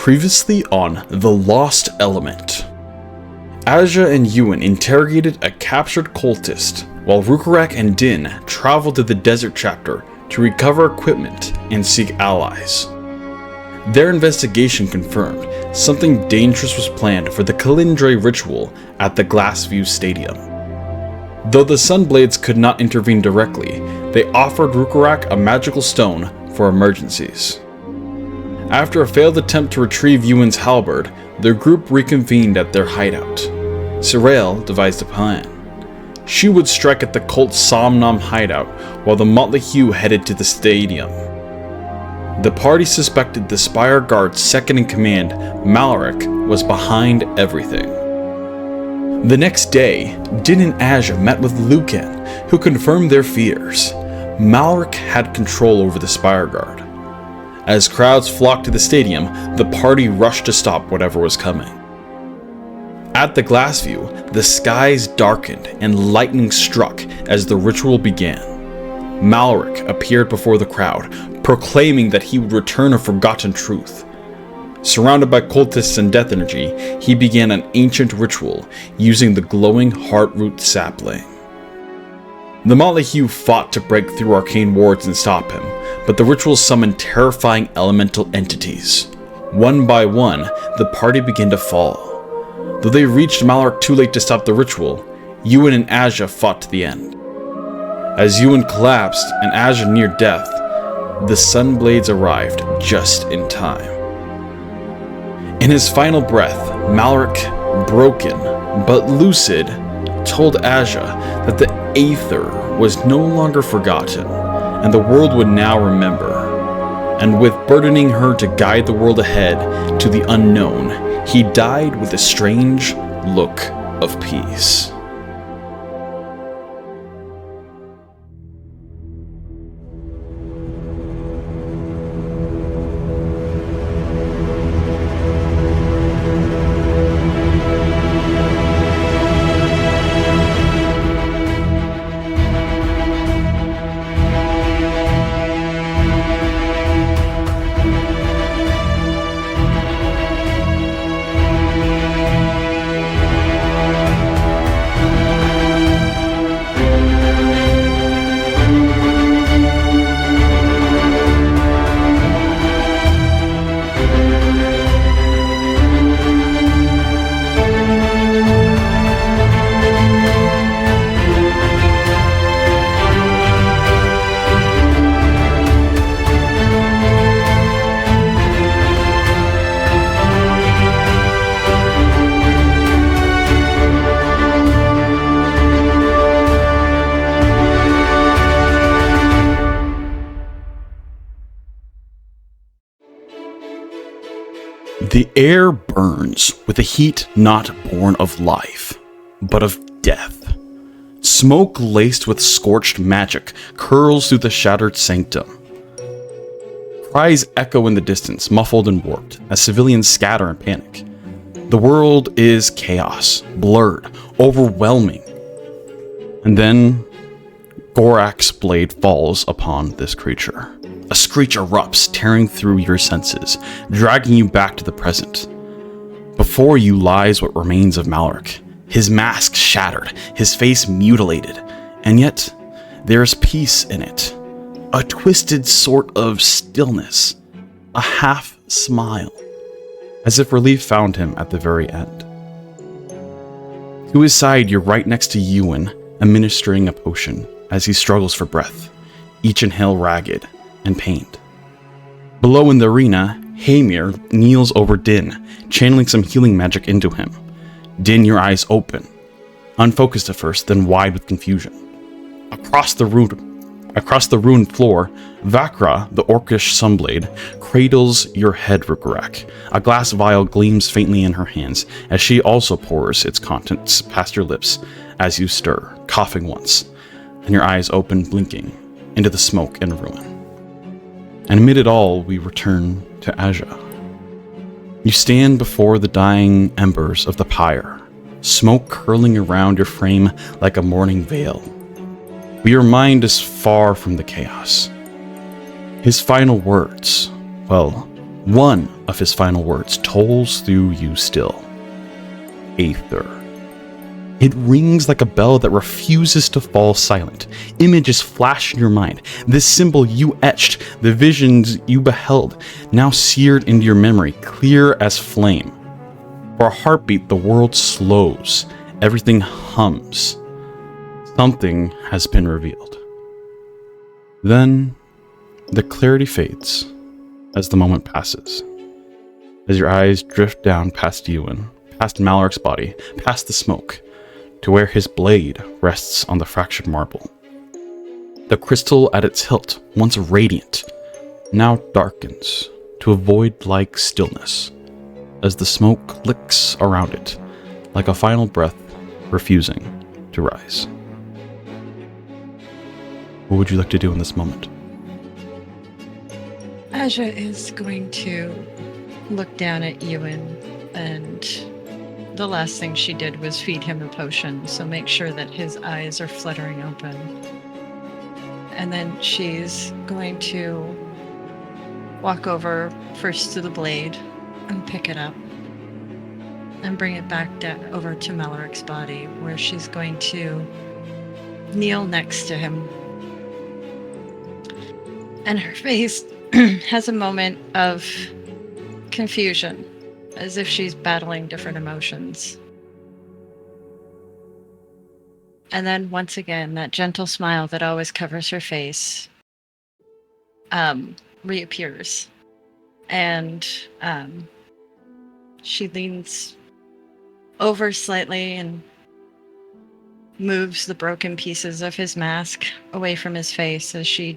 Previously on The Lost Element. Asja and Euan interrogated a captured cultist, while Rhukkarrak and Din traveled to the desert chapter to recover equipment and seek allies. Their investigation confirmed something dangerous was planned for the Kalindre ritual at the Glassview Stadium. Though the Sunblades could not intervene directly, they offered Rhukkarrak a magical stone for emergencies. After a failed attempt to retrieve Euan's halberd, their group reconvened at their hideout. Serail devised a plan. She would strike at the cult's Somnom hideout while the Motley Hue headed to the stadium. The party suspected the Spire Guard's second-in-command, Maldorwen, was behind everything. The next day, Din and Asja met with Euan, who confirmed their fears. Maldorwen had control over the Spire Guard. As crowds flocked to the stadium, the party rushed to stop whatever was coming. At the Glassview, the skies darkened and lightning struck as the ritual began. Maldorwen appeared before the crowd, proclaiming that he would return a forgotten truth. Surrounded by cultists and death energy, he began an ancient ritual using the glowing heartroot sapling. The Motley Hue fought to break through arcane wards and stop him, but the ritual summoned terrifying elemental entities. One by one, the party began to fall. Though they reached Maldorwen too late to stop the ritual, Euan and Asja fought to the end. As Euan collapsed and Asja neared death, the Sunblades arrived just in time. In his final breath, Maldorwen, broken but lucid, told Asja that the Aether was no longer forgotten, and the world would now remember. And with burdening her to guide the world ahead to the unknown, he died with a strange look of peace. The air burns with a heat not born of life, but of death. Smoke laced with scorched magic curls through the shattered sanctum. Cries echo in the distance, muffled and warped, as civilians scatter in panic. The world is chaos, blurred, overwhelming. And then, Gorak's blade falls upon this creature. A screech erupts, tearing through your senses, dragging you back to the present. Before you lies what remains of Maldorwen, his mask shattered, his face mutilated, and yet there is peace in it. A twisted sort of stillness, a half smile, as if relief found him at the very end. To his side, you're right next to Euan, administering a potion as he struggles for breath, each inhale ragged and pained. Below in the arena, Hamir kneels over Din, channeling some healing magic into him. Din, your eyes open, unfocused at first, then wide with confusion. Across the ruined floor, Vakra, the orcish sunblade, cradles your head, Rhukkarrak. A glass vial gleams faintly in her hands as she also pours its contents past your lips as you stir, coughing once, and your eyes open, blinking, into the smoke and ruin. And amid it all, we return to Asja. You stand before the dying embers of the pyre, smoke curling around your frame like a morning veil. But your mind is far from the chaos. His final words, well, One of his final words tolls through you still. Aether. It rings like a bell that refuses to fall silent. Images flash in your mind. This symbol you etched, the visions you beheld, now seared into your memory, clear as flame. For a heartbeat, the world slows. Everything hums. Something has been revealed. Then, the clarity fades as the moment passes. As your eyes drift down past Euan, past Maloric's body, past the smoke, to where his blade rests on the fractured marble. The crystal at its hilt, once radiant, now darkens to a void-like stillness, as the smoke licks around it, like a final breath refusing to rise. What would you like to do in this moment? Asja is going to look down at Euan, and the last thing she did was feed him a potion, so make sure that his eyes are fluttering open. And then she's going to walk over first to the blade and pick it up and bring it back over to Maloric's body, where she's going to kneel next to him. And her face has a moment of confusion, as if she's battling different emotions. And then once again, that gentle smile that always covers her face reappears. And she leans over slightly and moves the broken pieces of his mask away from his face as she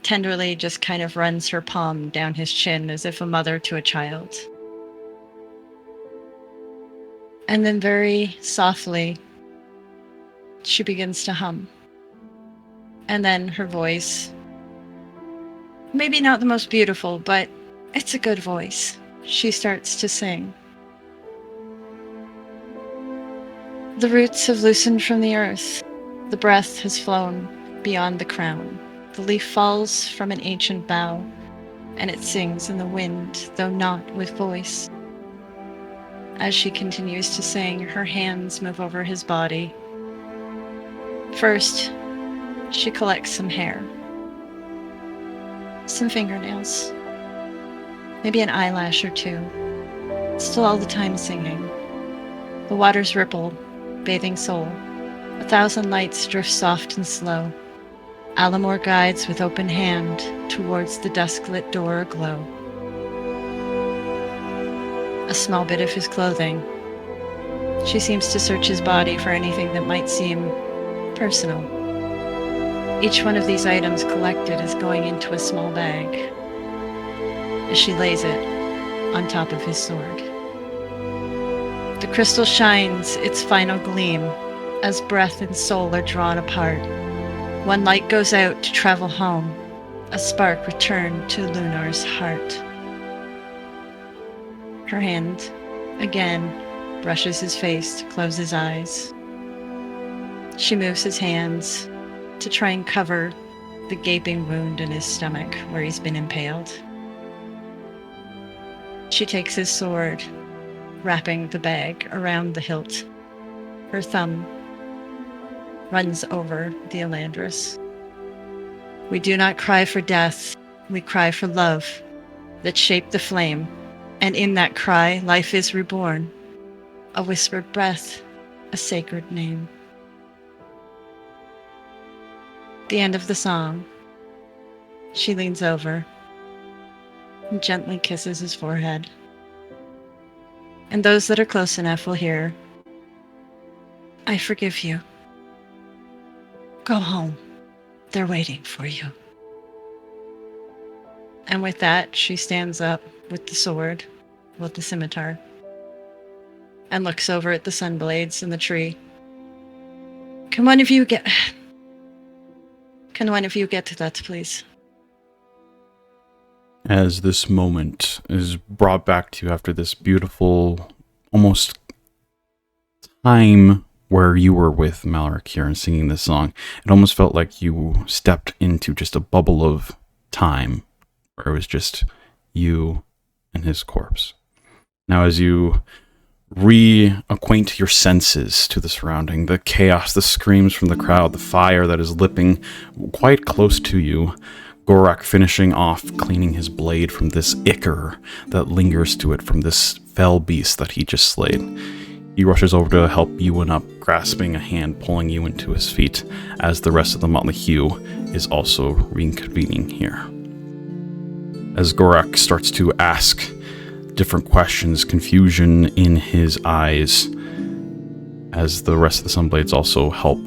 tenderly just kind of runs her palm down his chin as if a mother to a child. And then very softly, she begins to hum. And then her voice, maybe not the most beautiful, but it's a good voice. She starts to sing. The roots have loosened from the earth. The breath has flown beyond the crown. The leaf falls from an ancient bough, and it sings in the wind, though not with voice. As she continues to sing, her hands move over his body. First, she collects some hair, some fingernails, maybe an eyelash or two, still all the time singing. The waters ripple, bathing soul. 1,000 lights drift soft and slow. Alamore guides with open hand towards the dusk-lit door aglow. A small bit of his clothing. She seems to search his body for anything that might seem personal. Each one of these items collected is going into a small bag as she lays it on top of his sword. The crystal shines its final gleam as breath and soul are drawn apart. One light goes out to travel home, a spark returned to Lunar's heart. Her hand, again, brushes his face to close his eyes. She moves his hands to try and cover the gaping wound in his stomach where he's been impaled. She takes his sword, wrapping the bag around the hilt. Her thumb runs over the Elandris. We do not cry for death, we cry for love that shaped the flame, and in that cry life is reborn, a whispered breath, a sacred name. The end of the song, she leans over and gently kisses his forehead. And those that are close enough will hear, I forgive you. Go home. They're waiting for you. And with that, she stands up with the sword, with the scimitar, and looks over at the sunblades in the tree. Can one of you get to that, please? As this moment is brought back to you after this beautiful, almost time where you were with Maloric here and singing this song, it almost felt like you stepped into just a bubble of time where it was just you and his corpse. Now, as you reacquaint your senses to the surrounding, the chaos, the screams from the crowd, the fire that is lipping quite close to you, Rhukkarrak finishing off cleaning his blade from this ichor that lingers to it from this fell beast that he just slayed. He rushes over to help Euan up, grasping a hand, pulling Euan to his feet, as the rest of the Motley Hue is also reconvening here. As Rhukkarrak starts to ask different questions, confusion in his eyes, as the rest of the Sunblades also help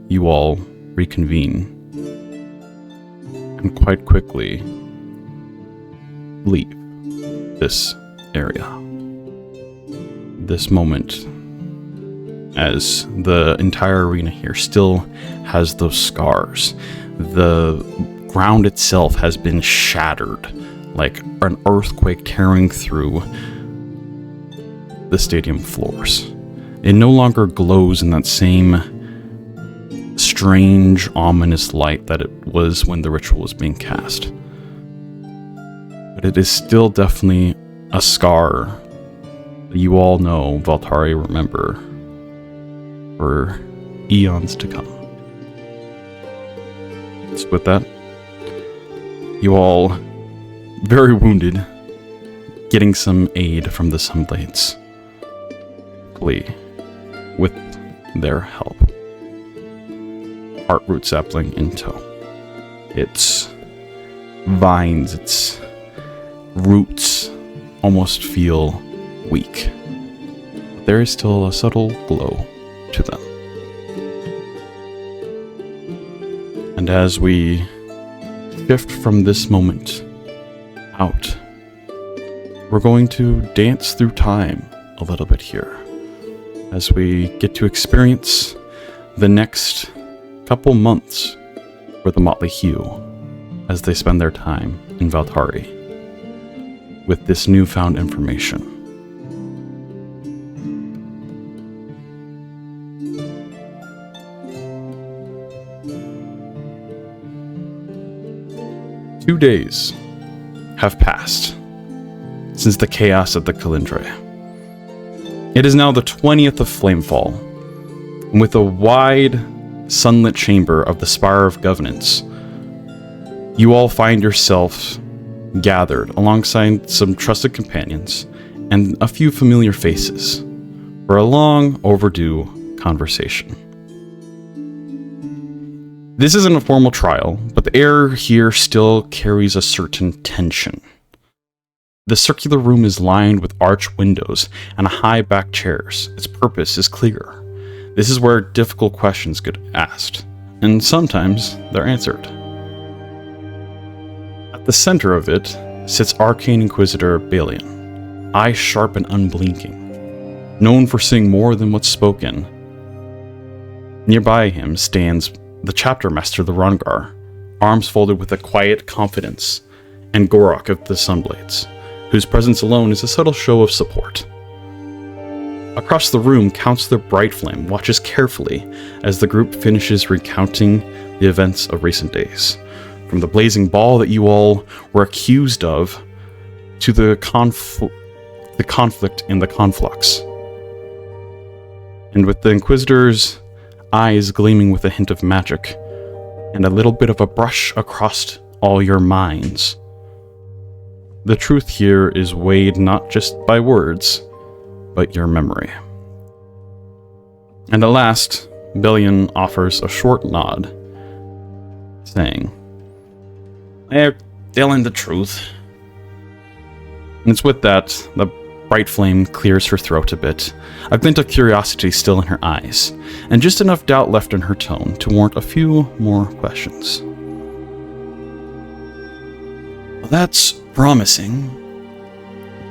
you all reconvene. And quite quickly leave this area. This moment, as the entire arena here still has those scars. The ground itself has been shattered, like an earthquake tearing through the stadium floors. It no longer glows in that same strange, ominous light that it was when the ritual was being cast. But it is still definitely a scar that you all know Valtari remember for eons to come. So with that, you all, very wounded, getting some aid from the Sunblades, with their help. Heartroot sapling in tow. Its vines, its roots almost feel weak, but there is still a subtle glow to them. And as we shift from this moment out, we're going to dance through time a little bit here, as we get to experience the next couple months for the Motley Hue as they spend their time in Valtari with this newfound information. Two days have passed since the chaos at the Calindre. It is now the 20th of Flamefall, and with a wide sunlit chamber of the Spire of Governance, you all find yourselves gathered alongside some trusted companions and a few familiar faces for a long overdue conversation. This isn't a formal trial, but the air here still carries a certain tension. The circular room is lined with arched windows and high-backed chairs. Its purpose is clear. This is where difficult questions get asked, and sometimes they're answered. At the center of it sits Arcane Inquisitor Balian, eyes sharp and unblinking, known for seeing more than what's spoken. Nearby him stands the chapter master Lorangar, arms folded with a quiet confidence, and Rhukkarrak of the Sunblades, whose presence alone is a subtle show of support. Across the room, Counselor Brightflame watches carefully as the group finishes recounting the events of recent days, from the blazing ball that you all were accused of to the conflict in the conflux. And with the Inquisitor's eyes gleaming with a hint of magic, and a little bit of a brush across all your minds, the truth here is weighed not just by words, but your memory. And at last, Balian offers a short nod, saying, "They're telling the truth." And it's with that, the bright flame clears her throat a bit, a glint of curiosity still in her eyes, and just enough doubt left in her tone to warrant a few more questions. Well, that's promising,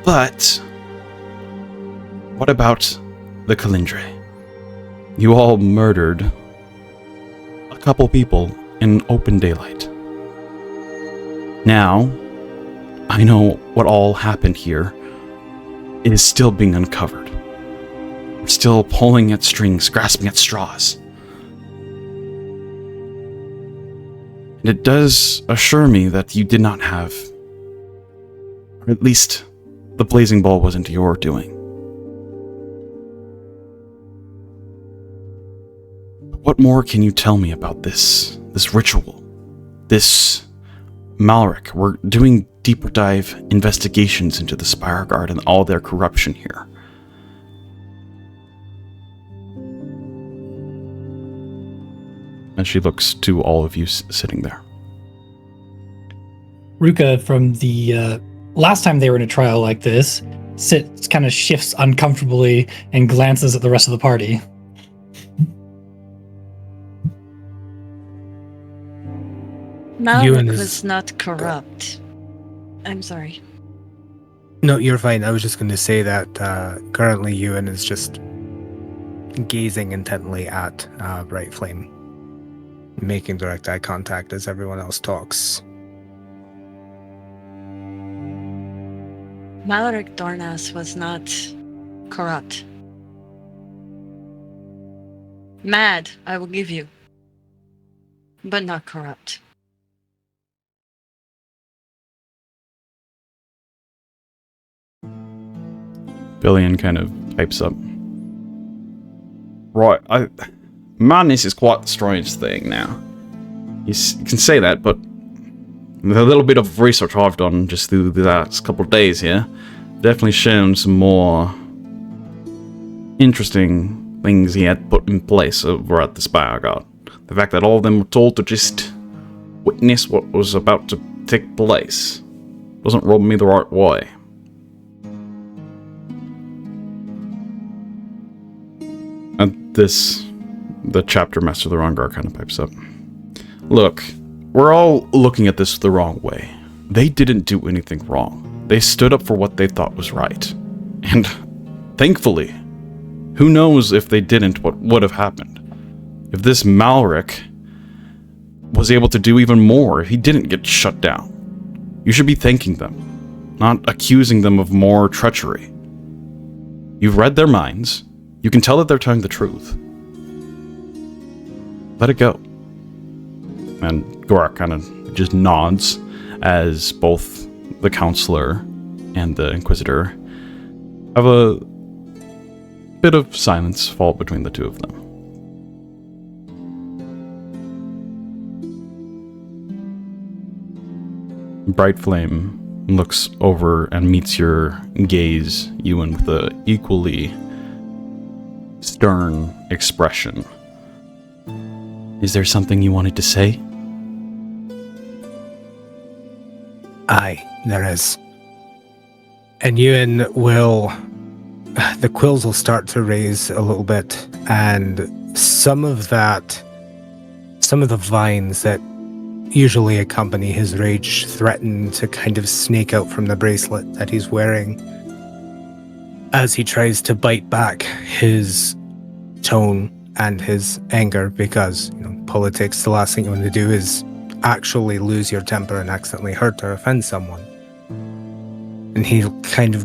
but what about the Calindre? You all murdered a couple people in open daylight. Now, I know what all happened here. It is still being uncovered. We're still pulling at strings, grasping at straws. And it does assure me that you did not have, or at least the blazing ball wasn't your doing. What more can you tell me about this ritual? This Maldorwen? We're doing deeper dive investigations into the Spire Guard and all their corruption here. And she looks to all of you sitting there. Ruka, from the last time they were in a trial like this, sits, kind of shifts uncomfortably and glances at the rest of the party. Maldorwen was not corrupt. I'm sorry. No, you're fine. I was just going to say that currently Euan is just gazing intently at Bright Flame, making direct eye contact as everyone else talks. Maldorwen Dornas was not corrupt. Mad, I will give you. But not corrupt. Billion kind of pipes up. Right, madness is quite a strange thing now. You can say that, but with a little bit of research I've done just through the last couple of days here, definitely shown some more interesting things he had put in place over at the Spire Guard. The fact that all of them were told to just witness what was about to take place doesn't rub me the right way. And the chapter master of the Rhukkarrak kind of pipes up. Look, we're all looking at this the wrong way. They didn't do anything wrong. They stood up for what they thought was right. And thankfully, who knows if they didn't, what would have happened. If this Maldorwen was able to do even more, if he didn't get shut down. You should be thanking them, not accusing them of more treachery. You've read their minds. You can tell that they're telling the truth. Let it go. And Gorak kind of just nods as both the counselor and the Inquisitor have a bit of silence fall between the two of them. Bright Flame looks over and meets your gaze, Euan, with a equally stern expression. Is there something you wanted to say? Aye, there is. And Euan will... The quills will start to raise a little bit, and some of the vines that usually accompany his rage threaten to kind of snake out from the bracelet that he's wearing as he tries to bite back his tone and his anger, because, politics, the last thing you want to do is actually lose your temper and accidentally hurt or offend someone. And he'll kind of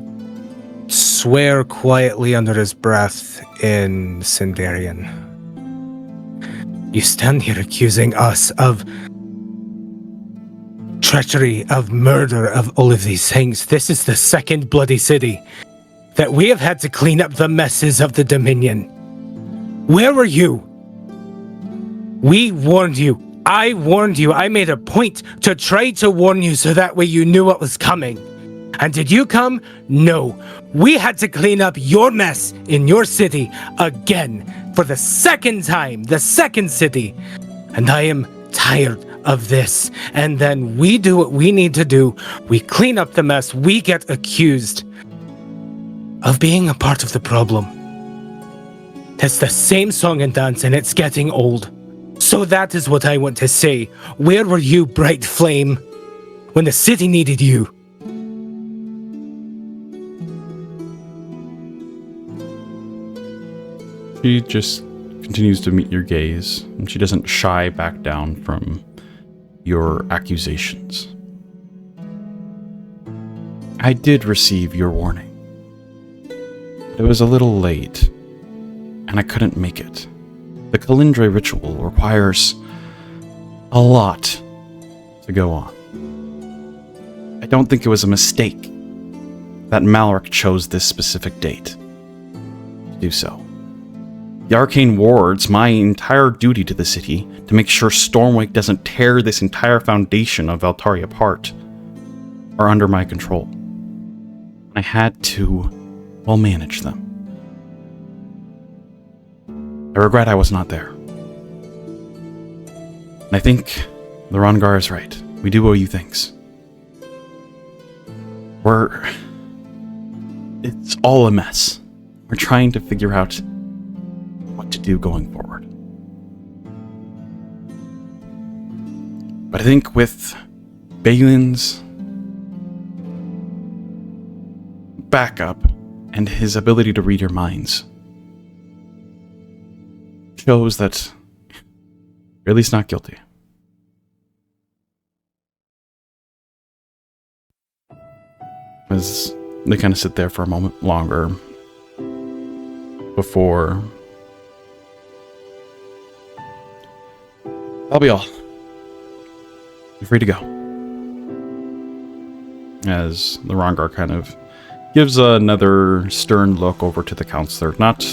swear quietly under his breath in Sindarian. You stand here accusing us of treachery, of murder, of all of these things. This is the second bloody city that we have had to clean up the messes of the Dominion. Where were you? We warned you. I warned you. I made a point to try to warn you so that way you knew what was coming. And did you come? No. We had to clean up your mess in your city again for the second time, the second city. And I am tired of this. And then we do what we need to do. We clean up the mess. We get accused of being a part of the problem. It's the same song and dance, and it's getting old. So that is what I want to say. Where were you, Bright Flame, when the city needed you? She just continues to meet your gaze, and she doesn't shy back down from your accusations. I did receive your warning. It was a little late, and I couldn't make it. The Calindre ritual requires a lot to go on. I don't think it was a mistake that Malric chose this specific date to do so. The arcane wards my entire duty to the city to make sure Stormwake doesn't tear this entire foundation of Valtaria apart are under my control. I had to, well, manage them. I regret I was not there. And I think the Rongar is right. We do owe you things. It's all a mess. We're trying to figure out what to do going forward. But I think with Balin's backup and his ability to read your minds shows that you're at least not guilty. As they kind of sit there for a moment longer before... That'll be all. You're free to go. As the Rongar kind of gives another stern look over to the counselor, not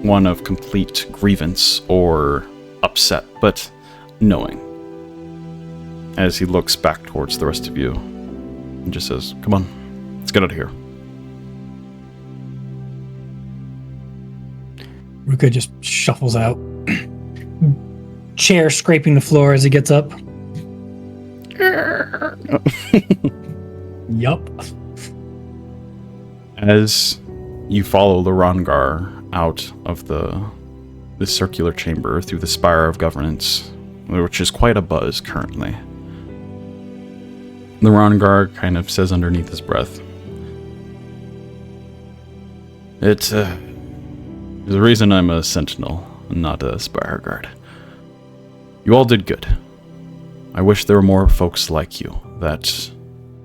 one of complete grievance or upset, but knowing. As he looks back towards the rest of you and just says, "Come on, let's get out of here." Ruka just shuffles out. Chair scraping the floor as he gets up. Yup. As you follow the Rongar out of the circular chamber through the Spire of Governance, which is quite a buzz currently, the Rongar kind of says underneath his breath, "There's a reason I'm a sentinel and not a Spire Guard. You all did good. I wish there were more folks like you that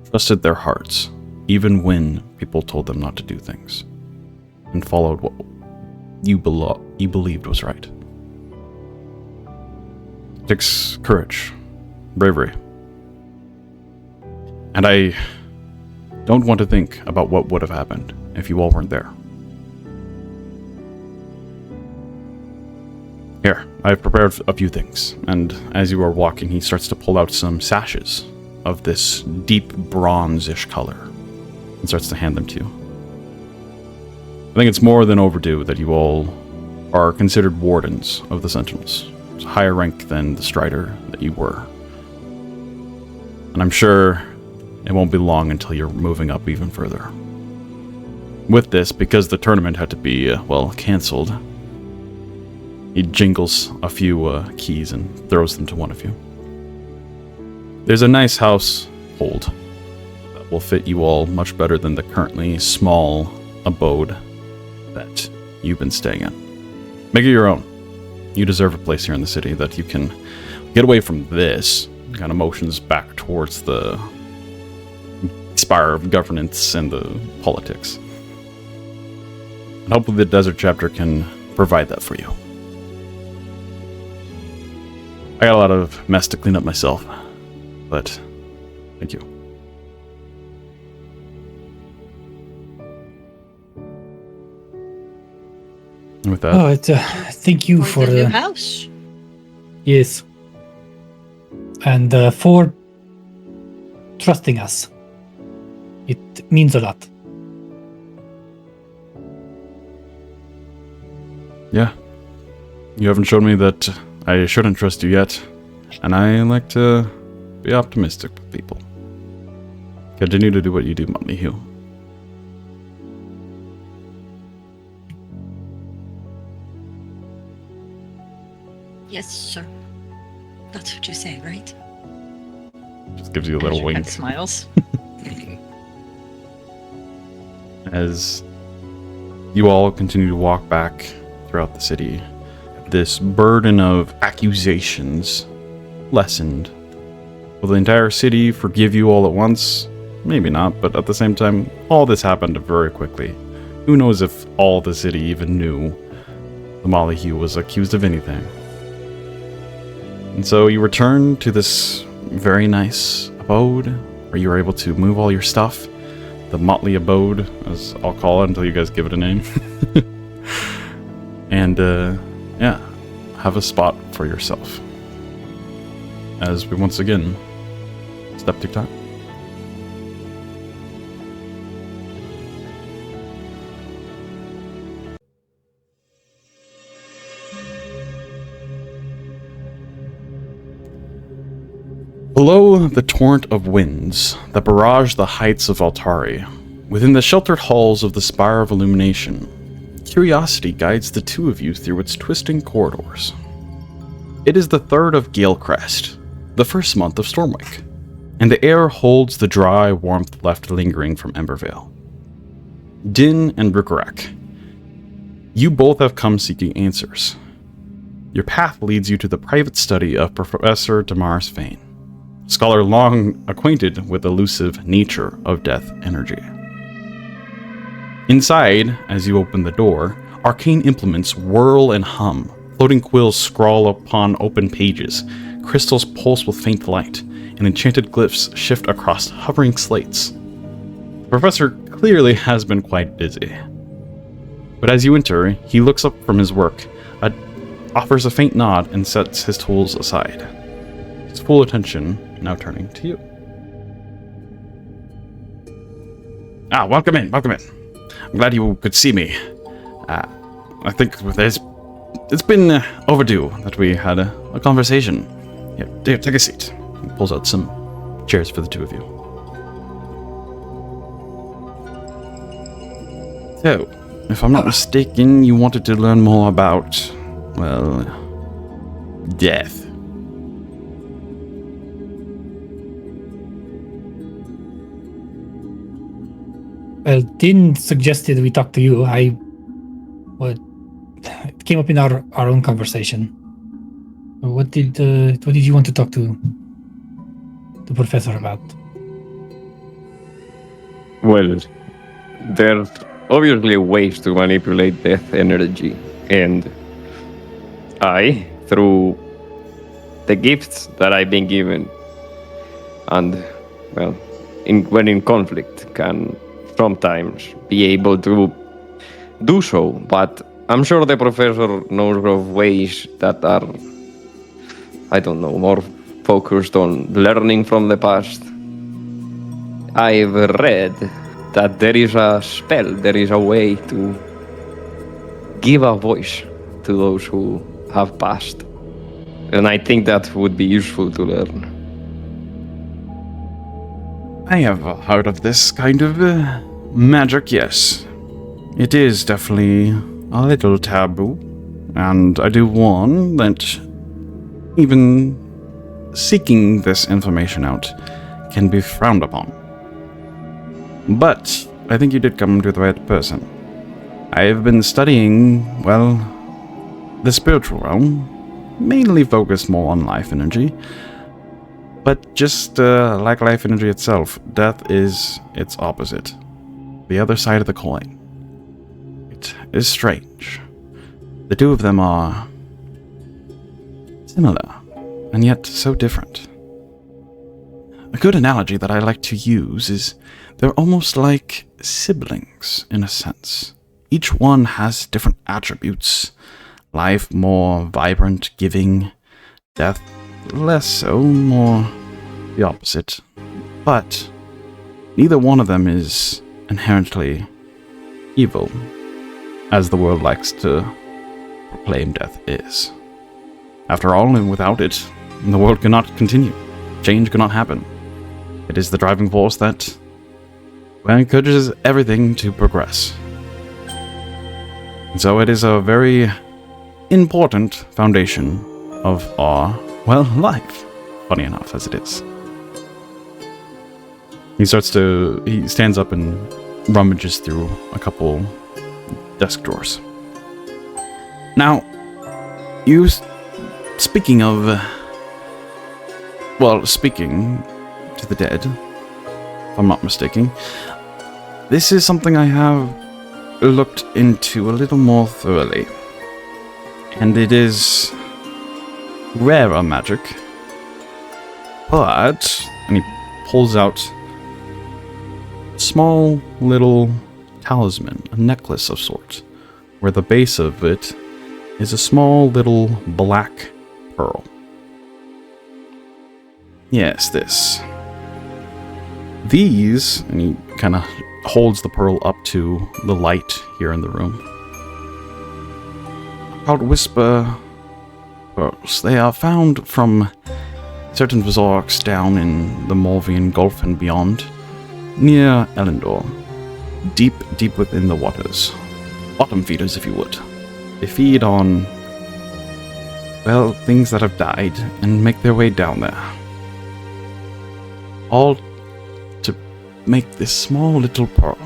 trusted their hearts, even when people told them not to do things, and followed what you believed was right. It takes courage, bravery. And I don't want to think about what would have happened if you all weren't there. Here, I've prepared a few things," and as you are walking, he starts to pull out some sashes of this deep bronze-ish color and starts to hand them to you. I think it's more than overdue that you all are considered wardens of the Sentinels. It's a higher rank than the Strider that you were. And I'm sure it won't be long until you're moving up even further. With this, because the tournament had to be, cancelled, he jingles a few keys and throws them to one of you. There's a nice household that will fit you all much better than the currently small abode that you've been staying in. Make it your own. You deserve a place here in the city that you can get away from this. Kind of motions back towards the spire of governance and the politics. And hopefully the desert chapter can provide that for you. I got a lot of mess to clean up myself, but thank you. And with that, Thank you for the new the house. yes, and for trusting us. It means a lot. Yeah, you haven't shown me that I shouldn't trust you yet, and I like to be optimistic with people. Continue to do what you do, Mommy Hugh. Yes, sir. That's what you say, right? Just gives you a little Azure wink. kind of smiles. As you all continue to walk back throughout the city, this burden of accusations lessened. Will the entire city forgive you all at once? Maybe not, but at the same time, all this happened very quickly. Who knows if all the city even knew the Mollyhue was accused of anything. And so you return to this very nice abode where you were able to move all your stuff, the motley abode, as I'll call it until you guys give it a name. And, yeah, have a spot for yourself. As we once again step through time. Below the torrent of winds that barrage the heights of Altari, within the sheltered halls of the Spire of Illumination, curiosity guides the two of you through its twisting corridors. It is the 3rd of Galecrest, the first month of Stormwake, and the air holds the dry warmth left lingering from Embervale. Din and Rhukkarrak, you both have come seeking answers. Your path leads you to the private study of Professor Damaris Fane, scholar long acquainted with the elusive nature of death energy. Inside, as you open the door, arcane implements whirl and hum, floating quills scrawl upon open pages, crystals pulse with faint light, and enchanted glyphs shift across hovering slates. The professor clearly has been quite busy. But as you enter, he looks up from his work, offers a faint nod, and sets his tools aside, his full attention now turning to you. Welcome in. I'm glad you could see me. I think it's been overdue that we had a conversation. Here, take a seat. He pulls out some chairs for the two of you. So, if I'm not mistaken, you wanted to learn more about, well, death. Well, Din suggested we talk to you. It came up in our own conversation. What did you want to talk to the professor about? Well, there's obviously ways to manipulate death energy, and I, through the gifts that I've been given, and well, when in conflict, can sometimes be able to do so, but I'm sure the professor knows of ways that are, I don't know, more focused on learning from the past. I've read that there is a spell, there is a way to give a voice to those who have passed. And I think that would be useful to learn. I have heard of this kind of magic, yes. It is definitely a little taboo, and I do warn that even seeking this information out can be frowned upon. But I think you did come to the right person. I have been studying, well, the spiritual realm, mainly focused more on life energy. But just like life energy itself, death is its opposite. The other side of the coin. It is strange. The two of them are similar, and yet so different. A good analogy that I like to use is they're almost like siblings, in a sense. Each one has different attributes. Life more vibrant, giving. Death less so, more the opposite. But neither one of them is inherently evil, as the world likes to proclaim death is. After all, and without it, the world cannot continue. Change cannot happen. It is the driving force that encourages everything to progress. And so it is a very important foundation of our, well, life. Funny enough, as it is. He stands up and rummages through a couple desk drawers. Now, speaking to the dead, if I'm not mistaken, this is something I have looked into a little more thoroughly. And it is rarer magic, but, and he pulls out small little talisman, a necklace of sorts, where the base of it is a small little black pearl. Yes, this. These, and he kind of holds the pearl up to the light here in the room. Called Whisper pearls. They are found from certain resorts down in the Maldorwen Gulf and beyond, near Elendor, deep within the waters. Bottom feeders, if you would. They feed on, well, things that have died and make their way down there. All to make this small little pearl.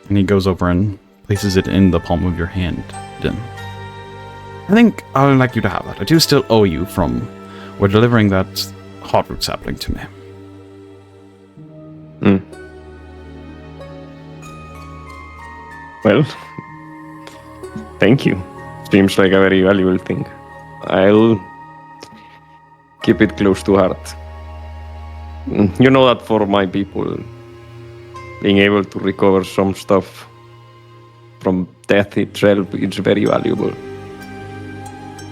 And he goes over and places it in the palm of your hand, Din. I think I'd like you to have that. I do still owe you from delivering that heartroot sapling to me. Well, thank you. Seems like a very valuable thing. I'll keep it close to heart. You know that for my people, being able to recover some stuff from death itself is very valuable.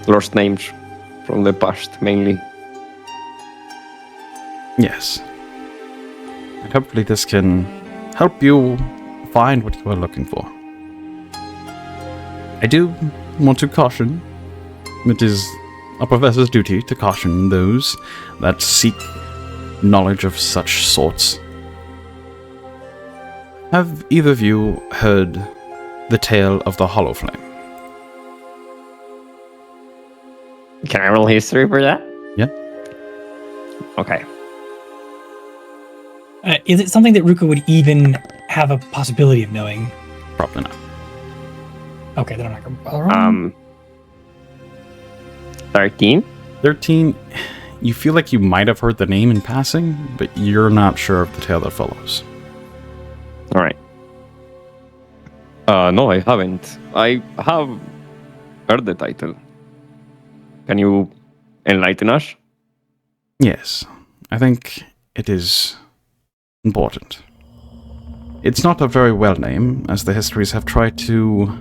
Lost names from the past, mainly. Yes. And hopefully this can help you find what you are looking for. I do want to caution, it is a professor's duty to caution those that seek knowledge of such sorts. Have either of you heard the tale of the Hollow Flame? Can I roll history for that? Yeah. Okay. Is it something that Ruka would even have a possibility of knowing? Probably not. Okay, then I'm not going to bother. 13? 13, you feel like you might have heard the name in passing, but you're not sure of the tale that follows. All right. No, I haven't. I have heard the title. Can you enlighten us? Yes, I think it is important. It's not a very well name, as the histories have tried to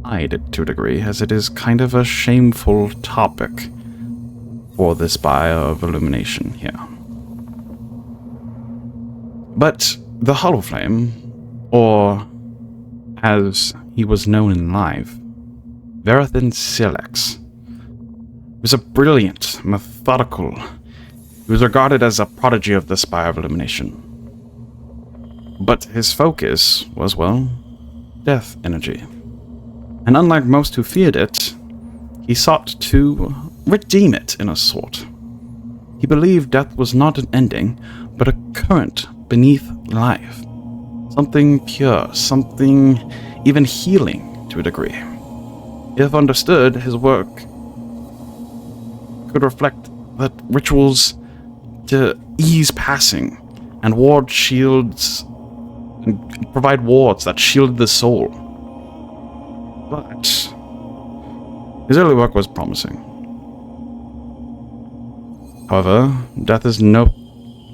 hide it to a degree, as it is kind of a shameful topic for the Spire of Illumination here. But the Hollow Flame, or as he was known in life, Verathan Silex, was a brilliant, methodical. He was regarded as a prodigy of the Spire of Illumination. But his focus was, well, death energy. And unlike most who feared it, he sought to redeem it in a sort. He believed death was not an ending, but a current beneath life. Something pure, something even healing to a degree. If understood, his work could reflect that rituals to ease passing and ward shields and provide wards that shielded the soul. But his early work was promising. However, death is no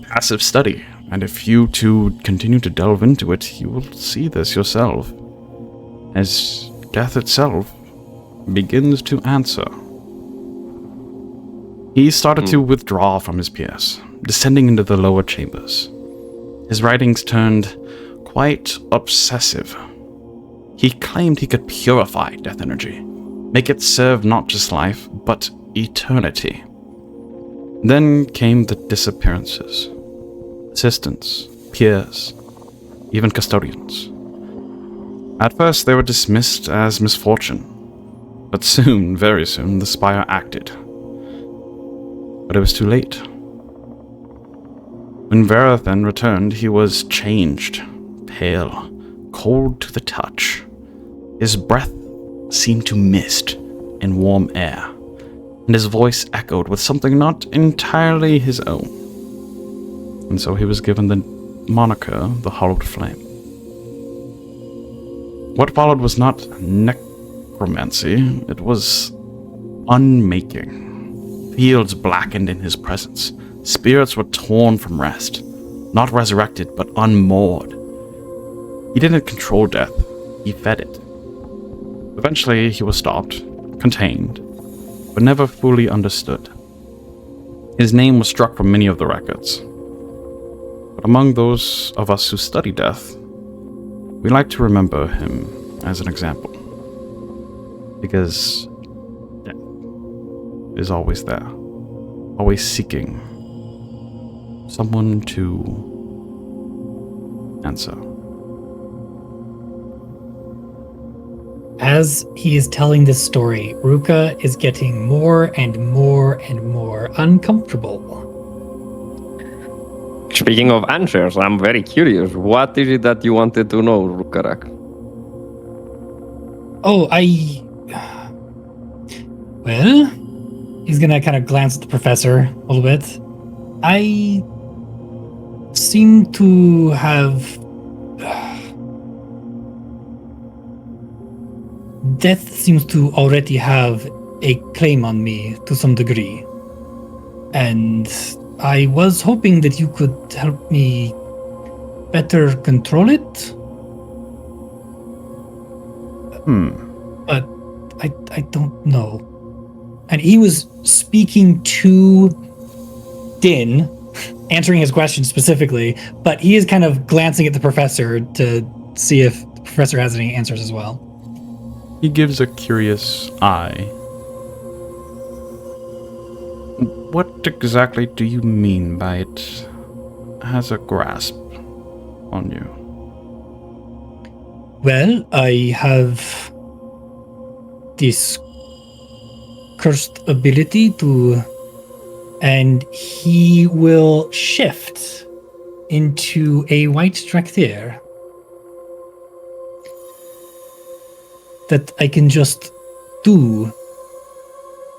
passive study, and if you two continue to delve into it, you will see this yourself, as death itself begins to answer. He started to withdraw from his peers, descending into the lower chambers. His writings turned quite obsessive. He claimed he could purify death energy, make it serve not just life, but eternity. Then came the disappearances. Assistants, peers, even custodians. At first they were dismissed as misfortune, but soon, very soon, the Spire acted. But it was too late. When Verathan returned, he was changed, pale, cold to the touch. His breath seemed to mist in warm air, and his voice echoed with something not entirely his own. And so he was given the moniker, the Hollowed Flame. What followed was not necromancy, it was unmaking. Fields blackened in his presence. Spirits were torn from rest. Not resurrected, but unmoored. He didn't control death, he fed it. Eventually, he was stopped, contained, but never fully understood. His name was struck from many of the records. But among those of us who study death, we like to remember him as an example. Because death is always there, always seeking someone to answer. As he is telling this story, Ruka is getting more and more and more uncomfortable. Speaking of answers, I'm very curious. What is it that you wanted to know, Rhukkarrak? Oh, well, he's gonna kind of glance at the professor a little bit. I seem to have... Death seems to already have a claim on me to some degree. And I was hoping that you could help me better control it. But I don't know. And he was speaking to Din, answering his question specifically, but he is kind of glancing at the professor to see if the professor has any answers as well. He gives a curious eye. What exactly do you mean by it has a grasp on you? Well, I have this cursed ability to, and he will shift into a white Traktir that I can just do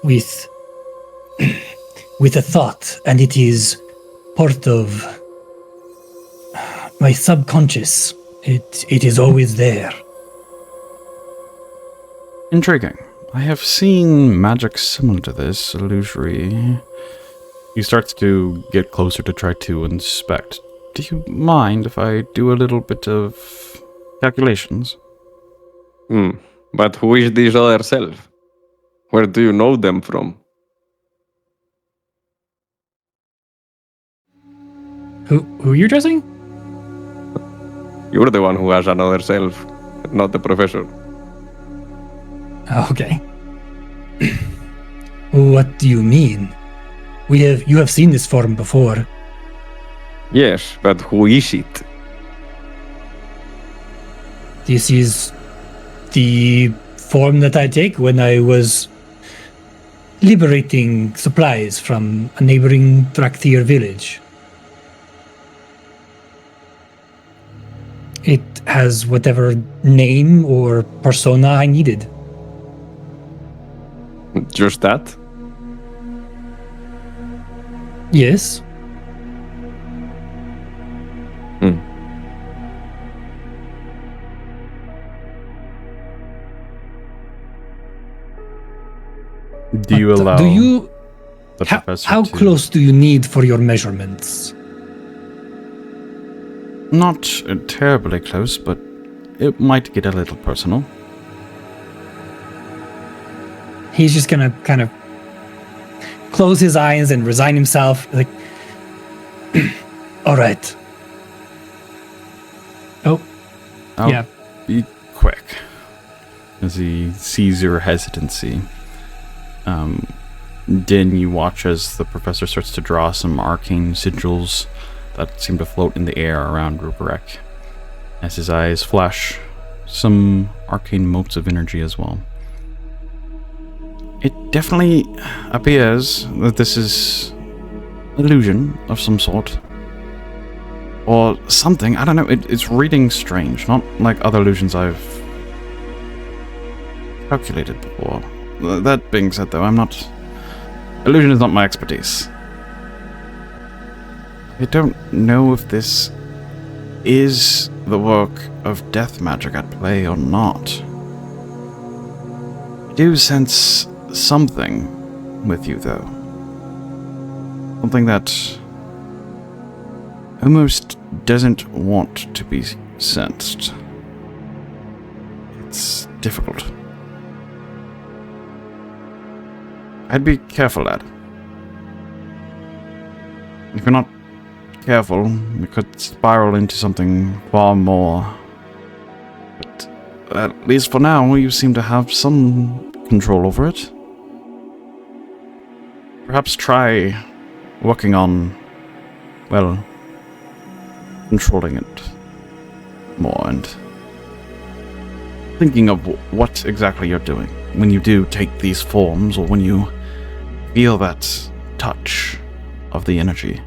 with a thought, and it is part of my subconscious. It is always there. Intriguing. I have seen magic similar to this, illusory. He starts to get closer to try to inspect. Do you mind if I do a little bit of calculations? But who is this other self? Where do you know them from? Who are you addressing? You're the one who has another self, not the professor. Okay. What do you mean? You have seen this form before. Yes, but who is it? This is the form that I take when I was liberating supplies from a neighboring Traktir village. It has whatever name or persona I needed. Just that? Yes. Do you allow the professor how to... close do you need for your measurements? Not terribly close, but it might get a little personal. He's just gonna kind of close his eyes and resign himself. Like, all right. I'll Yeah. be quick. As he sees your hesitancy. Din, you watch as the professor starts to draw some arcane sigils that seem to float in the air around Rhukkarrak. As his eyes flash some arcane motes of energy as well. It definitely appears that this is illusion of some sort. Or something, I don't know, it's reading strange, not like other illusions I've calculated before. That being said though, illusion is not my expertise. I don't know if this is the work of death magic at play or not. I do sense something with you though. Something that almost doesn't want to be sensed. It's difficult. I'd be careful, lad. If you're not careful, we could spiral into something far more. But at least for now, you seem to have some control over it. Perhaps try working on, well, controlling it more and thinking of what exactly you're doing when you do take these forms, or when you feel that touch of the energy.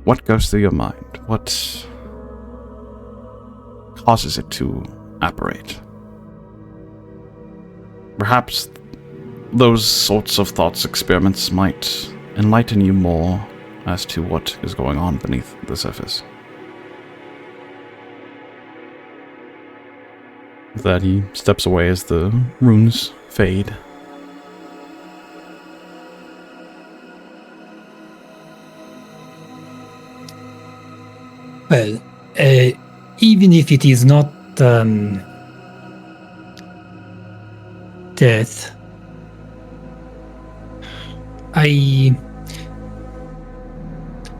What goes through your mind? What causes it to operate? Perhaps those sorts of thoughts experiments might enlighten you more as to what is going on beneath the surface. With that, he steps away as the runes fade. Well, even if it is not death,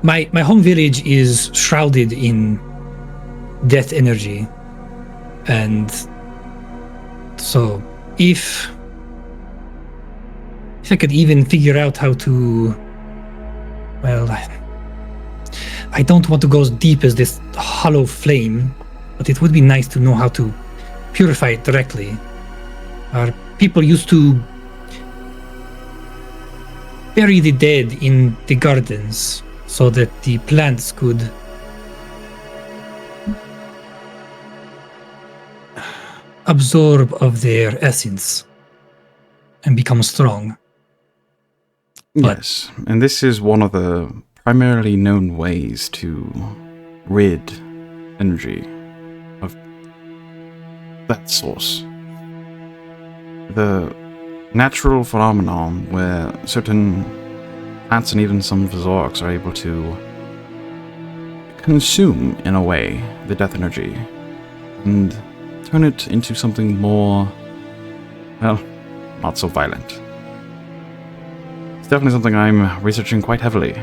my home village is shrouded in death energy, and so if I could even figure out how to, well, I don't want to go as deep as this hollow flame, but it would be nice to know how to purify it directly. Our people used to bury the dead in the gardens so that the plants could absorb of their essence and become strong. Yes, and this is one of the primarily known ways to rid energy of that source. The natural phenomenon where certain plants and even some Vizorks are able to consume, in a way, the death energy and turn it into something more, well, not so violent. It's definitely something I'm researching quite heavily,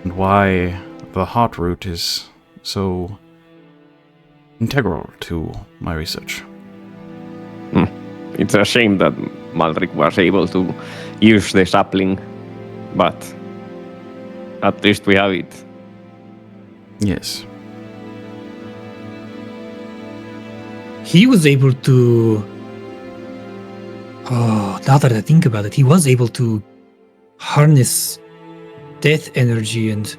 and why the heart root is so integral to my research. It's a shame that Maldrick was able to use the sapling, but at least we have it. Yes. He was able to... Oh, now that I think about it, he was able to harness death energy and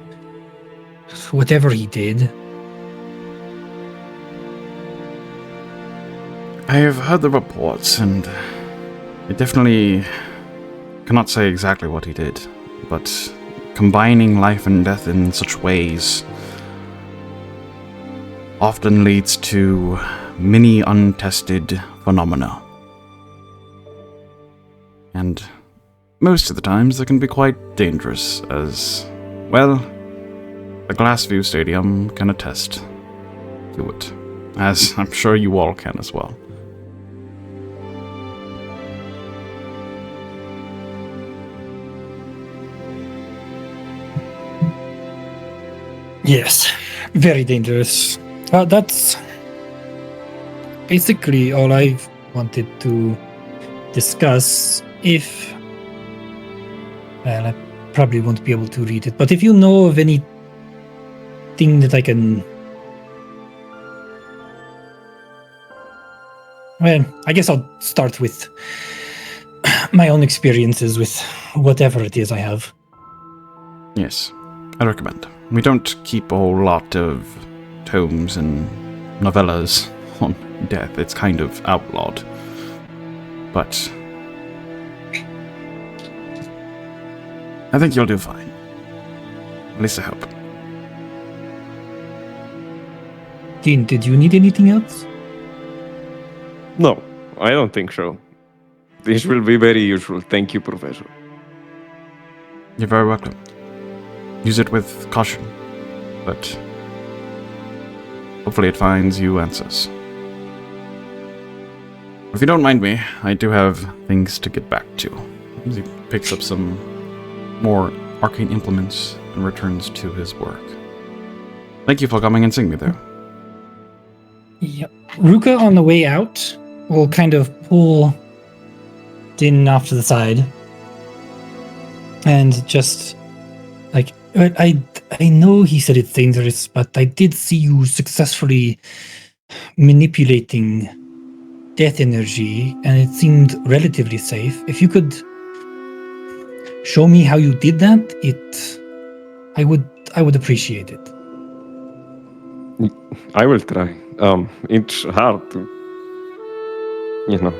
whatever he did. I have heard the reports, and it definitely cannot say exactly what he did, but combining life and death in such ways often leads to many untested phenomena. And most of the times they can be quite dangerous, as, well, the Glassview Stadium can attest to it, as I'm sure you all can as well. Yes, very dangerous. That's basically all I've wanted to discuss. If... Well, I probably won't be able to read it, but if you know of anything that I can... Well, I guess I'll start with my own experiences with whatever it is I have. Yes, I recommend. We don't keep a whole lot of tomes and novellas on death. It's kind of outlawed. But I think you'll do fine. At least I hope. Dean, did you need anything else? No, I don't think so. This will be very useful. Thank you, Professor. You're very welcome. use it with caution. But hopefully it finds you answers. If you don't mind me, I do have things to get back to. He picks up some more arcane implements and returns to his work. Thank you for coming and seeing me there. Yep. Ruka on the way out will kind of pull Din off to the side and just like, I know he said it's dangerous, but I did see you successfully manipulating death energy, and it seemed relatively safe. If you could show me how you did that, I would appreciate it. I will try. It's hard to,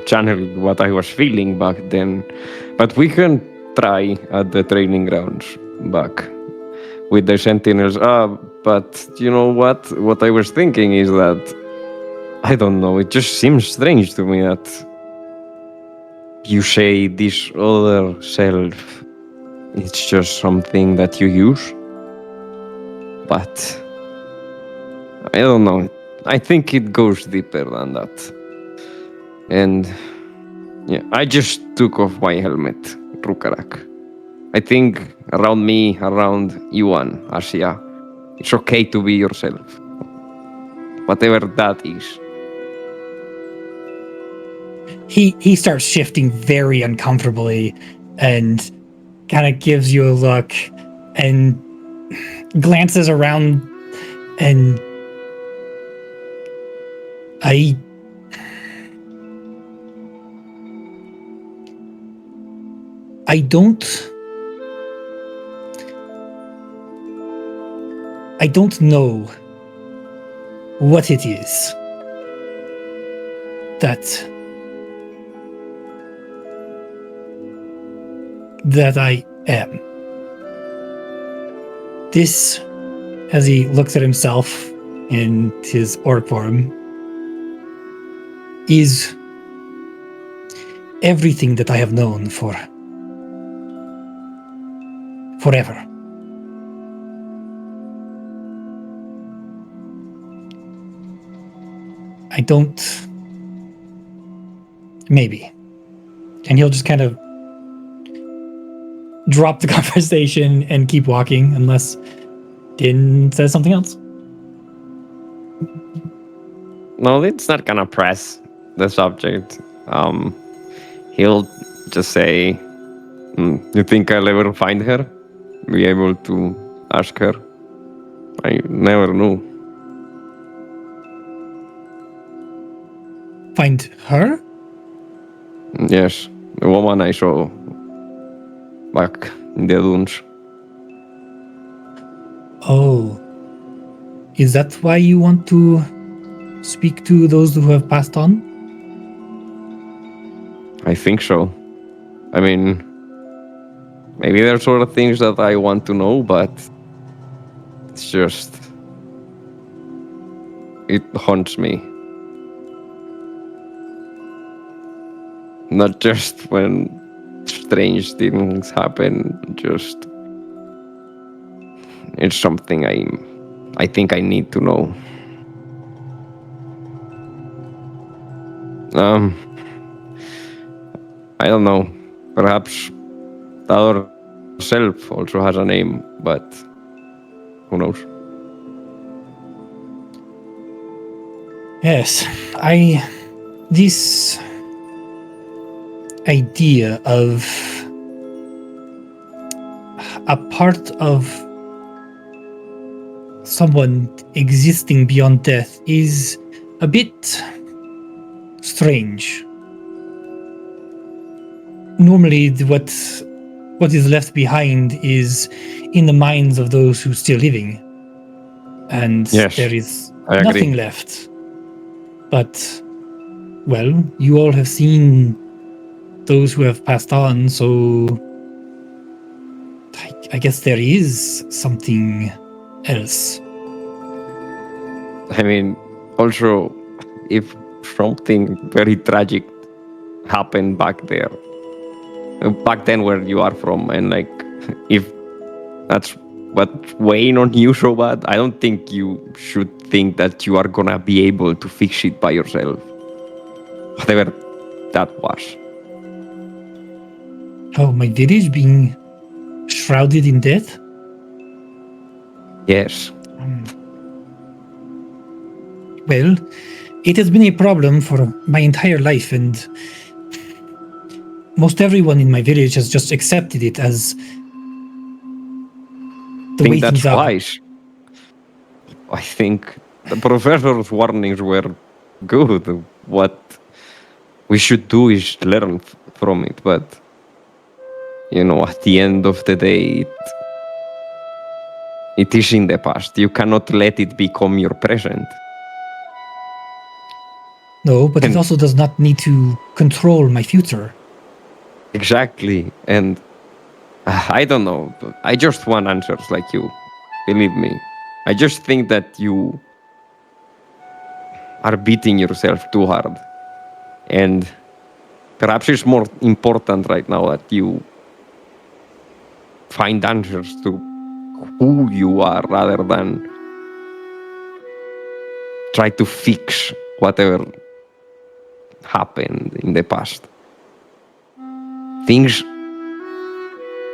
channel what I was feeling back then, but we can try at the training grounds back with the Sentinels. But you know what? What I was thinking is that, I don't know, it just seems strange to me that you say this other self, it's just something that you use. But I don't know. I think it goes deeper than that. And yeah, I just took off my helmet, Rhukkarrak. I think around me, around Euan, Asja, it's okay to be yourself. Whatever that is. He starts shifting very uncomfortably and kind of gives you a look and glances around, and I don't know what it is that I am. This, as he looks at himself in his orc form, is everything that I have known for forever. I don't... Maybe. And he'll just kind of drop the conversation and keep walking unless Din says something else. No, it's not gonna press the subject. He'll just say, you think I'll ever find her? Be able to ask her? I never knew. Find her? Yes, the woman I saw back in the dunes. Oh. Is that why you want to speak to those who have passed on? I think so. I mean, maybe there's sort of things that I want to know, but it's just... it haunts me. Not just when strange things happen, just... it's something I think I need to know. I don't know. Perhaps the other self also has a name, but who knows? Yes, this idea of a part of someone existing beyond death is a bit strange. Normally, what is left behind is in the minds of those who are still living, and yes, there is I nothing agree. left. But, well, you all have seen those who have passed on, so I guess there is something else. I mean, also, if something very tragic happened back then where you are from, and like, if that's what's weighing on you so bad, I don't think you should think that you are gonna be able to fix it by yourself. Whatever that was. Oh, my village being shrouded in death? Yes. Well, it has been a problem for my entire life, and most everyone in my village has just accepted it as the way I think that's things are. wise. I think the professor's warnings were good. What we should do is learn from it, but at the end of the day, it is in the past. You cannot let it become your present. No, but it also does not need to control my future. Exactly. And I don't know. I just want answers like you. Believe me. I just think that you are beating yourself too hard. And perhaps it's more important right now that you find answers to who you are rather than try to fix whatever happened in the past. Things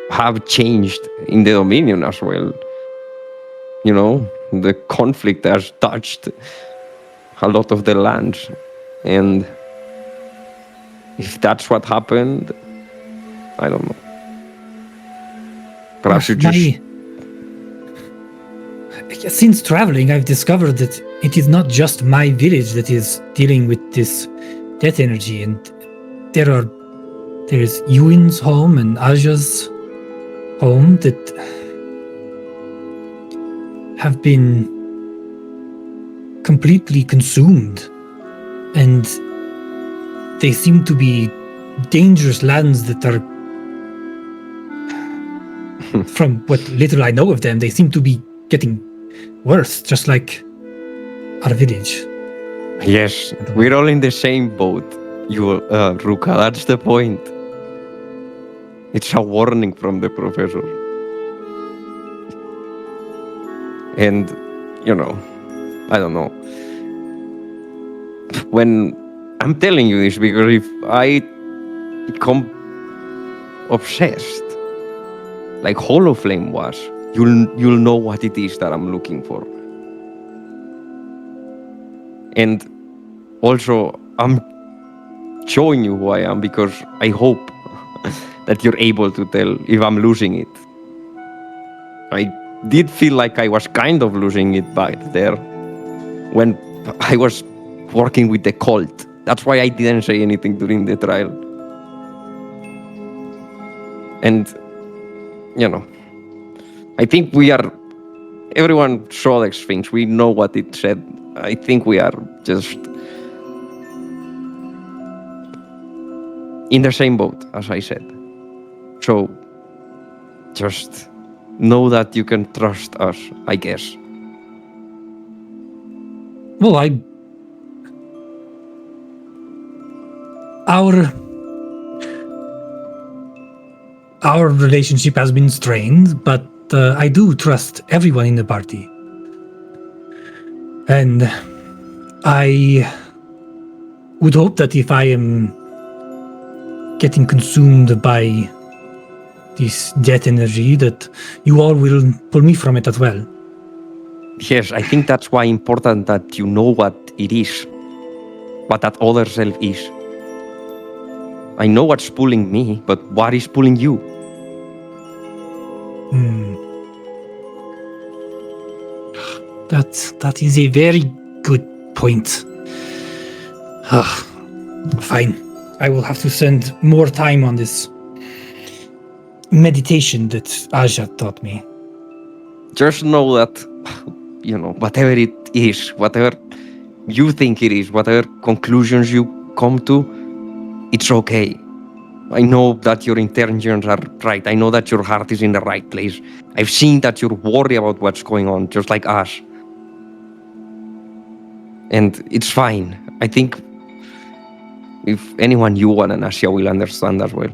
have changed in the Dominion as well. The conflict has touched a lot of the lands. And if that's what happened, I don't know. Perhaps you just... Since traveling, I've discovered that it is not just my village that is dealing with this death energy, and there is Euan's home and Asja's home that have been completely consumed, and they seem to be dangerous lands that are, from what little I know of them, they seem to be getting worse, just like our village. Yes, we're all in the same boat, Rukka, that's the point. It's a warning from the professor. And, I don't know. When I'm telling you this, because if I become obsessed, like Holoflame was, you'll know what it is that I'm looking for. And also, I'm showing you who I am because I hope that you're able to tell if I'm losing it. I did feel like I was kind of losing it back there when I was working with the cult. That's why I didn't say anything during the trial. And, I think everyone saw the Sphinx. We know what it said. I think we are just in the same boat, as I said. So, just know that you can trust us, I guess. Well, Our relationship has been strained, but I do trust everyone in the party. And I would hope that if I am getting consumed by this death energy, that you all will pull me from it as well. Yes, I think that's why important that you know what it is, what that other self is. I know what's pulling me, but what is pulling you? That is a very good point. Fine. I will have to spend more time on this meditation that Asja taught me. Just know that, whatever it is, whatever you think it is, whatever conclusions you come to, it's okay. I know that your intentions are right. I know that your heart is in the right place. I've seen that you're worried about what's going on, just like us. And it's fine. I think if anyone, Juan and Asja will understand as well.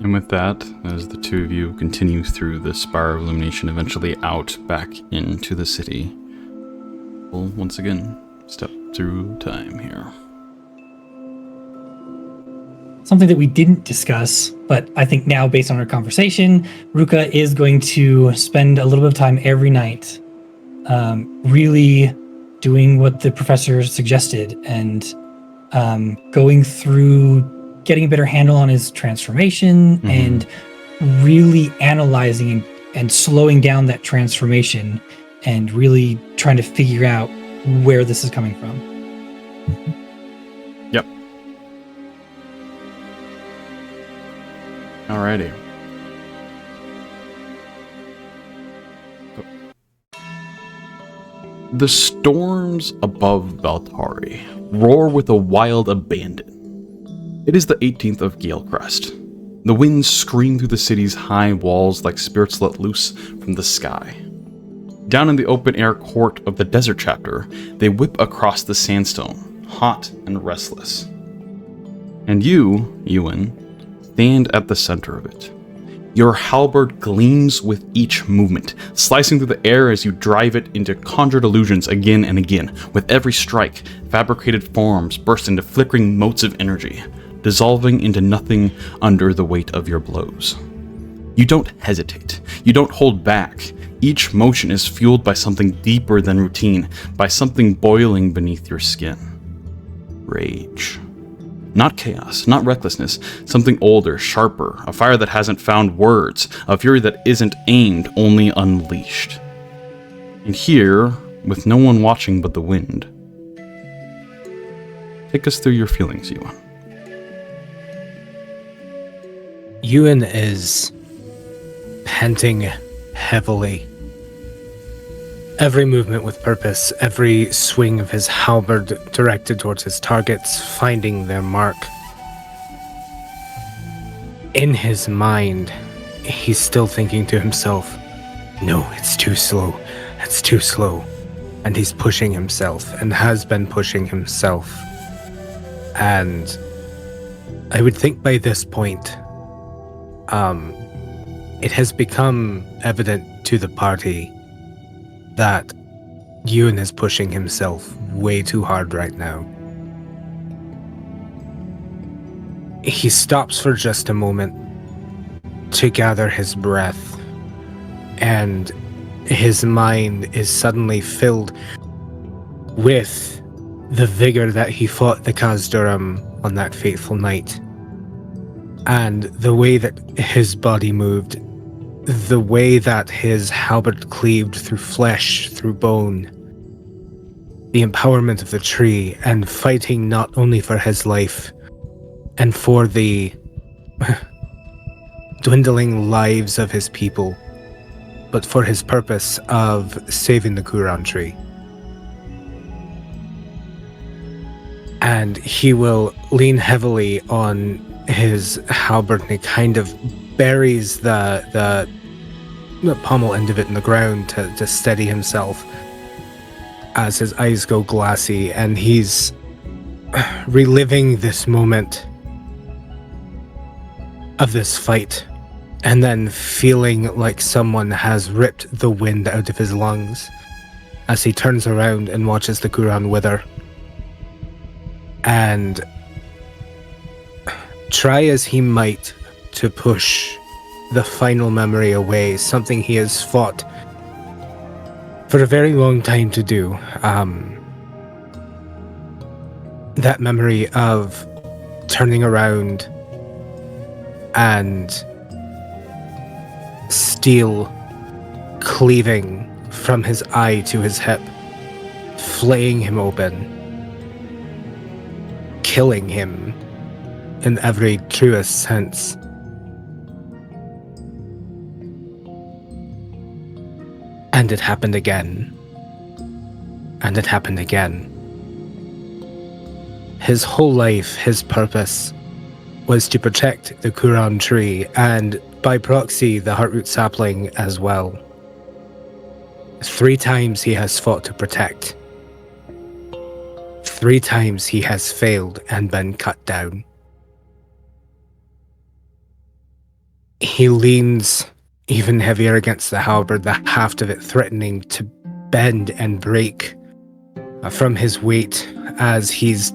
And with that, as the two of you continue through the spire of illumination, eventually out back into the city, we'll once again step through time here. Something that we didn't discuss, but I think now, based on our conversation, Ruka is going to spend a little bit of time every night really doing what the professor suggested and going through, getting a better handle on his transformation and really analyzing and slowing down that transformation and really trying to figure out where this is coming from. Yep. Alrighty. The storms above Valtari roar with a wild abandon. It is the 18th of Galecrest. The winds scream through the city's high walls like spirits let loose from the sky. Down in the open-air court of the desert chapter, they whip across the sandstone, hot and restless. And you, Euan, stand at the center of it. Your halberd gleams with each movement, slicing through the air as you drive it into conjured illusions again and again. With every strike, fabricated forms burst into flickering motes of energy, dissolving into nothing under the weight of your blows. You don't hesitate. You don't hold back. Each motion is fueled by something deeper than routine, by something boiling beneath your skin. Rage. Not chaos, not recklessness, something older, sharper, a fire that hasn't found words, a fury that isn't aimed, only unleashed. And here, with no one watching but the wind, take us through your feelings, Euan. Euan is panting heavily. Every movement with purpose, every swing of his halberd directed towards his targets, finding their mark. In his mind, he's still thinking to himself, no, it's too slow, it's too slow. And he's pushing himself, and has been pushing himself. And I would think by this point, it has become evident to the party that Euan is pushing himself way too hard right now. He stops for just a moment to gather his breath, and his mind is suddenly filled with the vigor that he fought the Khazduram on that fateful night, and the way that his body moved, the way that his halberd cleaved through flesh, through bone, the empowerment of the tree, and fighting not only for his life and for the dwindling lives of his people, but for his purpose of saving the Quran tree. And he will lean heavily on his halberd, and he kind of buries the pommel end of it in the ground to steady himself as his eyes go glassy, and he's reliving this moment of this fight, and then feeling like someone has ripped the wind out of his lungs as he turns around and watches the Quran wither. And try as he might to push the final memory away, something he has fought for a very long time to do. That memory of turning around and steel cleaving from his eye to his hip, flaying him open, killing him in every truest sense. And it happened again. And it happened again. His whole life, his purpose, was to protect the Quran tree, and by proxy, the Heartroot sapling as well. 3 times he has fought to protect. 3 times he has failed and been cut down. He leans even heavier against the halberd, the haft of it threatening to bend and break from his weight as he's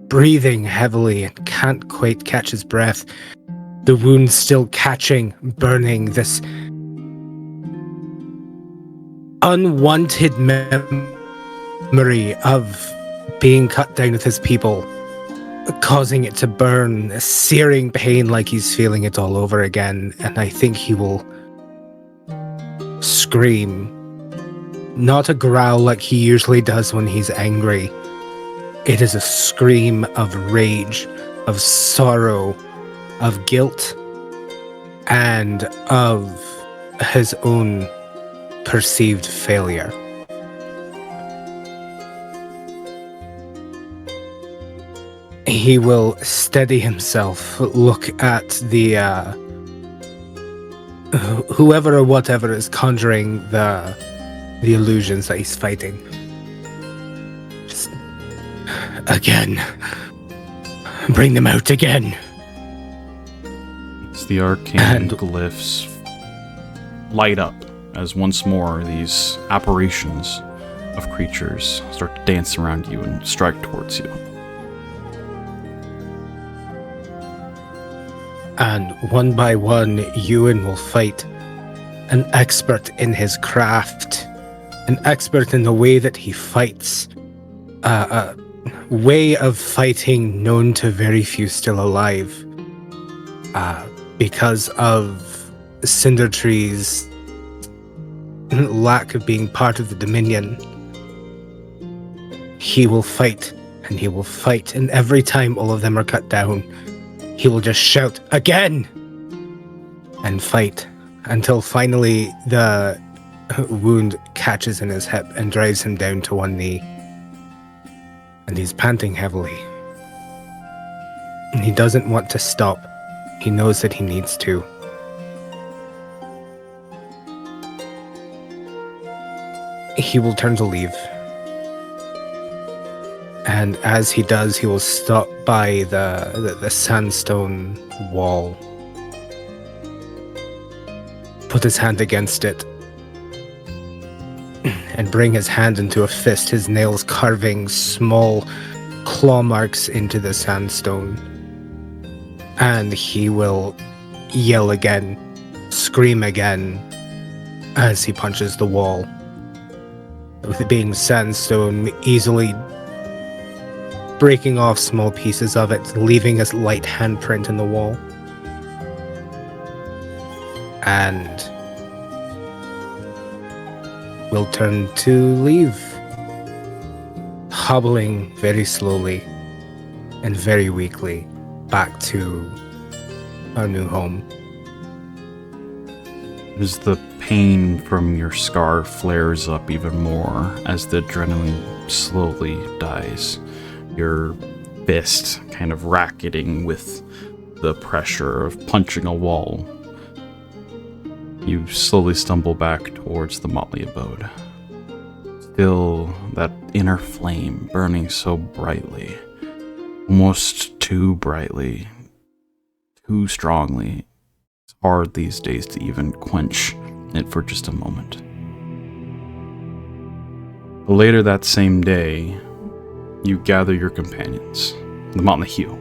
breathing heavily and can't quite catch his breath. The wound still catching, burning, this unwanted memory of being cut down with his people, causing it to burn, a searing pain like he's feeling it all over again. And I think he will scream. Not a growl like he usually does when he's angry. It is a scream of rage, of sorrow, of guilt, and of his own perceived failure. He will steady himself, look at the whoever or whatever is conjuring the illusions that he's fighting. Just again. Bring them out again. It's the arcane glyphs light up as once more these apparitions of creatures start to dance around you and strike towards you. And one by one, Euan will fight. An expert in his craft. An expert in the way that he fights. A way of fighting known to very few still alive. Because of Cinder Tree's lack of being part of the Dominion. He will fight, and he will fight, and every time all of them are cut down, he will just shout, "Again!" and fight, until finally the wound catches in his hip and drives him down to one knee. And he's panting heavily. And he doesn't want to stop. He knows that he needs to. He will turn to leave. And as he does, he will stop by the sandstone wall. Put his hand against it. And bring his hand into a fist, his nails carving small claw marks into the sandstone. And he will yell again, scream again, as he punches the wall. With it being sandstone, easily breaking off small pieces of it, leaving his light handprint in the wall. And will turn to leave, hobbling very slowly and very weakly back to our new home. As the pain from your scar flares up even more as the adrenaline slowly dies, your fist kind of racketing with the pressure of punching a wall, you slowly stumble back towards the motley abode. Still that inner flame burning so brightly, almost too brightly, too strongly. It's hard these days to even quench it for just a moment. But later that same day, you gather your companions, the Motley Hue.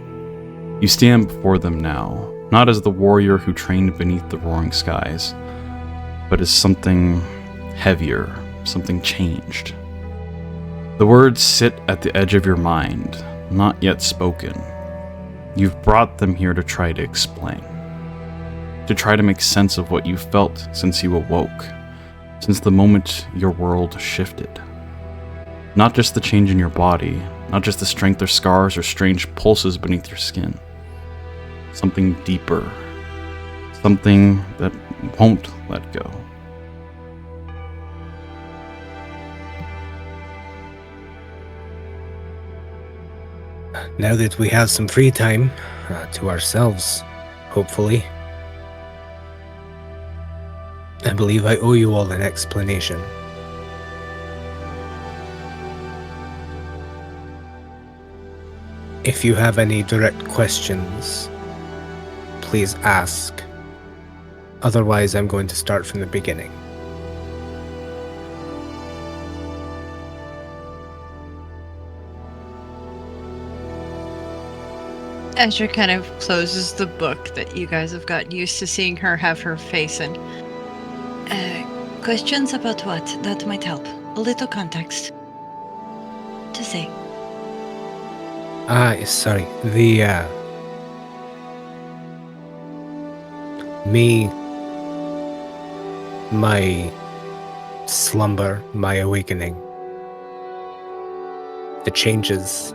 You stand before them now, not as the warrior who trained beneath the roaring skies, but as something heavier, something changed. The words sit at the edge of your mind, not yet spoken. You've brought them here to try to explain, to try to make sense of what you felt since you awoke, since the moment your world shifted. Not just the change in your body, not just the strength or scars or strange pulses beneath your skin. Something deeper, something that won't let go. Now that we have some free time to ourselves, hopefully, I believe I owe you all an explanation. If you have any direct questions, please ask. Otherwise, I'm going to start from the beginning. Asja kind of closes the book that you guys have got used to seeing her have her face in. Questions about what? That might help. A little context. To say. Sorry. My slumber, my awakening, the changes.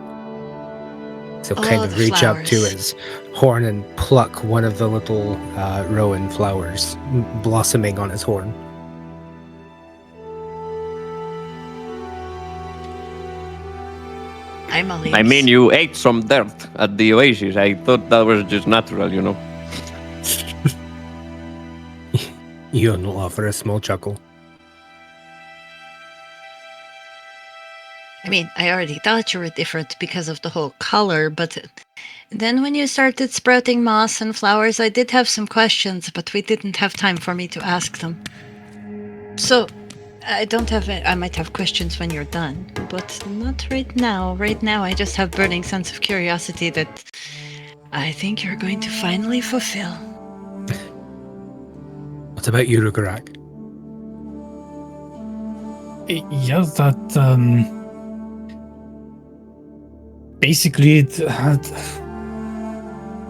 So kind of reach out to his horn and pluck one of the little rowan flowers blossoming on his horn. I mean, you ate some dirt at the oasis. I thought that was just natural, you know. Euan will offer a small chuckle. I mean, I already thought you were different because of the whole color, but then when you started sprouting moss and flowers, I did have some questions, but we didn't have time for me to ask them. So, I might have questions when you're done, but not right now. Right now, I just have burning sense of curiosity that I think you're going to finally fulfill. What about you, Rhukkarrak? Yeah, that, basically,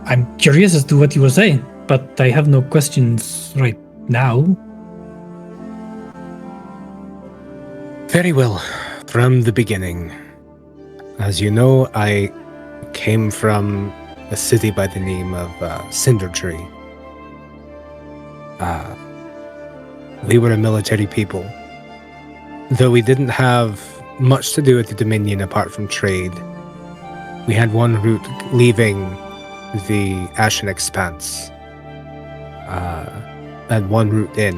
I'm curious as to what you were saying, but I have no questions right now. Very well. From the beginning. As you know, I came from a city by the name of Cinder Tree. We were a military people. Though we didn't have much to do with the Dominion apart from trade, we had one route leaving the Ashen Expanse, and one route in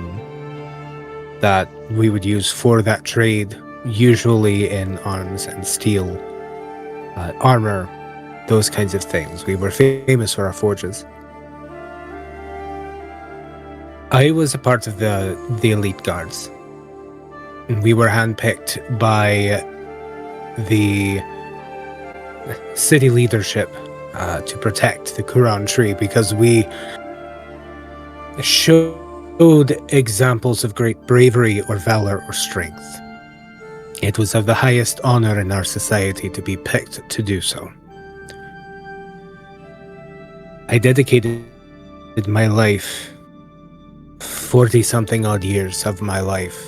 that we would use for that trade, usually in arms and steel, armor, those kinds of things. We were famous for our forges. I was a part of the elite guards. We were handpicked by the city leadership to protect the Quran tree because we showed examples of great bravery or valor or strength. It was of the highest honor in our society to be picked to do so. I dedicated my life, 40-something odd years of my life,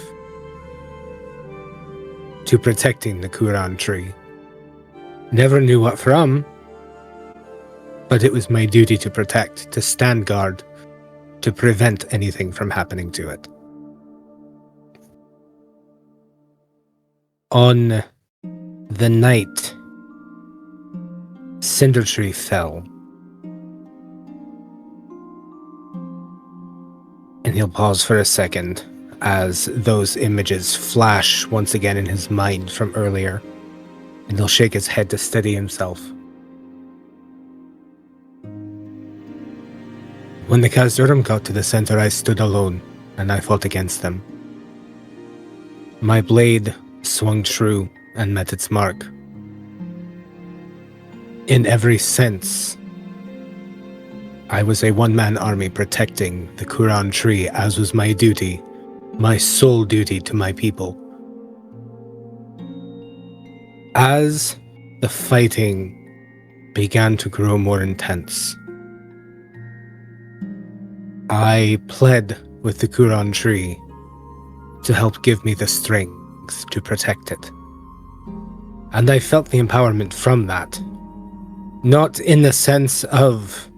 to protecting the Quran tree. Never knew what from, but it was my duty to protect, to stand guard, to prevent anything from happening to it. On the night Cinder Tree fell, and he'll pause for a second as those images flash once again in his mind from earlier, and he'll shake his head to steady himself. When the Kazurim got to the center, I stood alone, and I fought against them. My blade swung true and met its mark. In every sense, I was a one-man army protecting the Quran tree, as was my duty, my sole duty to my people. As the fighting began to grow more intense, I pled with the Quran tree to help give me the strength to protect it. And I felt the empowerment from that. Not in the sense of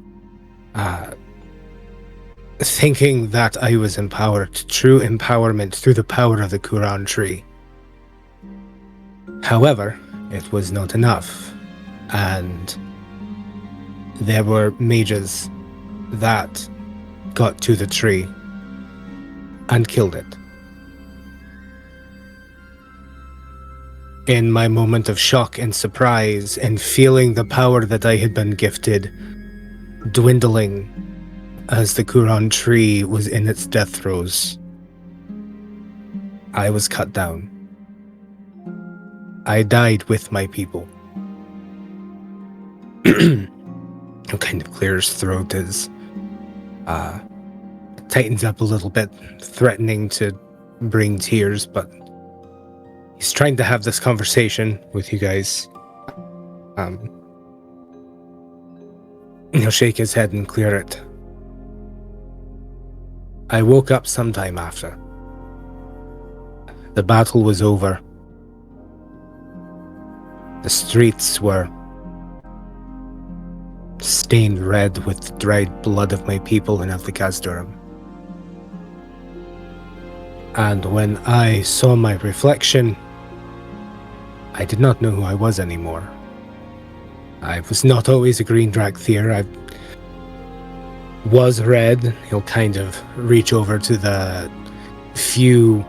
thinking that I was empowered, true empowerment through the power of the Quran tree. However, it was not enough, and there were mages that got to the tree and killed it. In my moment of shock and surprise, and feeling the power that I had been gifted dwindling as the Quran tree was in its death throes, I was cut down. I died with my people. He'll kind of clear his throat as tightens up a little bit, threatening to bring tears, but he's trying to have this conversation with you guys. He'll shake his head and clear it. I woke up sometime after. The battle was over. The streets were stained red with the dried blood of my people in Avdikazdurim. And when I saw my reflection, I did not know who I was anymore. I was not always a green Drakthir. I was red. He'll kind of reach over to the few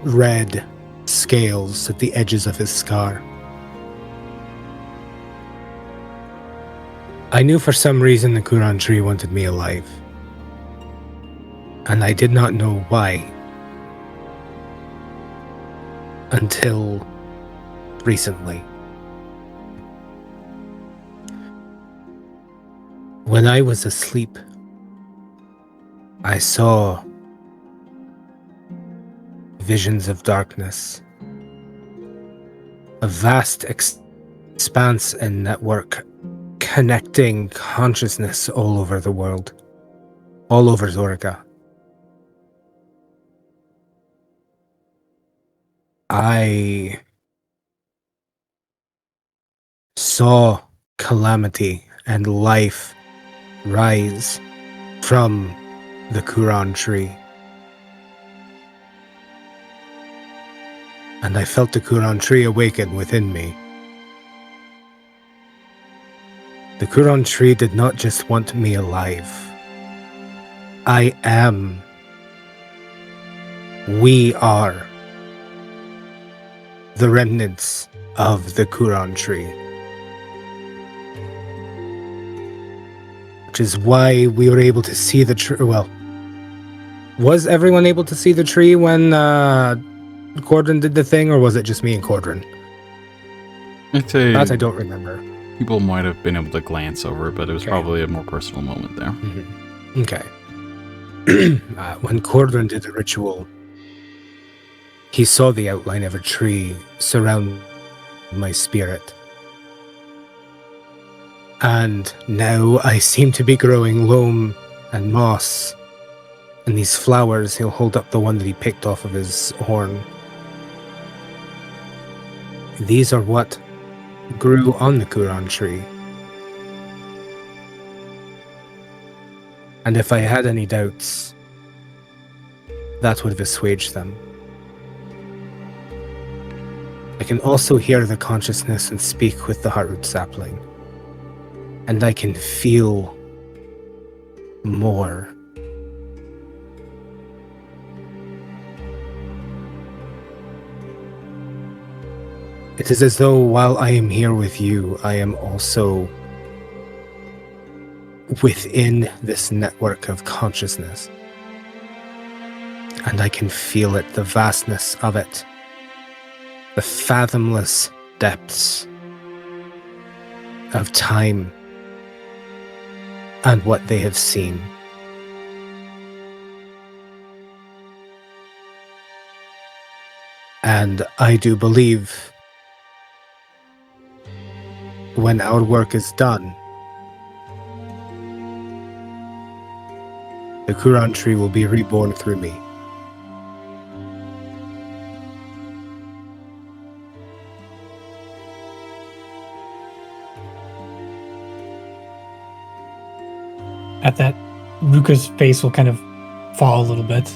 red scales at the edges of his scar. I knew for some reason the Quran tree wanted me alive. And I did not know why. Until recently. When I was asleep, I saw visions of darkness. A vast expanse and network connecting consciousness all over the world. All over Zorga. I saw calamity and life rise from the Quran tree. And I felt the Quran tree awaken within me. The Quran tree did not just want me alive. I am. We are the remnants of the Quran tree. Which is why we were able to see the tree. Well, was everyone able to see the tree when Cordrin did the thing, or was it just me and Cordrin? I'd say That I don't remember. people might have been able to glance over it, but it was probably a more personal moment there. Mm-hmm. Okay. When Cordrin did the ritual, he saw the outline of a tree surround my spirit. And now I seem to be growing loam and moss. And these flowers, he'll hold up the one that he picked off of his horn. These are what grew on the Quran tree. And if I had any doubts, that would have assuaged them. I can also hear the consciousness and speak with the heartroot sapling. And I can feel more. It is as though while I am here with you, I am also within this network of consciousness. And I can feel it, the vastness of it, the fathomless depths of time and what they have seen. And I do believe when our work is done, the Quran tree will be reborn through me. At that, Rukka's face will kind of fall a little bit.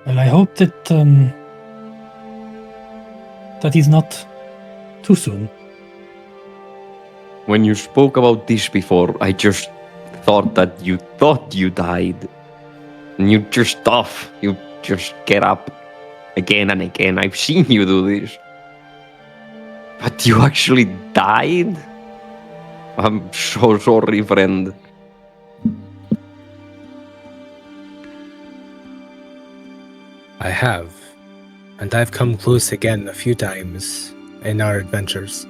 And I hope that that he's not too soon. When you spoke about this before, I just thought that you thought you died. And you just off. You just get up again and again. I've seen you do this. But you actually died? I'm so sorry, friend. I have. And I've come close again a few times in our adventures.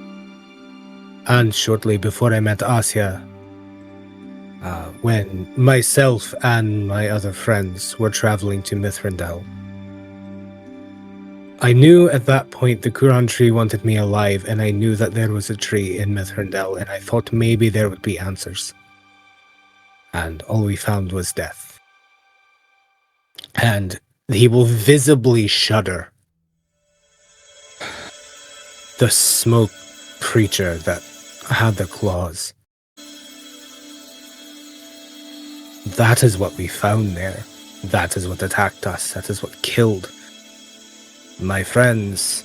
And shortly before I met Asja, when myself and my other friends were traveling to Mithrandel. I knew at that point the Quran tree wanted me alive, and I knew that there was a tree in Mithrandel, and I thought maybe there would be answers. And all we found was death. And he will visibly shudder. The smoke creature that had the claws. That is what we found there. That is what attacked us. That is what killed my friends.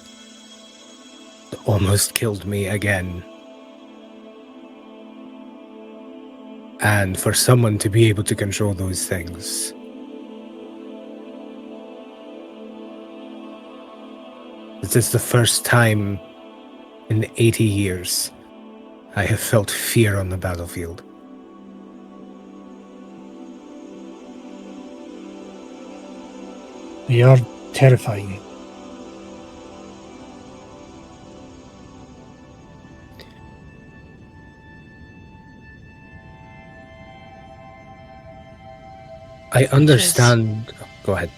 Almost killed me again. And for someone to be able to control those things, this is the first time in 80 years I have felt fear on the battlefield. They are terrifying. I understand. Go ahead.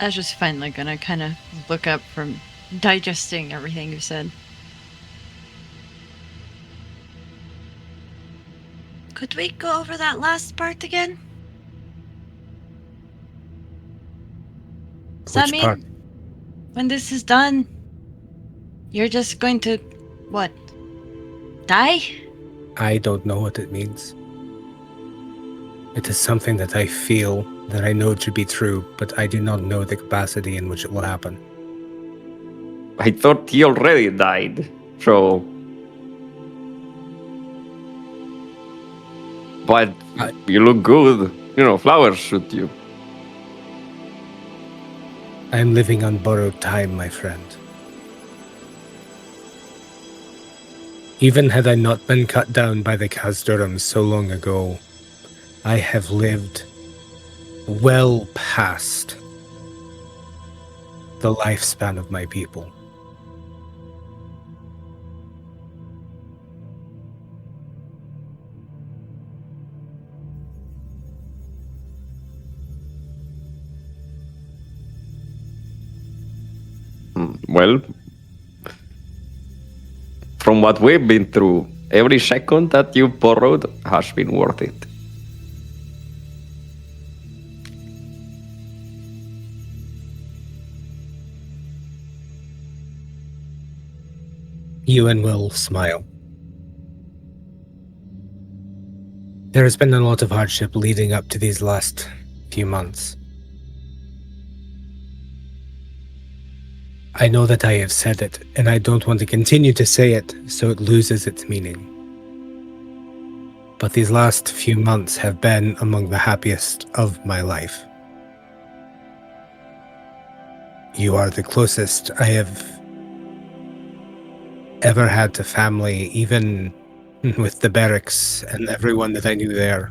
I was just finally gonna kind of look up from digesting everything you said. Could we go over that last part again? Does that Which mean part? when this is done, you're just going to, what, die? I don't know what it means. It is something that I feel, that I know to be true, but I do not know the capacity in which it will happen. I thought he already died, so... But you look good. You know, flowers suit you. I am living on borrowed time, my friend. Even had I not been cut down by the Khazdurim so long ago, I have lived well past the lifespan of my people. Well, from what we've been through, every second that you borrowed has been worth it. Euan will smile. There has been a lot of hardship leading up to these last few months. I know that I have said it, and I don't want to continue to say it so it loses its meaning. But these last few months have been among the happiest of my life. You are the closest I have ever had to family, even with the barracks and everyone that I knew there.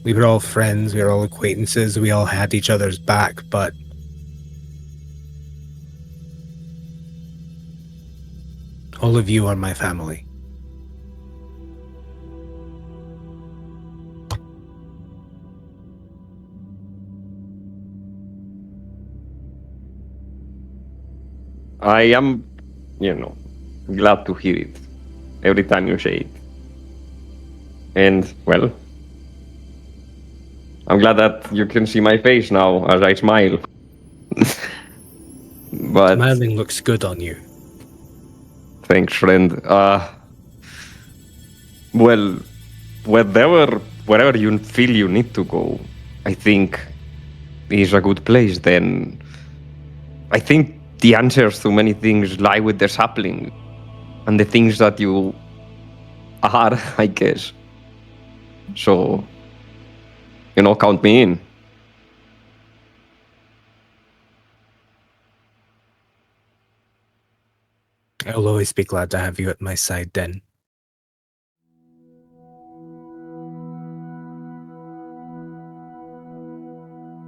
We were all friends, we were all acquaintances, we all had each other's back, but all of you are my family. I am, glad to hear it every time you say it. And, well, I'm glad that you can see my face now as I smile. But Smiling looks good on you. thanks, friend. Well, wherever you feel you need to go, I think is a good place. Then I think the answers to many things lie with the sapling and the things that you are, I guess. So, count me in. I'll always be glad to have you at my side, Den.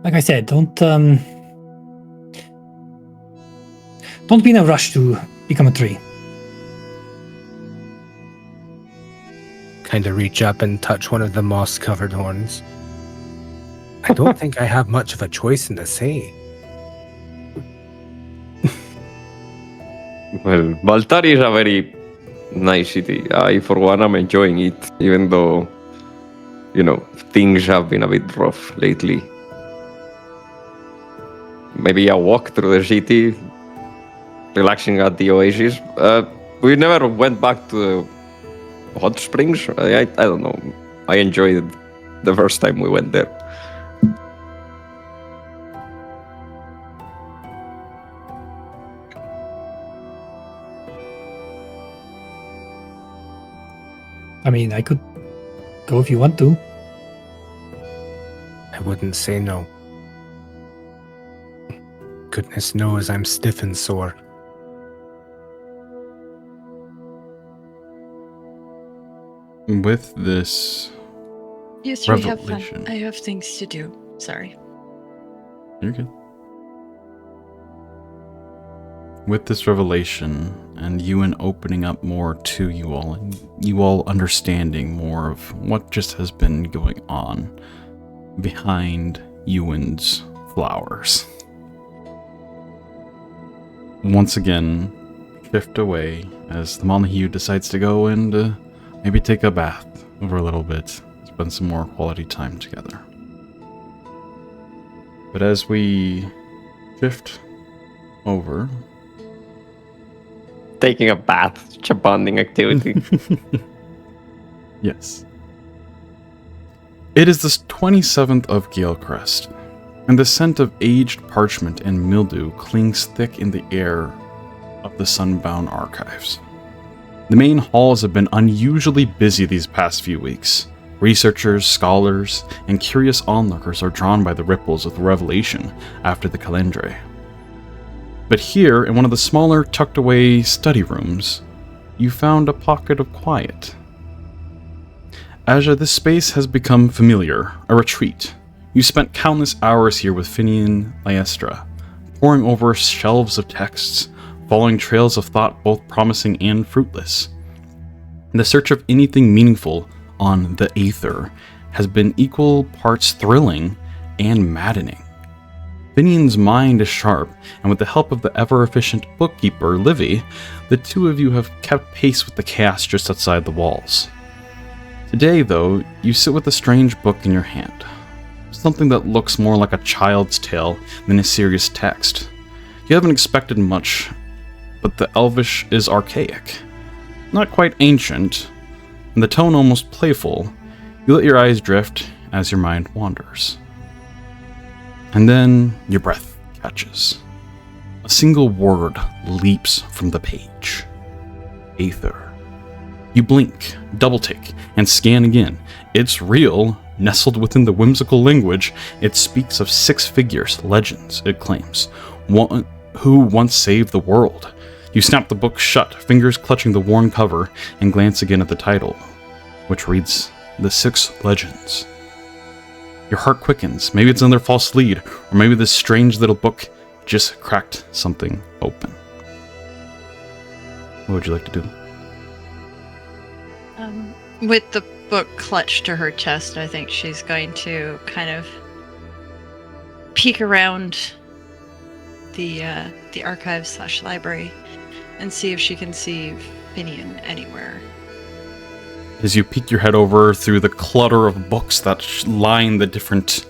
Like I said, don't be in a rush to become a tree. Kind of reach up and touch one of the moss-covered horns. I don't think I have much of a choice in the sea. Well, Baltari is a very nice city. I, for one, am enjoying it, even though, things have been a bit rough lately. Maybe a walk through the city, relaxing at the oasis. We never went back to the hot springs. I don't know. I enjoyed it the first time we went there. I mean, I could go if you want to. I wouldn't say no. Goodness knows I'm stiff and sore. With this You three have revelation. fun. I have things to do. Sorry. You're good. With this revelation and Euan opening up more to you all, and you all understanding more of what just has been going on behind Euan's flowers. Once again, shift away as the Montague decides to go and maybe take a bath over a little bit, spend some more quality time together. But as we shift over... Taking a bath, such a bonding activity. Yes. It is the 27th of Galecrest, and the scent of aged parchment and mildew clings thick in the air of the Sunbound Archives. The main halls have been unusually busy these past few weeks. Researchers, scholars, and curious onlookers are drawn by the ripples of the revelation after the Calendre. But here, in one of the smaller, tucked-away study rooms, you found a pocket of quiet. Asja, this space has become familiar, a retreat. You spent countless hours here with Finian Laestra, poring over shelves of texts, following trails of thought both promising and fruitless. The search of anything meaningful on the Aether has been equal parts thrilling and maddening. Finian's mind is sharp, and with the help of the ever-efficient bookkeeper, Livy, the two of you have kept pace with the chaos just outside the walls. Today, though, you sit with a strange book in your hand. Something that looks more like a child's tale than a serious text. You haven't expected much, but the Elvish is archaic. Not quite ancient, and the tone almost playful. You let your eyes drift as your mind wanders. And then your breath catches. A single word leaps from the page. Aether. You blink, double-take, and scan again. It's real. Nestled within the whimsical language, it speaks of 6 figures, legends, it claims. One who once saved the world. You snap the book shut, fingers clutching the worn cover, and glance again at the title, which reads, The 6 Legends. Your heart quickens. Maybe it's another false lead, or maybe this strange little book just cracked something open. What would you like to do? With the book clutched to her chest, I think she's going to kind of peek around the archive/library and see if she can see Finian anywhere. As you peek your head over through the clutter of books that line the different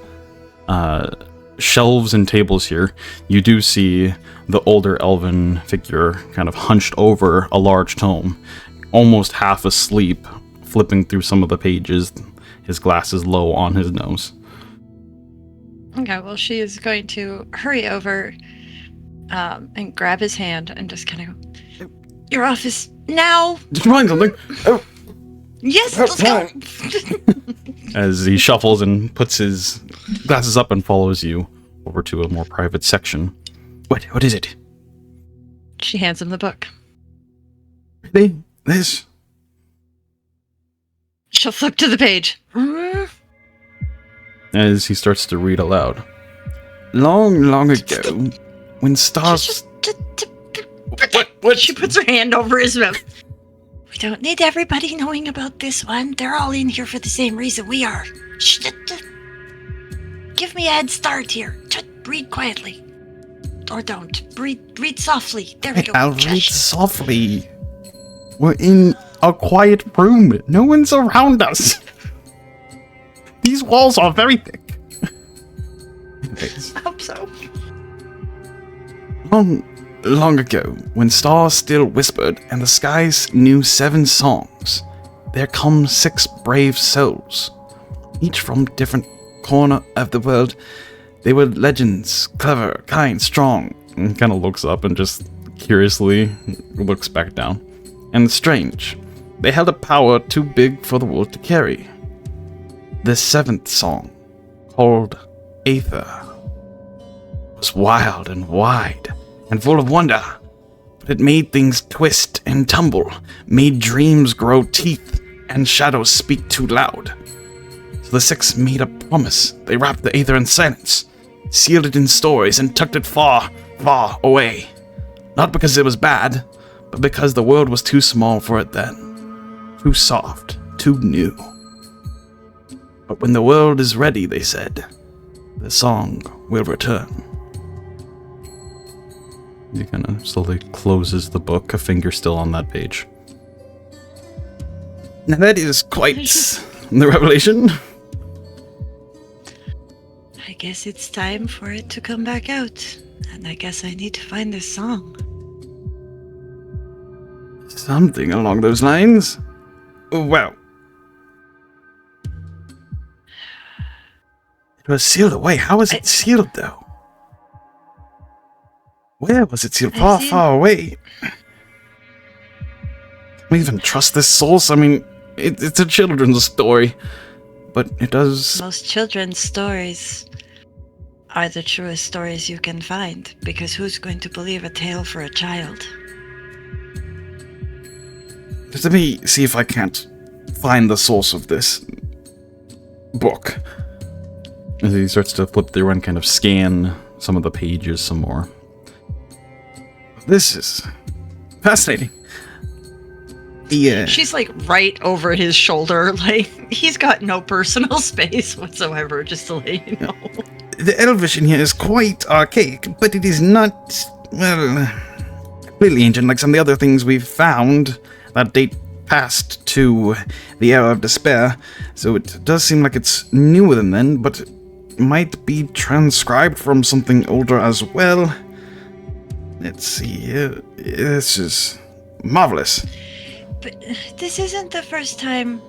shelves and tables here, you do see the older elven figure kind of hunched over a large tome, almost half asleep, flipping through some of the pages, his glasses low on his nose. Okay, well, she is going to hurry over and grab his hand and just kind of go, Your office now! Did you find something? Oh. Yes, let's go! As he shuffles and puts his glasses up and follows you over to a more private section. What is it? She hands him the book. Really? This? She'll flip to the page. As he starts to read aloud. Long, long ago, when stars... What? She puts her hand over his mouth. We don't need everybody knowing about this one. They're all in here for the same reason we are. Give me a head start here. Just read quietly. Or don't. Read softly. There we go. I'll read softly. We're in a quiet room. No one's around us. These walls are very thick. I hope so. Long ago, when stars still whispered and the skies knew 7 songs, there come 6 brave souls, each from different corner of the world. They were legends, clever, kind, strong. And kind of looks up and just curiously looks back down. And strange, they held a power too big for the world to carry. The 7th song, called Aether, was wild and wide and full of wonder, but it made things twist and tumble, made dreams grow teeth and shadows speak too loud. So the 6 made a promise. They wrapped the Aether in silence, sealed it in stories, and tucked it far, far away. Not because it was bad, but because the world was too small for it then. Too soft, too new. But when the world is ready, they said, the song will return. He kind of slowly closes the book, a finger still on that page. Now that is quite the revelation. I guess it's time for it to come back out. And I guess I need to find this song. Something along those lines. Well, it was sealed away. How was it sealed, though? Where was it sealed? Far, far away. Can we even trust this source? I mean, it's a children's story, but it does... Most children's stories are the truest stories you can find, because who's going to believe a tale for a child? Just let me see if I can't find the source of this book. As he starts to flip through and kind of scan some of the pages some more. This is fascinating. Yeah. She's like right over his shoulder. Like, he's got no personal space whatsoever, just to let you know. The Elvish in here is quite archaic, but it is not, well, completely ancient like some of the other things we've found that date past to the Era of Despair. So it does seem like it's newer than then, but it might be transcribed from something older as well. Let's see here. This is marvelous. But this isn't the first time.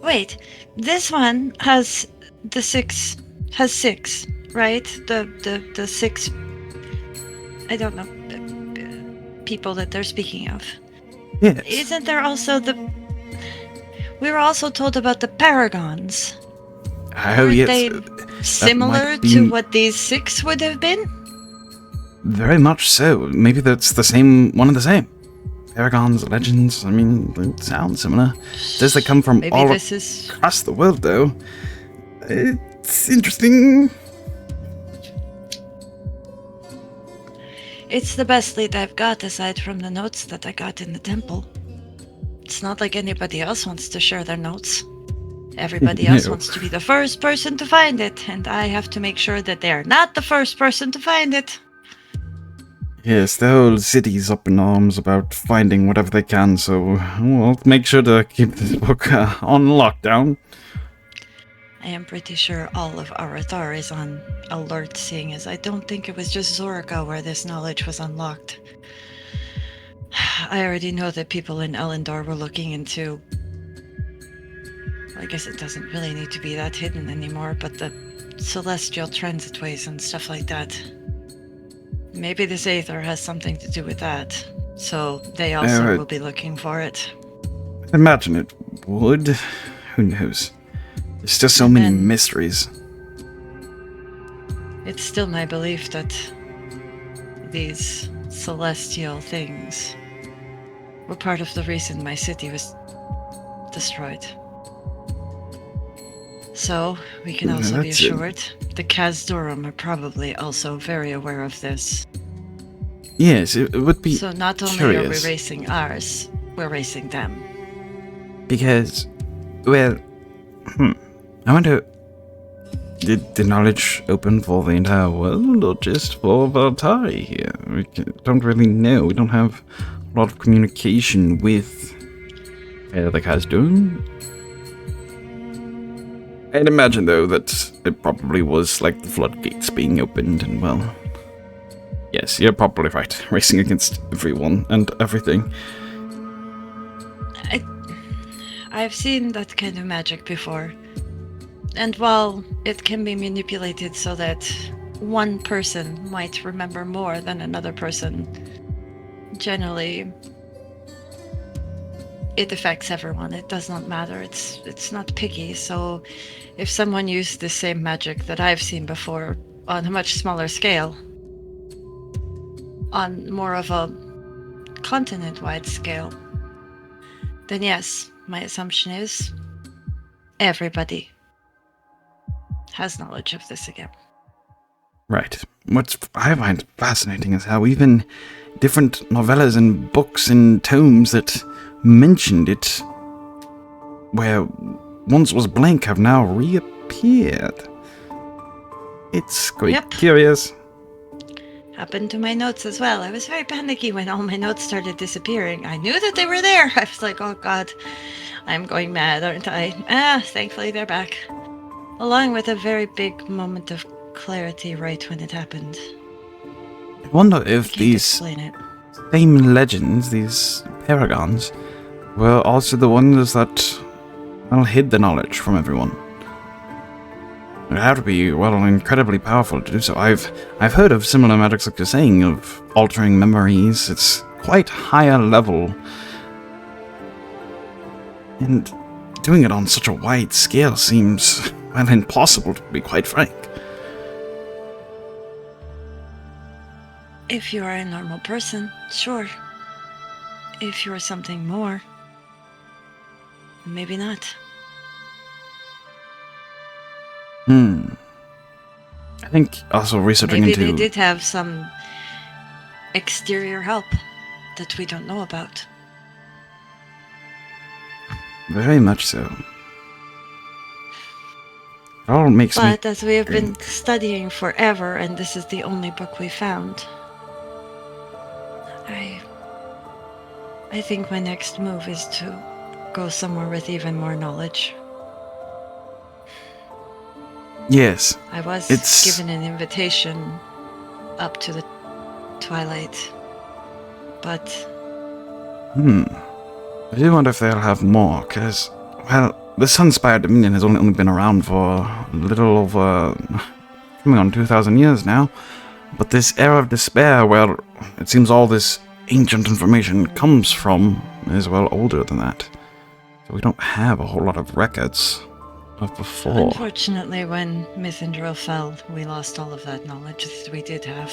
Wait, this one has the 6, right? The 6. I don't know, people that they're speaking of. Yes. Isn't there also we were also told about the paragons. Oh, Weren't yes. they similar to what these 6 would have been? Very much so. Maybe that's the same, one and the same. Paragons, legends, I mean, they sound similar. It says they come from all across the world, though. It's interesting. It's the best lead I've got, aside from the notes that I got in the temple. It's not like anybody else wants to share their notes. Everybody else wants to be the first person to find it, and I have to make sure that they are not the first person to find it. Yes, the whole city's up in arms about finding whatever they can, so we'll make sure to keep this book on lockdown. I am pretty sure all of Arathar is on alert, seeing as I don't think it was just Zorka where this knowledge was unlocked. I already know that people in Elendor were looking into... I guess it doesn't really need to be that hidden anymore, but the celestial transitways and stuff like that. Maybe this Aether has something to do with that, so they also will be looking for it. Imagine it would. Who knows? There's still so many mysteries. It's still my belief that these celestial things were part of the reason my city was destroyed. So, we can also be That's it. assured the Khazdorim are probably also very aware of this. Yes, it would be So not only curious. are we racing ours, we're racing them. Because, well, I wonder, did the knowledge open for the entire world or just for Valtari here? We don't really know. We don't have a lot of communication with the Khazdorim. I'd imagine, though, that it probably was like the floodgates being opened, and well, yes, you're probably right. Racing against everyone and everything. I've seen that kind of magic before. And while it can be manipulated so that one person might remember more than another person, generally it affects everyone. It does not matter. It's not picky. So if someone used the same magic that I've seen before on a much smaller scale, on more of a continent-wide scale, then yes, my assumption is everybody has knowledge of this again. Right. What I find fascinating is how even different novellas and books and tomes that mentioned it, where once was blank, have now reappeared. It's quite curious. Happened to my notes as well. I was very panicky when all my notes started disappearing. I knew that they were there. I was like, oh god, I'm going mad, aren't I? Thankfully they're back. Along with a very big moment of clarity right when it happened. I wonder if Can't these explain it. same legends, these paragons, were also the ones that, well, hid the knowledge from everyone. It would have to be, well, incredibly powerful to do so. I've heard of similar magics like you're saying, of altering memories. It's quite higher level. And doing it on such a wide scale seems, well, impossible, to be quite frank. If you are a normal person, sure. If you are something more, maybe not. I think also researching Maybe into... they did have some exterior help that we don't know about. Very much so. It all makes me... But as we have been studying forever, and this is the only book we found, I think my next move is to go somewhere with even more knowledge. Yes. I was given an invitation up to the Twilight, but... I do wonder if they'll have more, because, well, the Sunspire Dominion has only been around for a little over... coming on 2,000 years now. But this era of despair, where it seems all this ancient information comes from, is well older than that. So we don't have a whole lot of records of before. Unfortunately, when Mithril fell, we lost all of that knowledge that we did have.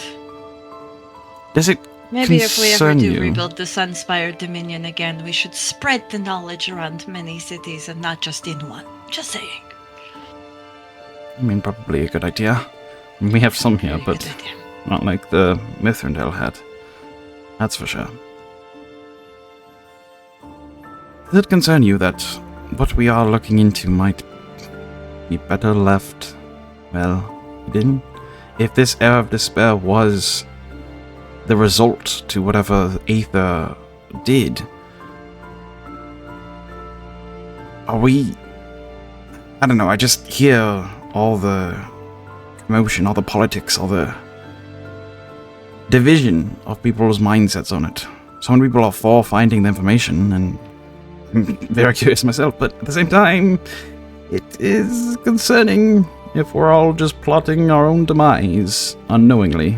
Does it Maybe if we ever concern do you? rebuild the Sunspire Dominion again, we should spread the knowledge around many cities and not just in one. Just saying. I mean, probably a good idea. We have some here, Very but good idea. not like the Mithril had. That's for sure. Does it concern you that what we are looking into might be better left, well, hidden? If this era of despair was the result to whatever Aether did, are we... I don't know, I just hear all the commotion, all the politics, all the division of people's mindsets on it. Some people are for finding the information, and I'm very curious myself, but at the same time, it is concerning if we're all just plotting our own demise unknowingly.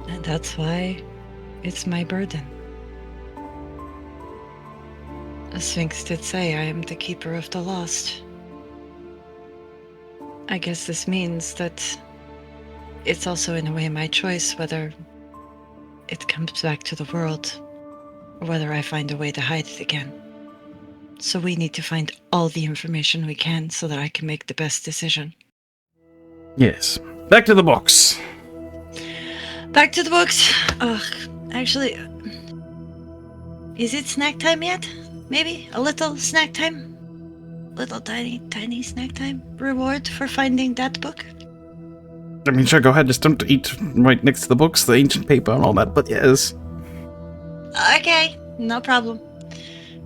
And that's why it's my burden. The Sphinx did say I am the keeper of the lost. I guess this means that it's also in a way my choice whether it comes back to the world or whether I find a way to hide it again. So we need to find all the information we can so that I can make the best decision. Yes. Back to the books. Back to the books. Ugh, actually, is it snack time yet? Maybe a little snack time? Little tiny snack time? Reward for finding that book? I mean, sure, go ahead. Just don't eat right next to the books, the ancient paper and all that, but yes. Okay, no problem.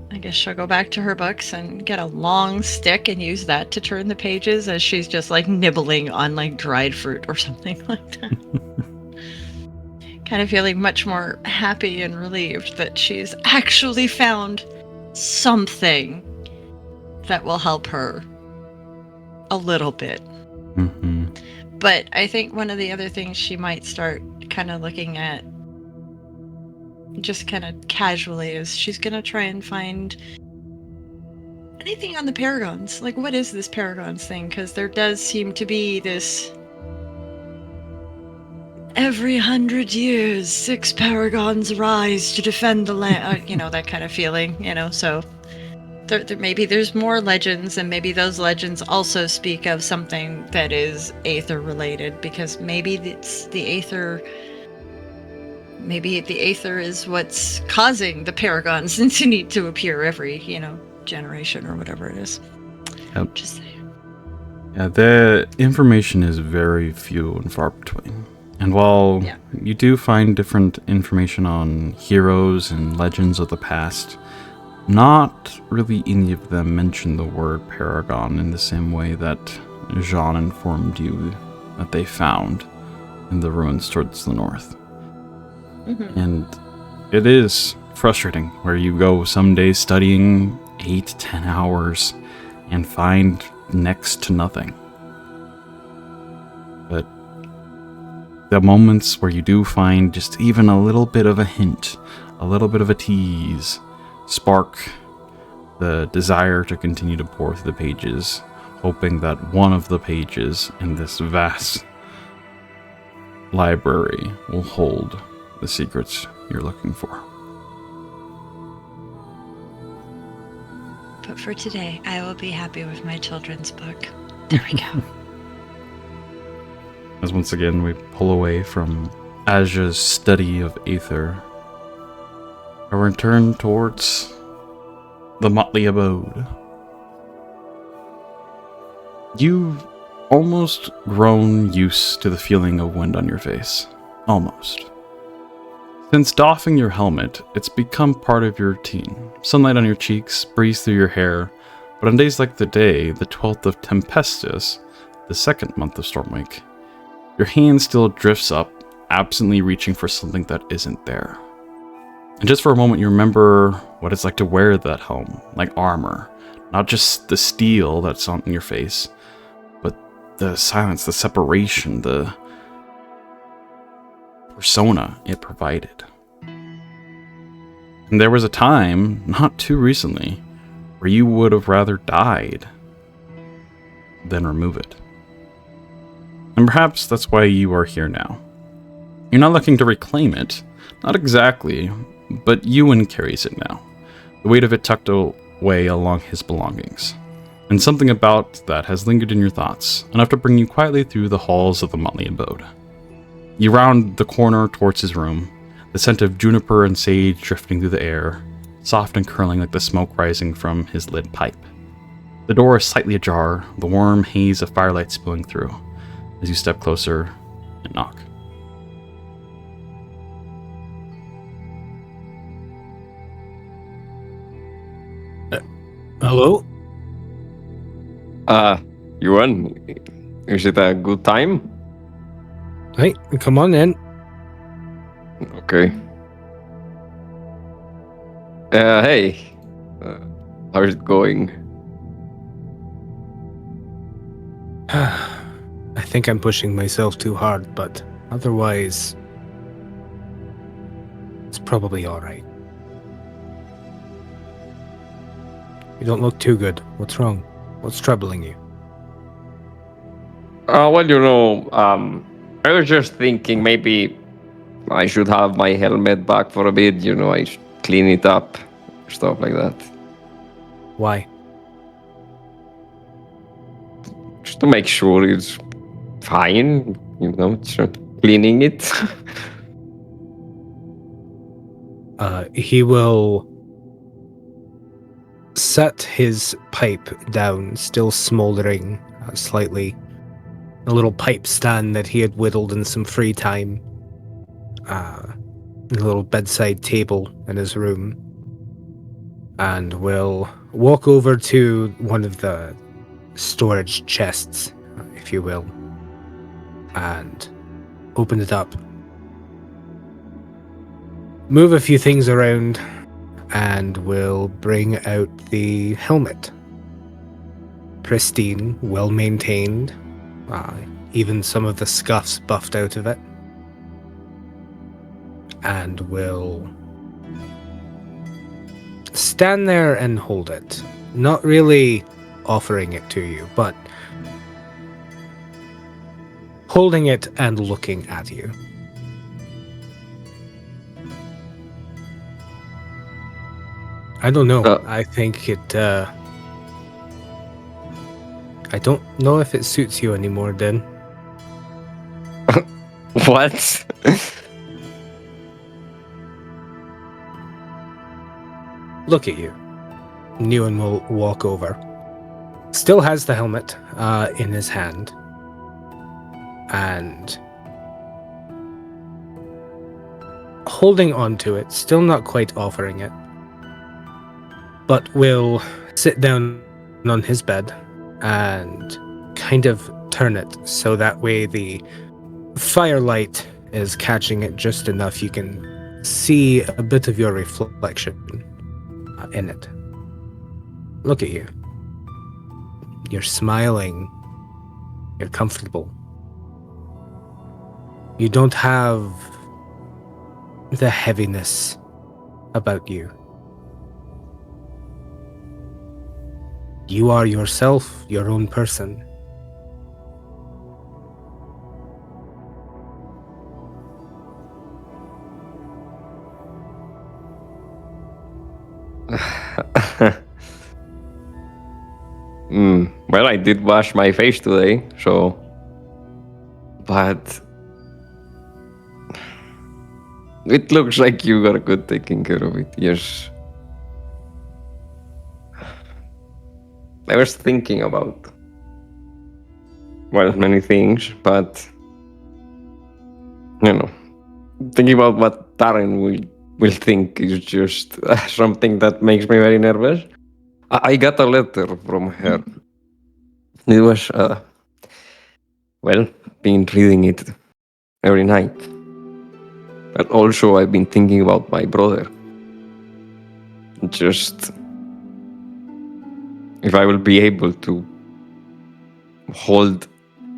I guess she'll go back to her books and get a long stick and use that to turn the pages as she's just like nibbling on like dried fruit or something like that. Kind of feeling much more happy and relieved that she's actually found something that will help her a little bit. Mm-hmm. But I think one of the other things she might start kind of looking at just kind of casually is she's going to try and find anything on the Paragons. Like, what is this Paragons thing? Because there does seem to be this every 100 years, 6 Paragons rise to defend the land, that kind of feeling, so there maybe there's more legends, and maybe those legends also speak of something that is Aether related, because maybe it's the Aether. Maybe the Aether is what's causing the Paragons to need to appear every, generation or whatever it is. Yep. Just saying. Yeah, the information is very few and far between. And while you do find different information on heroes and legends of the past, not really any of them mention the word Paragon in the same way that Juan informed you that they found in the ruins towards the north. Mm-hmm. And it is frustrating where you go some days studying 8-10 hours and find next to nothing. But the moments where you do find just even a little bit of a hint, a little bit of a tease, spark the desire to continue to pour through the pages, hoping that one of the pages in this vast library will hold the secrets you're looking for. But for today, I will be happy with my children's book. There we go. As once again we pull away from Asja's study of Aether, and return towards the motley abode. You've almost grown used to the feeling of wind on your face. Almost. Since doffing your helmet, it's become part of your routine. Sunlight on your cheeks, breeze through your hair, but on days like the 12th of Tempestus, the second month of Stormweek, your hand still drifts up, absently reaching for something that isn't there. And just for a moment you remember what it's like to wear that helm, like armor. Not just the steel that's on your face, but the silence, the separation, the persona it provided. And there was a time, not too recently, where you would have rather died than remove it. And perhaps that's why you are here now. You're not looking to reclaim it, not exactly, but Euan carries it now, the weight of it tucked away along his belongings. And something about that has lingered in your thoughts, enough to bring you quietly through the halls of the motley abode. You round the corner towards his room, the scent of juniper and sage drifting through the air, soft and curling like the smoke rising from his lit pipe. The door is slightly ajar, the warm haze of firelight spilling through, as you step closer and knock. Hello? Yuan, is it a good time? Hey, come on in. Okay. Hey. How's it going? I think I'm pushing myself too hard, but otherwise, it's probably alright. You don't look too good. What's wrong? What's troubling you? Well, I was just thinking maybe I should have my helmet back for a bit, I should clean it up, stuff like that. Why? Just to make sure it's fine, just cleaning it. He will set his pipe down, still smoldering slightly. A little pipe stand that he had whittled in some free time. A little bedside table in his room. And will walk over to one of the storage chests, if you will, and open it up. Move a few things around, and will bring out the helmet. Pristine, well maintained, even some of the scuffs buffed out of it. And will stand there and hold it. Not really offering it to you, but holding it and looking at you. I don't know. I think it, I don't know if it suits you anymore, Din. What? Look at you. Euan will walk over. Still has the helmet in his hand. And holding on to it, still not quite offering it. But will sit down on his bed and kind of turn it so that way the firelight is catching it just enough you can see a bit of your reflection in it. Look at you. You're smiling. You're comfortable. You don't have the heaviness about you. You are yourself, your own person. Well, I did wash my face today, so... But... It looks like you got good taking care of it, yes. I was thinking about... Well, many things, but... Thinking about what Darren will think is just something that makes me very nervous. I got a letter from her. It was, been reading it every night. But also I've been thinking about my brother. Just if I will be able to hold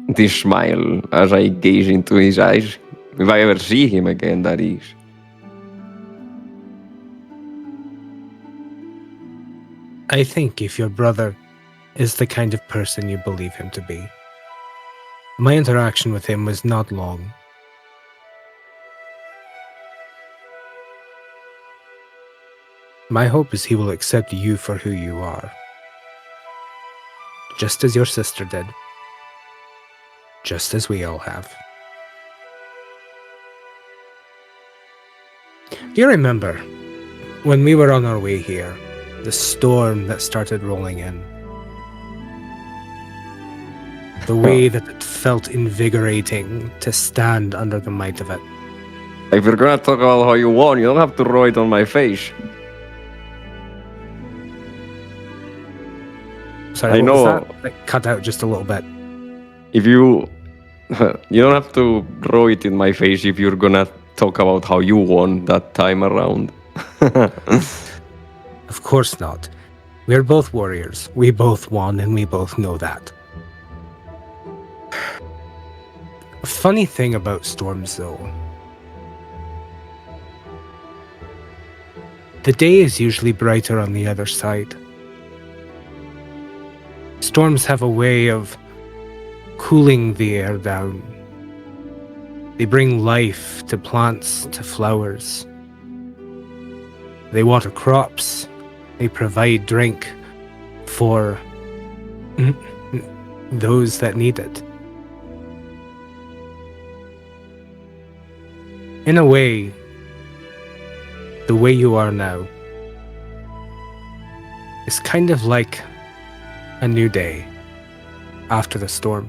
this smile as I gaze into his eyes, if I ever see him again, that is. I think if your brother is the kind of person you believe him to be. My interaction with him was not long. My hope is he will accept you for who you are. Just as your sister did. Just as we all have. Do you remember when we were on our way here, the storm that started rolling in? The way that it felt invigorating to stand under the might of it. If you're gonna talk about how you won, you don't have to roll it on my face. Sorry, I what know. was that? It cut out just a little bit. If you don't have to draw it in my face if you're gonna talk about how you won that time around. Of course not. We're both warriors. We both won, and we both know that. A funny thing about storms, though. The day is usually brighter on the other side. Storms have a way of cooling the air down, They bring life to plants, to flowers. They water crops. They provide drink for those that need it. In a way, the way you are now is kind of like a new day after the storm.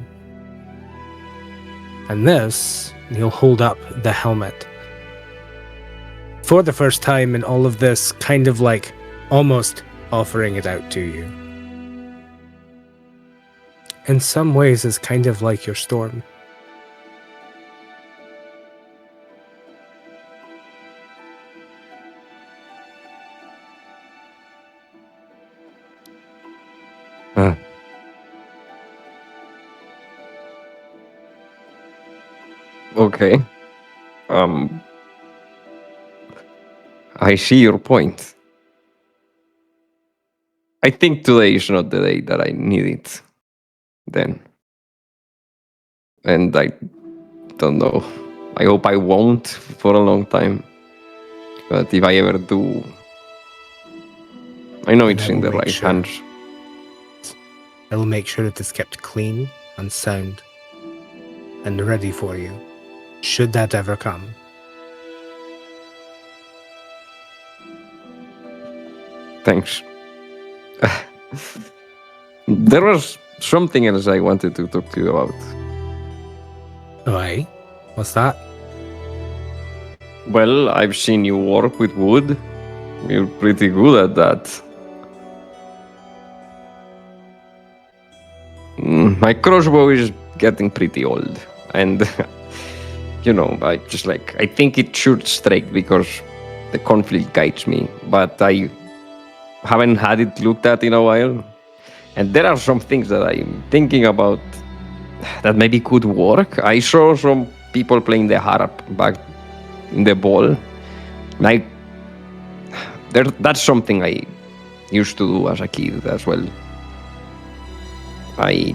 And this, he'll hold up the helmet. For the first time in all of this, kind of like almost offering it out to you. In some ways, it's kind of like your storm. Okay. I see your point. I think today is not the day that I need it. Then. And I don't know. I hope I won't for a long time. But if I ever do, I know it's in the right hands. I will make sure that it's kept clean and sound and ready for you, should that ever come. Thanks. There was something else I wanted to talk to you about. Aye? What's that? Well, I've seen you work with wood. You're pretty good at that. My crossbow is getting pretty old. And, I think it should strike because the conflict guides me. But I haven't had it looked at in a while. And there are some things that I'm thinking about that maybe could work. I saw some people playing the harp back in the ball. That's something I used to do as a kid as well. I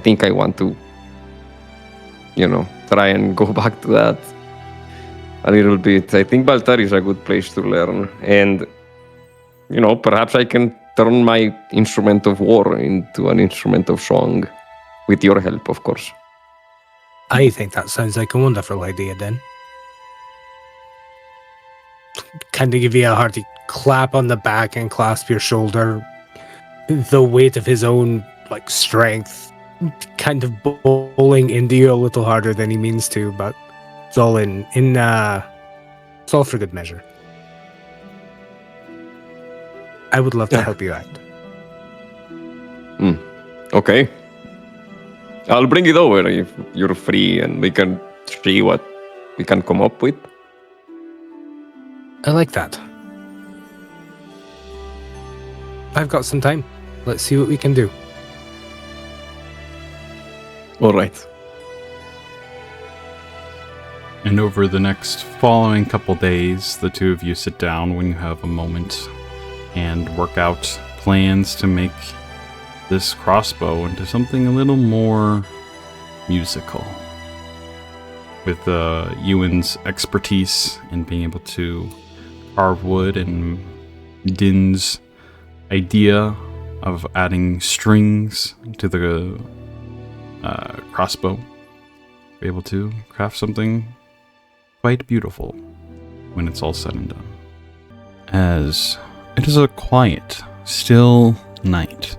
think I want to, try and go back to that a little bit. I think Baltar is a good place to learn. And, perhaps I can turn my instrument of war into an instrument of song. With your help, of course. I think that sounds like a wonderful idea, then. Kind of give you a hearty clap on the back and clasp your shoulder. The weight of his own, strength kind of bowling into you a little harder than he means to, but it's all it's all for good measure. I would love to help you out. Okay. I'll bring it over if you're free and we can see what we can come up with. I like that. I've got some time. Let's see what we can do. All right. And over the next following couple days, the two of you sit down when you have a moment and work out plans to make this crossbow into something a little more musical. With Euan's expertise in being able to carve wood and Din's idea of adding strings to the crossbow, be able to craft something quite beautiful when it's all said and done. As it is a quiet, still night,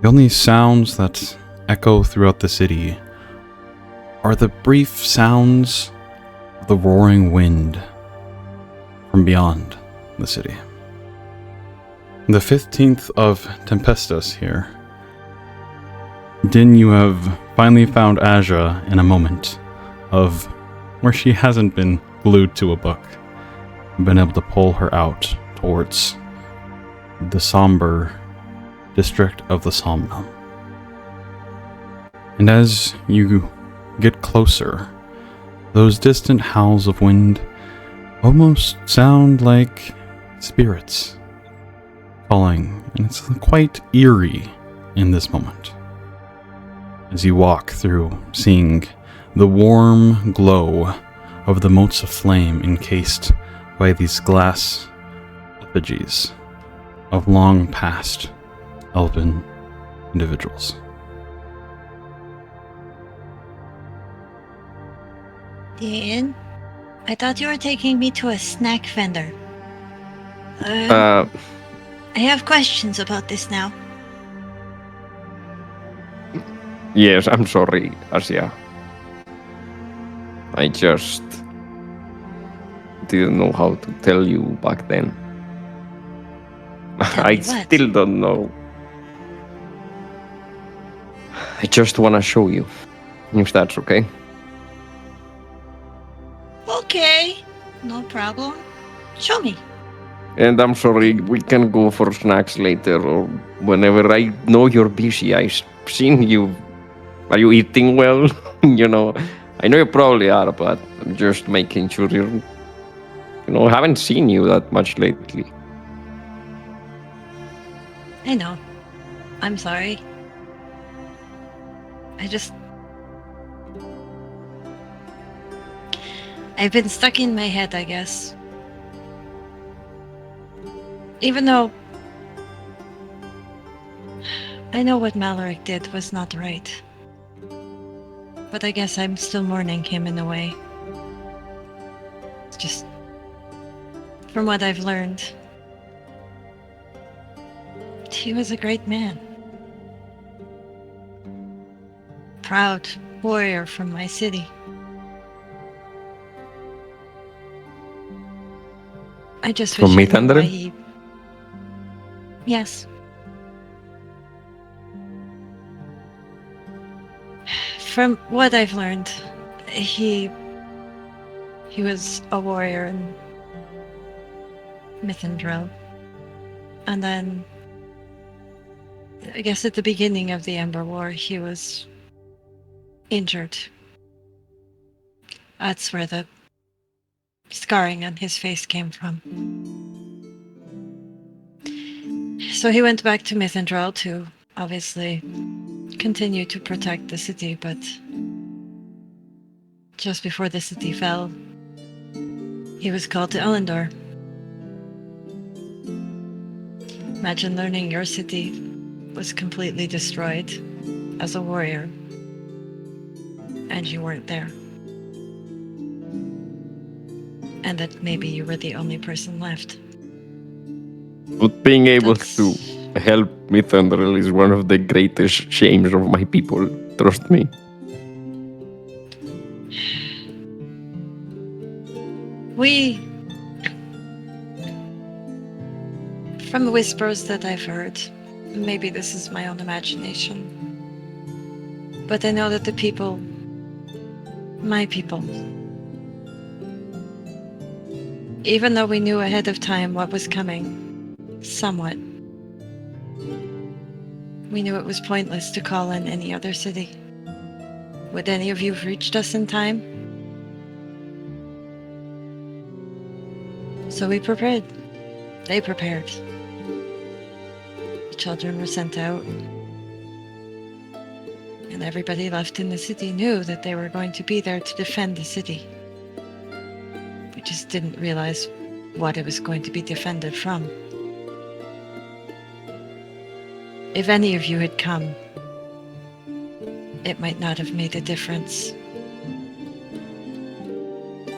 the only sounds that echo throughout the city are the brief sounds of the roaring wind from beyond the city. The 15th of Tempestus here. Din, you have finally found Asja in a moment of where she hasn't been glued to a book, been able to pull her out towards the somber district of the Somnum. And as you get closer, those distant howls of wind almost sound like spirits calling, and it's quite eerie in this moment. As you walk through, seeing the warm glow of the motes of flame encased by these glass effigies of long past elven individuals. Dean, I thought you were taking me to a snack vendor. Uh, I have questions about this now. yes, I'm sorry, Asja. I just didn't know how to tell you back then. Tell I me what? still don't know. I just want to show you, if that's okay. Okay, no problem. Show me. And I'm sorry, we can go for snacks later or whenever. I know you're busy. I've seen you. Are you eating well? You know, I know you probably are, but I'm just making sure you're. I haven't seen you that much lately. I know. I'm sorry. I've been stuck in my head, I guess. Even though I know what Maldorwen did was not right. But I guess I'm still mourning him in a way. It's just from what I've learned, he was a great man. Proud warrior from my city. I just From wish I knew why Mythandrin? he... Yes. From what I've learned, he was a warrior in Mythandrin. And then, I guess at the beginning of the Ember War, he was injured. That's where the scarring on his face came from. So he went back to Mythandrin to obviously continue to protect the city, but just before the city fell, he was called to Elendor. Imagine learning your city was completely destroyed as a warrior, and you weren't there. And that maybe you were the only person left. But being able That's- to help Mythandrin is one of the greatest shames of my people. Trust me. From the whispers that I've heard, maybe this is my own imagination, but I know that the people, my people, even though we knew ahead of time what was coming, somewhat, we knew it was pointless to call in any other city. Would any of you have reached us in time? So we prepared. They prepared. The children were sent out. And everybody left in the city knew that they were going to be there to defend the city. We just didn't realize what it was going to be defended from. If any of you had come, it might not have made a difference.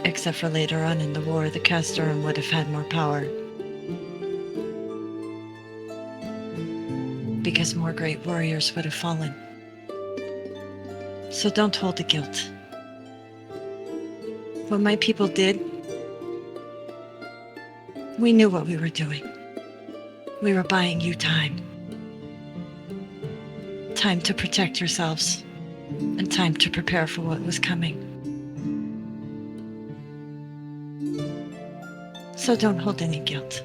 Except for later on in the war, the Castorum would have had more power. Because more great warriors would have fallen. So don't hold the guilt. What my people did, we knew what we were doing. We were buying you time. Time to protect yourselves, and time to prepare for what was coming. So don't hold any guilt.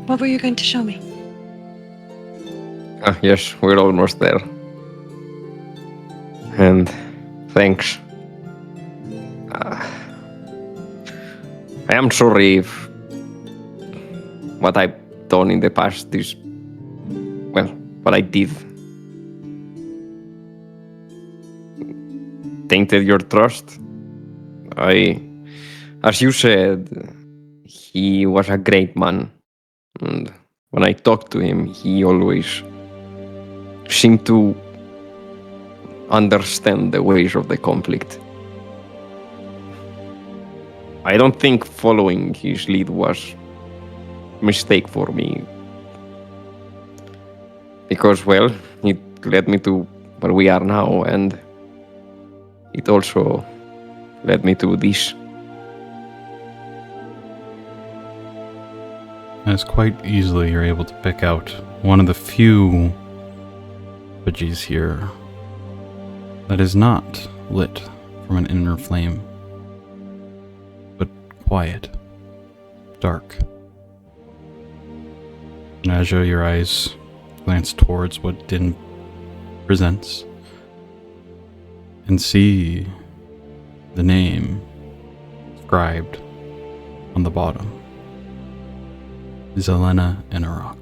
What were you going to show me? Yes, we're almost there. And thanks. I am sorry if what I've done in the past is well, what I did tainted your trust. As you said, he was a great man. And when I talked to him, he always seemed to understand the ways of the conflict. I don't think following his lead was a mistake for me. Because, well, it led me to where we are now, and it also led me to this. As quite easily you're able to pick out one of the few effigies here that is not lit from an inner flame, but quiet, dark. And Asja, your eyes glance towards what Din presents and see the name inscribed on the bottom. Zelena Inarok.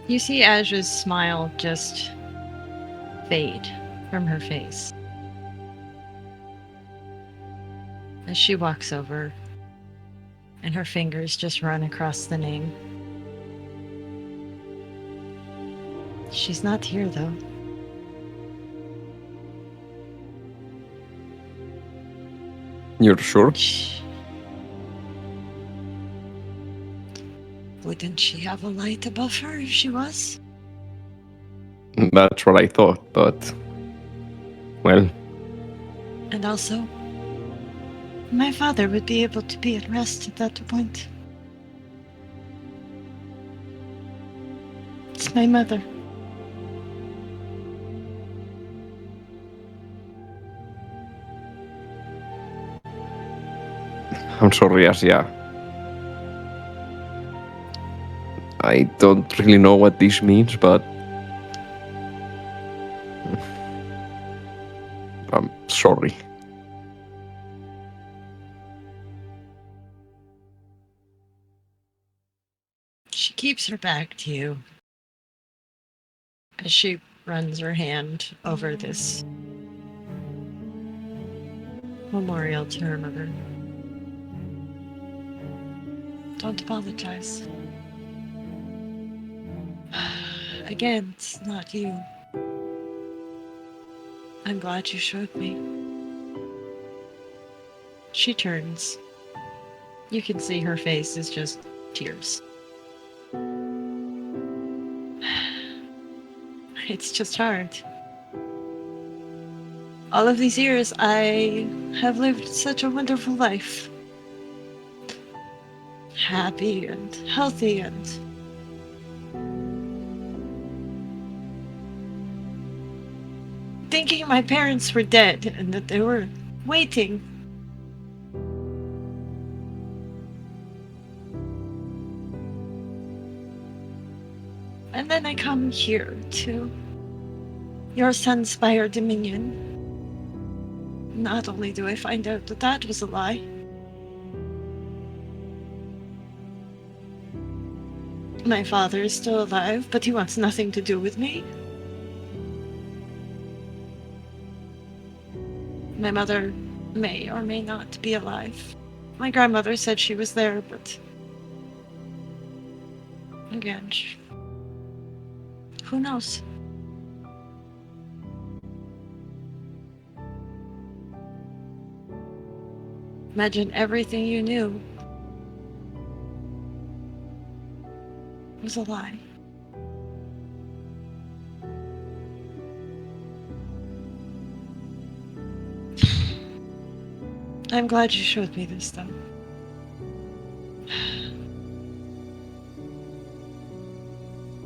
You see Asja's smile just fade from her face as she walks over and her fingers just run across the name. She's not here, though. You're sure? Wouldn't she have a light above her if she was? That's what I thought, but... well... And also, my father would be able to be at rest at that point. It's my mother. I'm sorry, Asja. I don't really know what this means, but... I'm sorry. She keeps her back to you as she runs her hand over this memorial to her mother. Don't apologize. Again, it's not you. I'm glad you showed me. She turns. You can see her face is just tears. It's just hard. All of these years, I have lived such a wonderful life. Happy and healthy and... thinking my parents were dead and that they were waiting. And then I come here to your Sunspire Dominion. Not only do I find out that that was a lie, my father is still alive, but he wants nothing to do with me. My mother may or may not be alive. My grandmother said she was there, but... again, who knows? Imagine everything you knew was a lie. I'm glad you showed me this, though.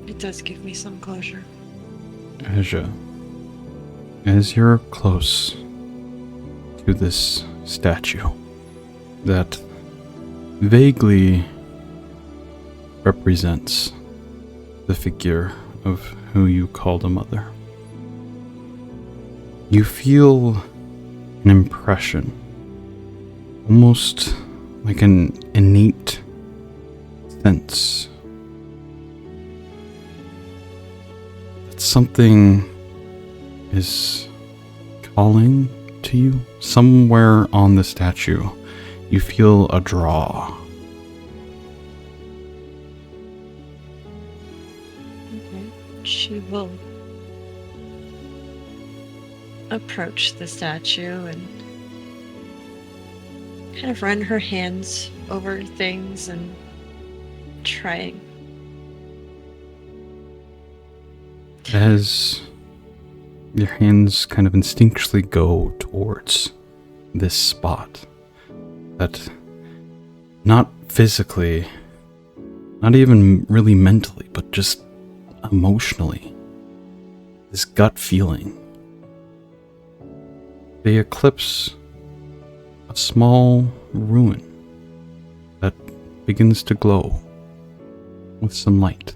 It does give me some closure. Asja, as you're close to this statue that vaguely represents the figure of who you called a mother. You feel an impression, almost like an innate sense that something is calling to you. Somewhere on the statue, you feel a draw. She will approach the statue and kind of run her hands over things and trying. As your hands kind of instinctually go towards this spot, that not physically, not even really mentally, but just emotionally, this gut feeling, they eclipse a small ruin that begins to glow with some light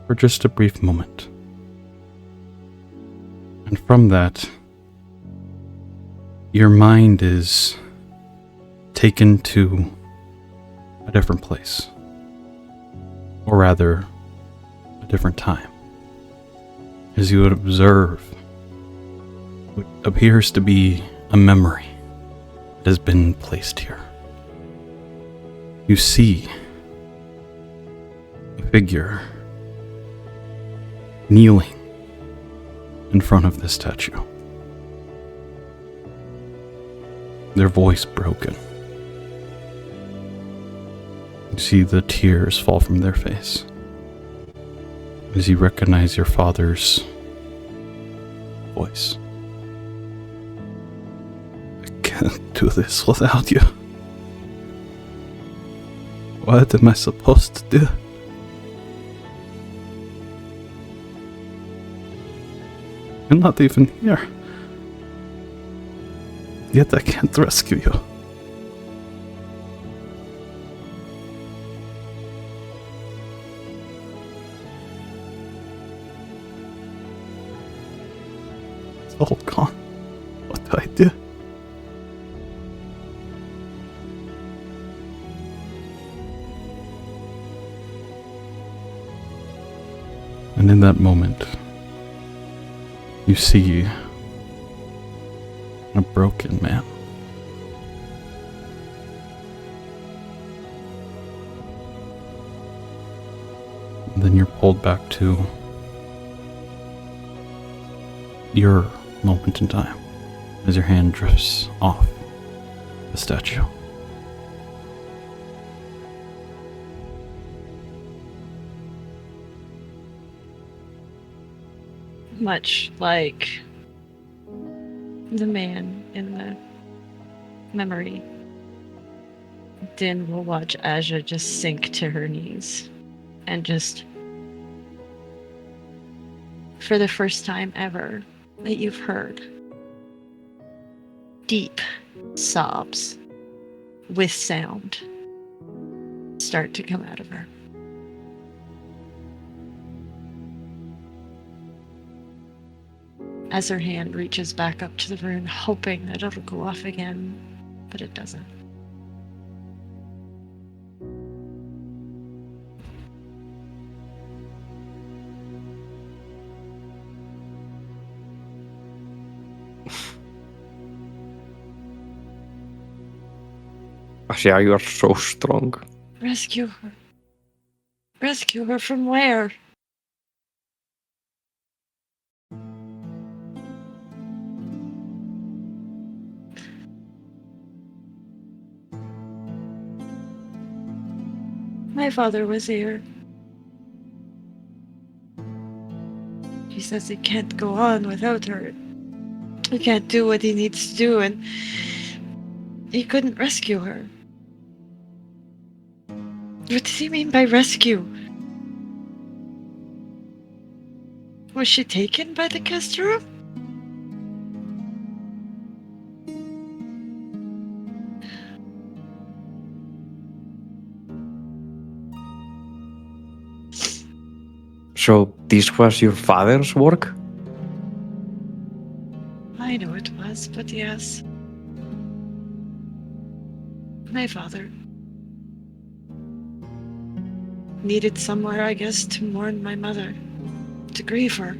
for just a brief moment. And from that, your mind is taken to a different place, or rather, a different time, as you would observe what appears to be a memory that has been placed here. You see a figure kneeling in front of the statue, their voice broken. You see the tears fall from their face as you recognize your father's voice. I can't do this without you. What am I supposed to do? You're not even here. Yet I can't rescue you. It's all gone. What do I do? And in that moment, you see a broken man. And then you're pulled back to your moment in time as your hand drifts off the statue. Much like the man in the memory, Din will watch Asja just sink to her knees and just, for the first time ever that you've heard, deep sobs with sound start to come out of her. As her hand reaches back up to the rune, hoping that it'll go off again, but it doesn't. Asja, you are so strong. Rescue her. Rescue her from where? My father was here. He says he can't go on without her. He can't do what he needs to do, and he couldn't rescue her. What does he mean by rescue? Was she taken by the Castro? So this was your father's work? I know it was, but yes. My father needed somewhere, I guess, to mourn my mother, to grieve her.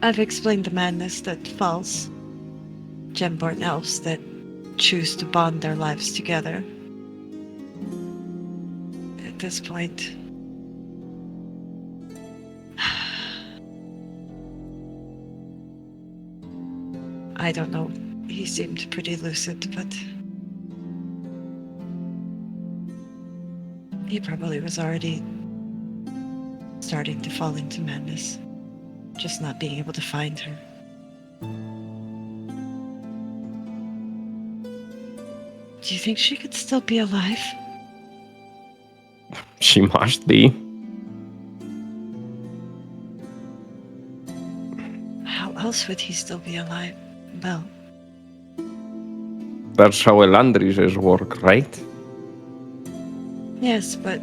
I've explained the madness that falls gemborn elves that choose to bond their lives together. At this point, I don't know. He seemed pretty lucid, but he probably was already starting to fall into madness, just not being able to find her. Do you think she could still be alive? She must be. How else would he still be alive? Well, That's how Elandrises work, right? yes, but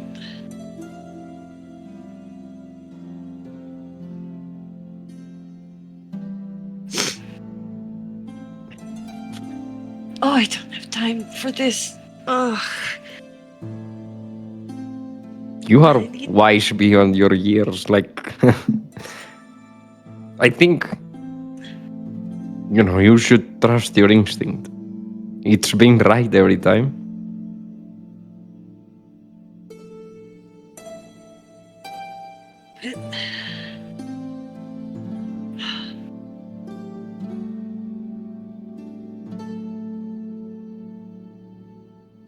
oh, I don't have time for this. Ugh. You are wise beyond your years. Like, I think, you should trust your instinct. It's been right every time.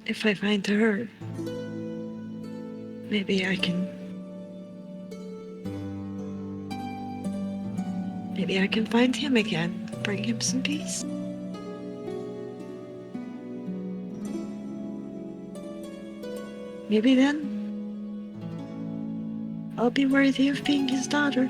If I find her, maybe I can find him again, bring him some peace. Maybe then I'll be worthy of being his daughter.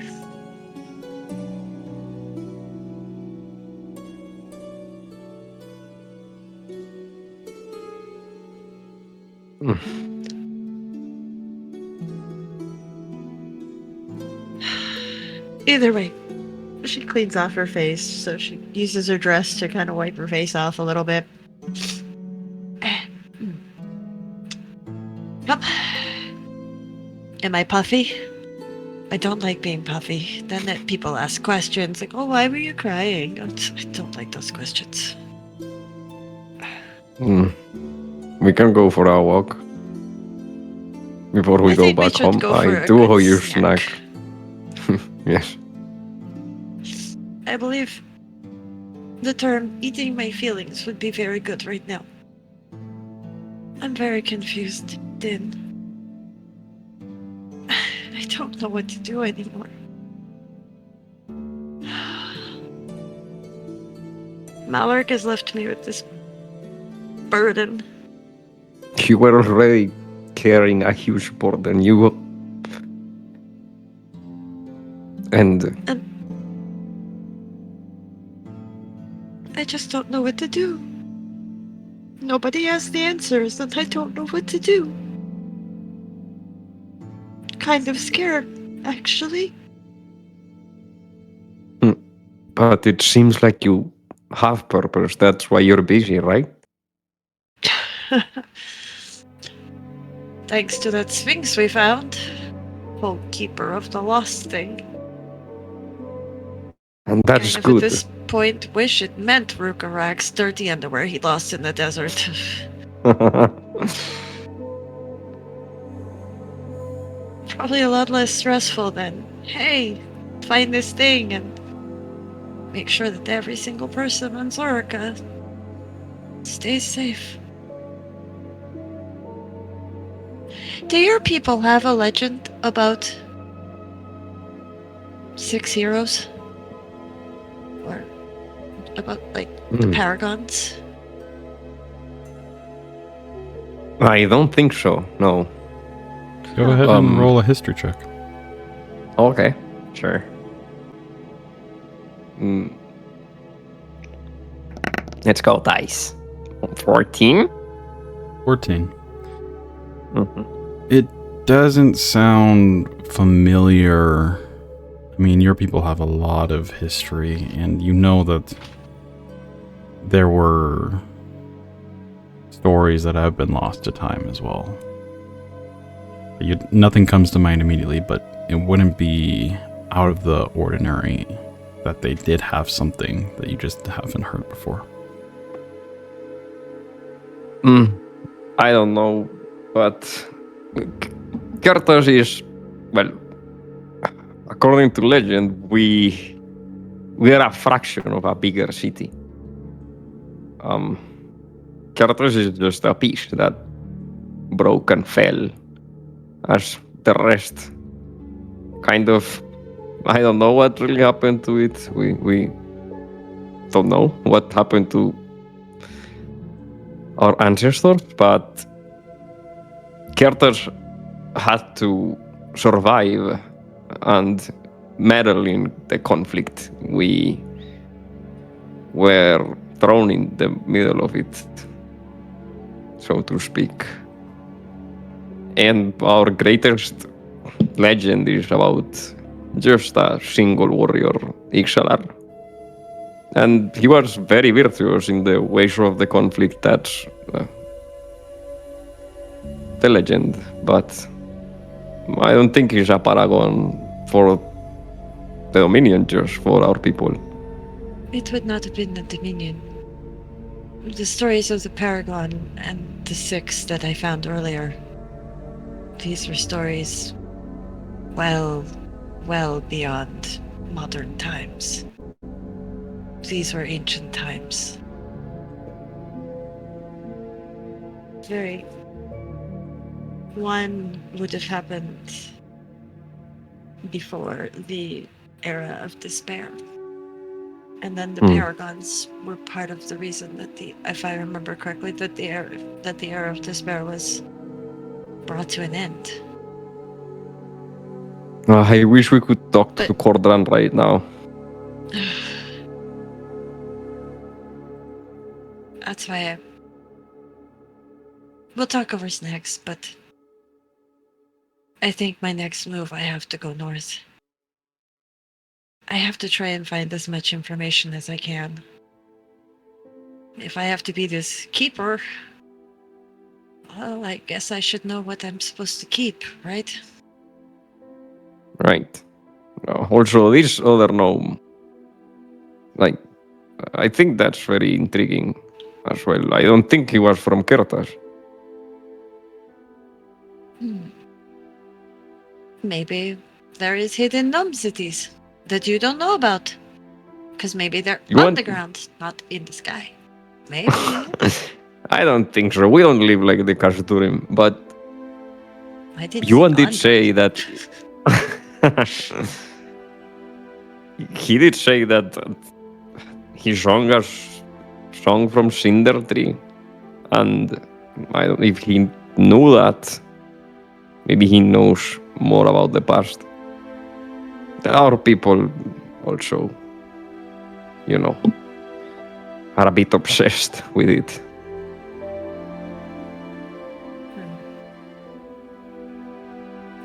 Either way, she cleans off her face, so she uses her dress to kind of wipe her face off a little bit. Yep. Am I puffy? I don't like being puffy. Then people ask questions like, oh, why were you crying? I don't like those questions. We can go for a walk before we go back home. I do owe you snack. Yes. I believe the term eating my feelings would be very good right now. I'm very confused, Din. I don't know what to do anymore. Malork has left me with this burden. You were already carrying a huge burden. And I just don't know what to do. Nobody has the answers, and I don't know what to do. Kind of scared, actually. But it seems like you have purpose. That's why you're busy, right? Thanks to that Sphinx we found. Whole keeper of the lost thing. And that's kind of good. At this point, wish it meant Rhukkarrak's dirty underwear he lost in the desert. Probably a lot less stressful than, hey, find this thing and make sure that every single person on Zorka stays safe. Do your people have a legend about 6 heroes? Or about, the paragons? I don't think so, no. Go ahead and roll a history check. Okay, sure. Let's go, dice. 14? 14. It doesn't sound familiar. I mean, your people have a lot of history, and you know that there were stories that have been lost to time as well. Nothing comes to mind immediately, but it wouldn't be out of the ordinary that they did have something that you just haven't heard before. I don't know, but Kertas is, well, according to legend, we are a fraction of a bigger city. Kertas is just a piece that broke and fell, as the rest. Kind of, I don't know what really happened to it. We don't know what happened to our ancestors, but Kertas had to survive and meddle in the conflict. We were thrown in the middle of it, so to speak. And our greatest legend is about just a single warrior, Ixalar. And he was very virtuous in the ways of the conflict. That's the legend, but I don't think he's a paragon for the Dominion, just for our people. It would not have been the Dominion. The stories of the Paragon and the Six that I found earlier, these were stories well beyond modern times. These were ancient times. One would have happened before the era of despair. And then the Paragons were part of the reason that if I remember correctly, that the era of despair was brought to an end. I wish we could talk to Cordran right now. That's why we'll talk over snacks, but I think my next move, I have to go north. I have to try and find as much information as I can. If I have to be this keeper, well, I guess I should know what I'm supposed to keep, right? Right. Also, this other gnome, I think that's very intriguing as well. I don't think he was from Kertas. Maybe there is hidden gnome cities that you don't know about. Because maybe they're the ground, not in the sky. Maybe. I don't think so. We don't live like the Kashturim, but Yuan did say that he did say that he sung a song from Cinder Tree, and if he knew that, maybe he knows more about the past. Our people also, are a bit obsessed with it.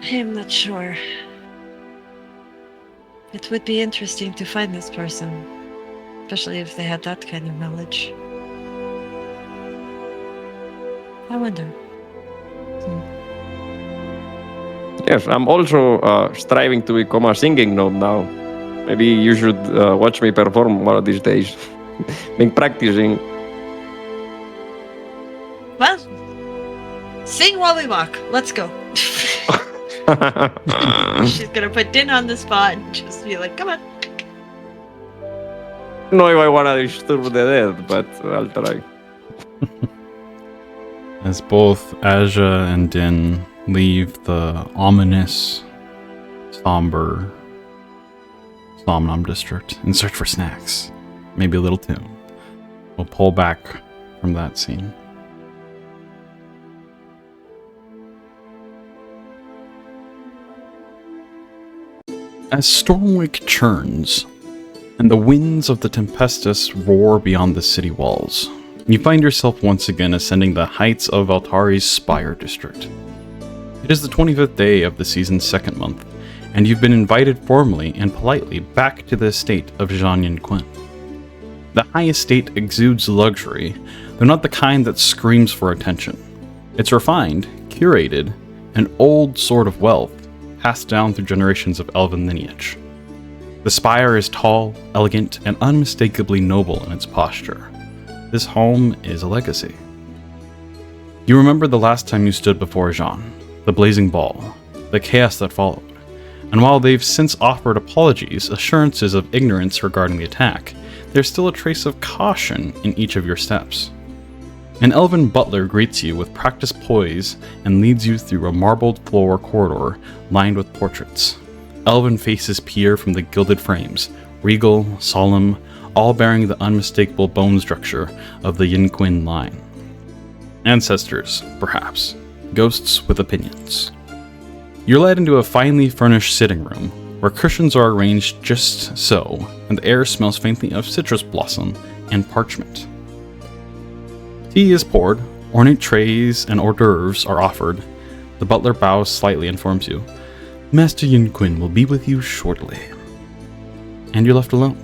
I'm not sure. It would be interesting to find this person, especially if they had that kind of knowledge. I wonder. Yes, I'm also striving to become a singing gnome now. Maybe you should watch me perform one of these days. Been practicing. Well, sing while we walk. Let's go. She's gonna put Din on the spot and just be like, come on. I don't know if I wanna disturb the dead, but I'll try. As both Asja and Din leave the ominous, somber Somnom district and search for snacks, maybe a little tune, we'll pull back from that scene. As Stormwick churns, and the winds of the Tempestus roar beyond the city walls, you find yourself once again ascending the heights of Altari's Spire district. It is the 25th day of the season's second month, and you've been invited formally and politely back to the estate of Jean Yin Quinn. The high estate exudes luxury, though not the kind that screams for attention. It's refined, curated, an old sort of wealth, passed down through generations of elven lineage. The spire is tall, elegant, and unmistakably noble in its posture. This home is a legacy. You remember the last time you stood before Jean, the blazing ball, the chaos that followed, and while they've since offered apologies, assurances of ignorance regarding the attack, there's still a trace of caution in each of your steps. An elven butler greets you with practiced poise and leads you through a marbled floor corridor lined with portraits. Elven faces peer from the gilded frames, regal, solemn, all bearing the unmistakable bone structure of the Yin Quinn line. Ancestors, perhaps. Ghosts with opinions. You're led into a finely furnished sitting room, where cushions are arranged just so, and the air smells faintly of citrus blossom and parchment. Tea is poured, ornate trays and hors d'oeuvres are offered. The butler bows slightly and informs you, Master Yin Quinn will be with you shortly. And you're left alone,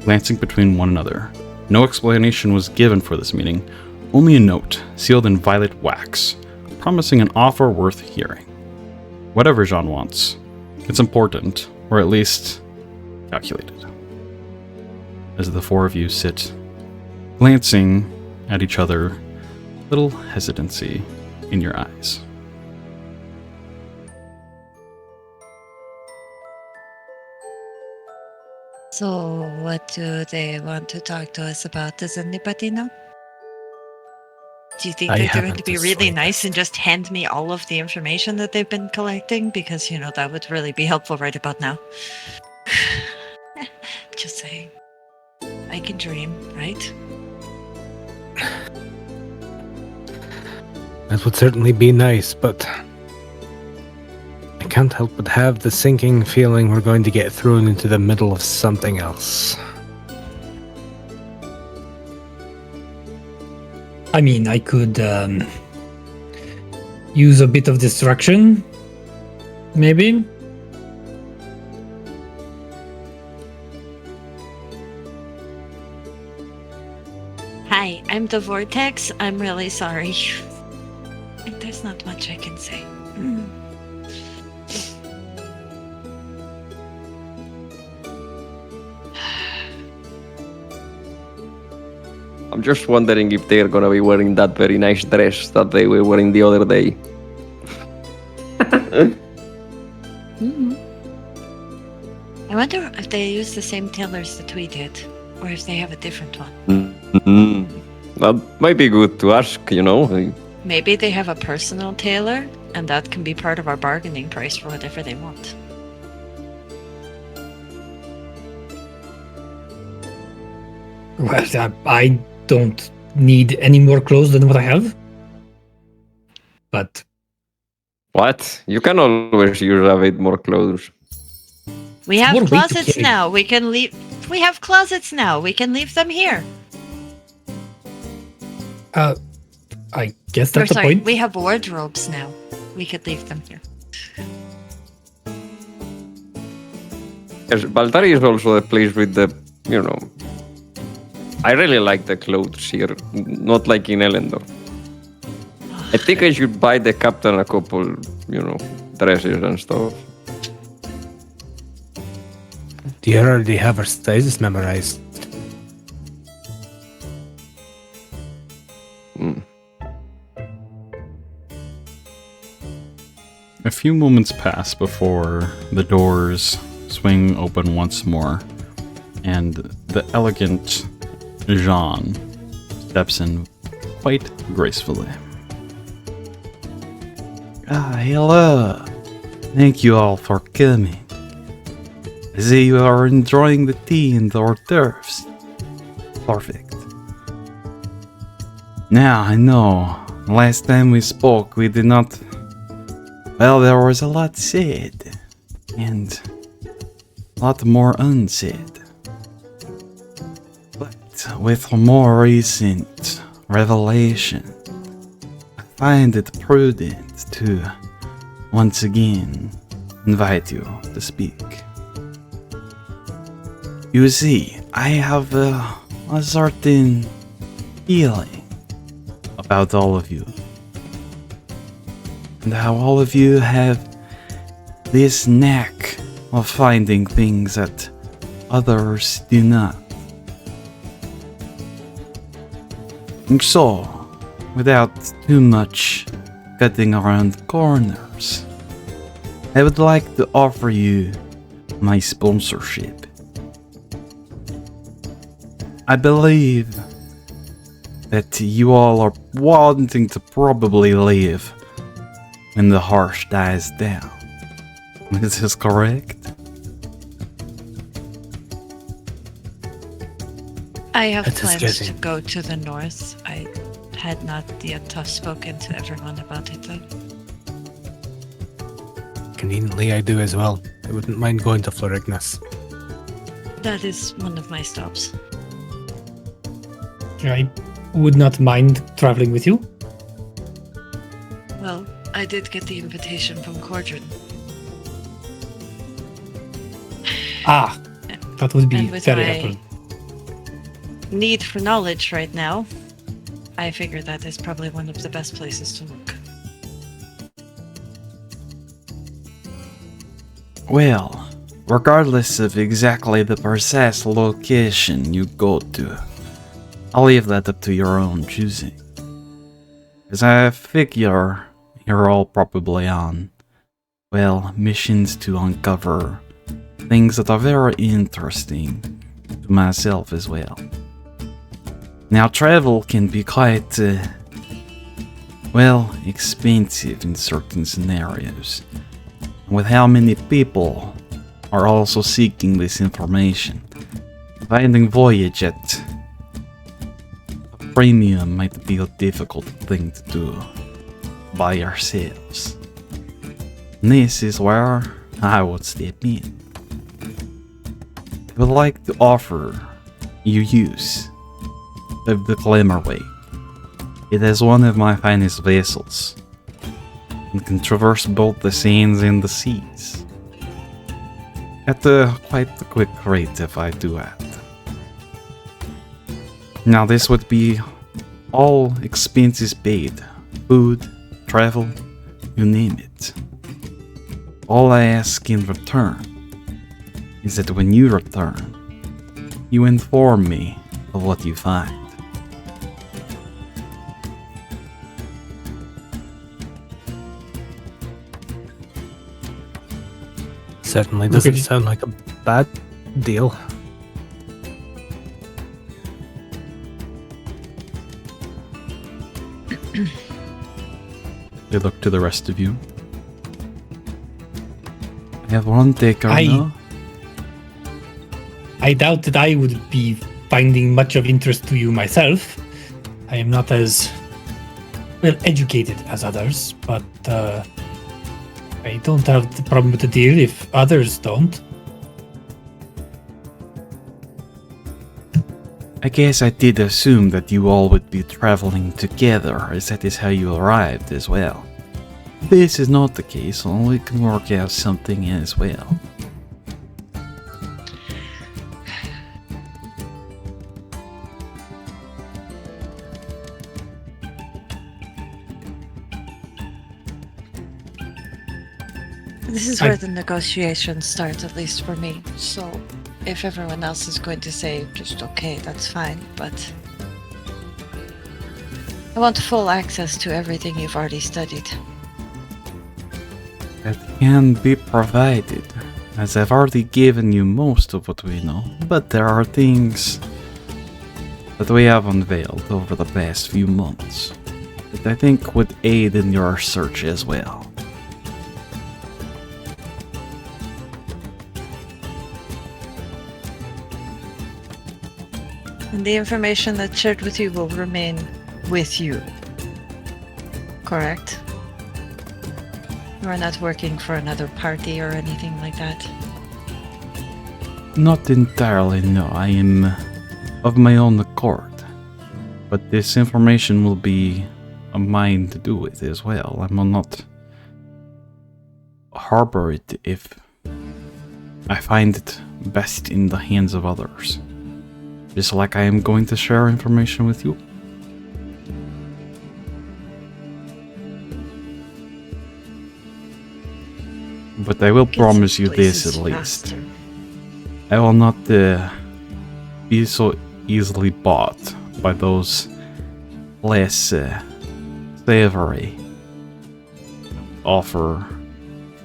glancing between one another. No explanation was given for this meeting, only a note, sealed in violet wax, promising an offer worth hearing. Whatever Jean wants, it's important, or at least calculated. As the four of you sit, glancing at each other, little hesitancy in your eyes. So, what do they want to talk to us about? Does anybody know? Do you think I that they're going haven't to be the really slightest. nice and just hand me all of the information that they've been collecting? Because, that would really be helpful right about now. Just saying. I can dream, right? That would certainly be nice, but I can't help but have the sinking feeling we're going to get thrown into the middle of something else. I mean, I could use a bit of distraction, maybe. Hi, I'm the Vortex. I'm really sorry. There's not much I can say. I'm just wondering if they're gonna be wearing that very nice dress that they were wearing the other day. I wonder if they use the same tailors that we did, or if they have a different one. That might be good to ask, Maybe they have a personal tailor, and that can be part of our bargaining price for whatever they want. Well, I don't need any more clothes than what I have. But What? You can always use a bit more clothes. We It's have more weight to closets carry. now. We can leave. We have closets now. We can leave them here. I guess Or that's the sorry, point. we have wardrobes now. We could leave them here. Yes, Baltari is also the place with the, I really like the clothes here, not like in Elendor. I think I should buy the captain a couple, dresses and stuff. Do you already have our sizes memorized? A few moments pass before the doors swing open once more, and the elegant Jean steps in quite gracefully. Hello. Thank you all for coming. I see you are enjoying the tea and the hors d'oeuvres. Perfect. Now, I know, last time we spoke, we did not... Well, there was a lot said, and a lot more unsaid. But with more recent revelation, I find it prudent to once again invite you to speak. You see, I have a certain feeling about all of you, and how all of you have this knack of finding things that others do not. And so, without too much cutting around corners, I would like to offer you my sponsorship. I believe that you all are wanting to probably leave when the harsh dies down. Is this correct? I have That is plans getting- to go to the north. I had not yet spoken to everyone about it though. Conveniently, I do as well. I wouldn't mind going to Florignas. That is one of my stops. I would not mind traveling with you. Well, I did get the invitation from Cordrin. Ah, that would be And with very my helpful. need for knowledge right now, I figure that is probably one of the best places to look. Well, regardless of exactly the precise location you go to, I'll leave that up to your own choosing. As I figure you're all probably on, well, missions to uncover things that are very interesting to myself as well. Now, travel can be quite, well, expensive in certain scenarios. With how many people are also seeking this information, finding voyage at a premium might be a difficult thing to do by yourselves. And this is where I would step in. I would like to offer you use of the Glimmerway. It is one of my finest vessels, and can traverse both the sands and the seas at quite a quick rate if I do it. Now this would be all expenses paid, food, travel, you name it. All I ask in return is that when you return, you inform me of what you find. Certainly doesn't Okay. sound like a bad deal. They look to the rest of you. I have one taker I- now. I doubt that I would be finding much of interest to you myself. I am not as well educated as others, but I don't have the problem with the deal if others don't. I guess I did assume that you all would be traveling together, as that is how you arrived as well. This is not the case, so we can work out something as well. This is where the negotiations start, at least for me. So, if everyone else is going to say just okay, that's fine, but I want full access to everything you've already studied. That can be provided, as I've already given you most of what we know, but there are things that we have unveiled over the past few months that I think would aid in your search as well. And the information that's shared with you will remain with you. Correct? You are not working for another party or anything like that. Not entirely, no. I am of my own accord. But this information will be mine to do with as well. I'm not harbor it if I find it best in the hands of others. Just like I am going to share information with you. But I will promise you this at least. I will not be so easily bought by those less savory offer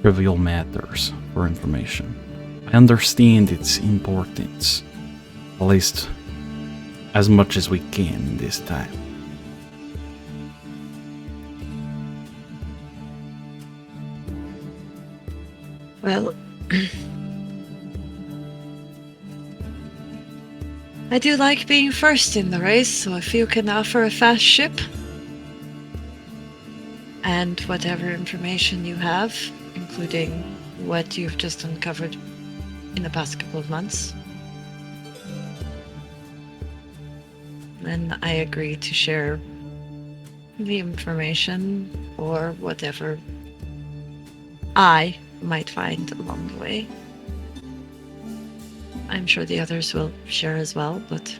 trivial matters for information. I understand its importance, at least as much as we can this time. Well, I do like being first in the race, so if you can offer a fast ship and whatever information you have, including what you've just uncovered in the past couple of months, then I agree to share the information or whatever I might find along the way. I'm sure the others will share as well, but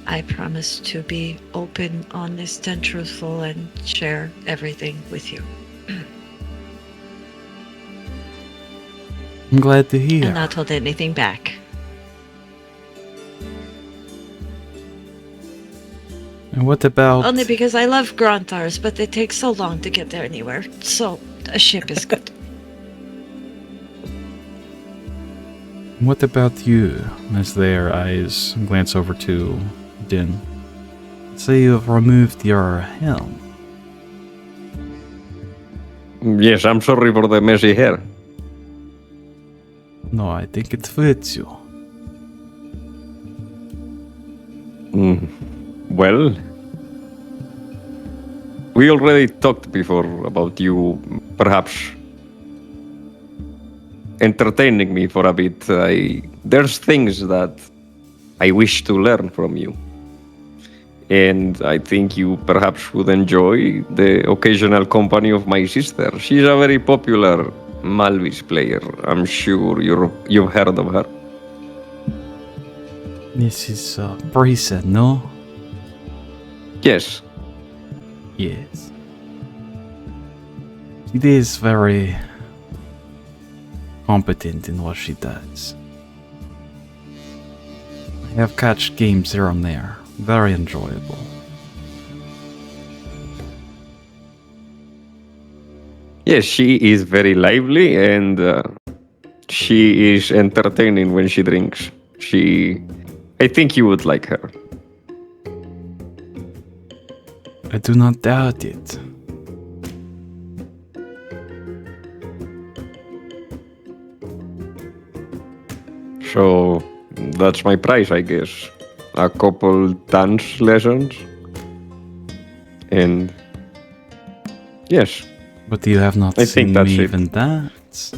I promise to be open, honest, and truthful and share everything with you. I'm glad to hear. And not hold anything back. And what about... Only because I love Grontars, but they take so long to get there anywhere, so a ship is good. What about you? As their eyes glance over to Din. Say you've removed your helm. Yes, I'm sorry for the messy hair. No, I think it fits you. Well, we already talked before about you perhaps entertaining me for a bit. There's things that I wish to learn from you. And I think you perhaps would enjoy the occasional company of my sister. She's a very popular Malvis player. I'm sure you've heard of her. This is Brisa, no? Yes. Yes. She is very competent in what she does. I have catched games here and there. Very enjoyable. Yes, she is very lively and she is entertaining when she drinks. I think you would like her. I do not doubt it. So that's my price, I guess. A couple dance lessons. And yes. But you have not I seen think that's me it. even dance.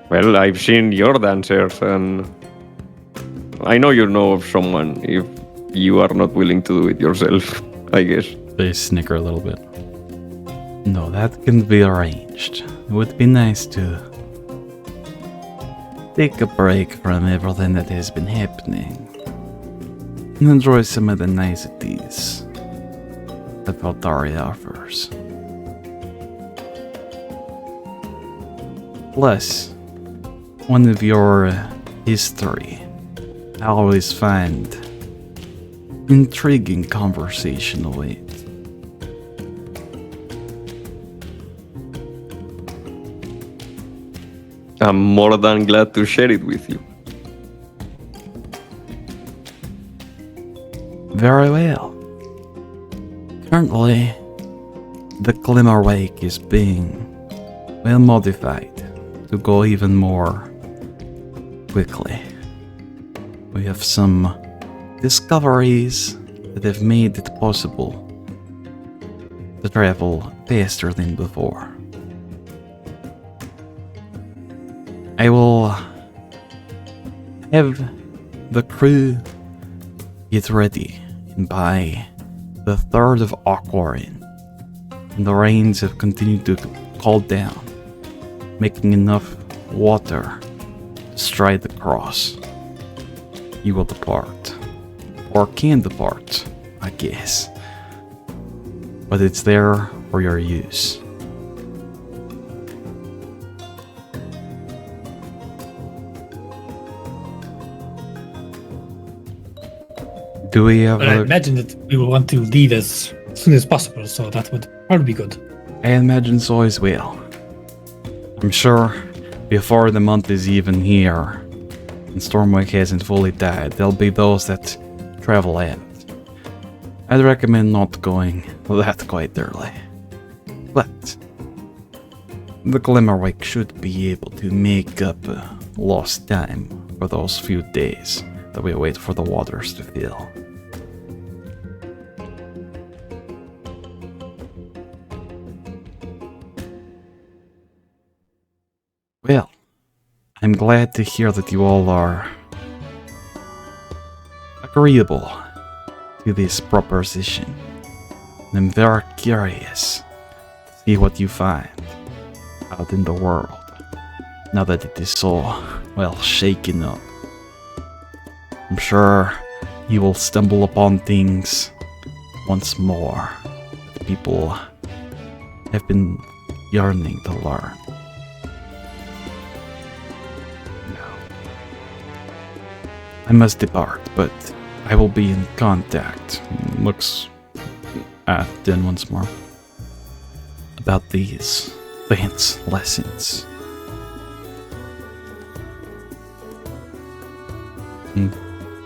Well, I've seen your dancers and I know you know of someone if you are not willing to do it yourself, I guess. They snicker a little bit. No, that can be arranged. It would be nice to take a break from everything that has been happening and enjoy some of the niceties that Valdaria offers. Plus, one of your history, I always find intriguing conversation awaits. I'm more than glad to share it with you. Very well. Currently, the Glimmer Wake is being well modified to go even more quickly. We have some discoveries that have made it possible to travel faster than before. I will have the crew get ready, and by the 3rd of Aquarin, and the rains have continued to call down, making enough water to stride across, you will depart. Or can depart, I guess. But it's there for your use. Do we have But I imagine that we will want to leave as soon as possible, so that would probably be good. I imagine so as well. I'm sure before the month is even here, and Stormwake hasn't fully died, there'll be those that travel out. I'd recommend not going that quite early. But the Glimmerwake should be able to make up lost time for those few days that we wait for the waters to fill. Well, I'm glad to hear that you all are agreeable to this proposition. I'm very curious to see what you find out in the world now that it is so, well, shaken up. I'm sure you will stumble upon things once more that people have been yearning to learn. I must depart, but I will be in contact. Looks at Din once more. About these dance lessons. And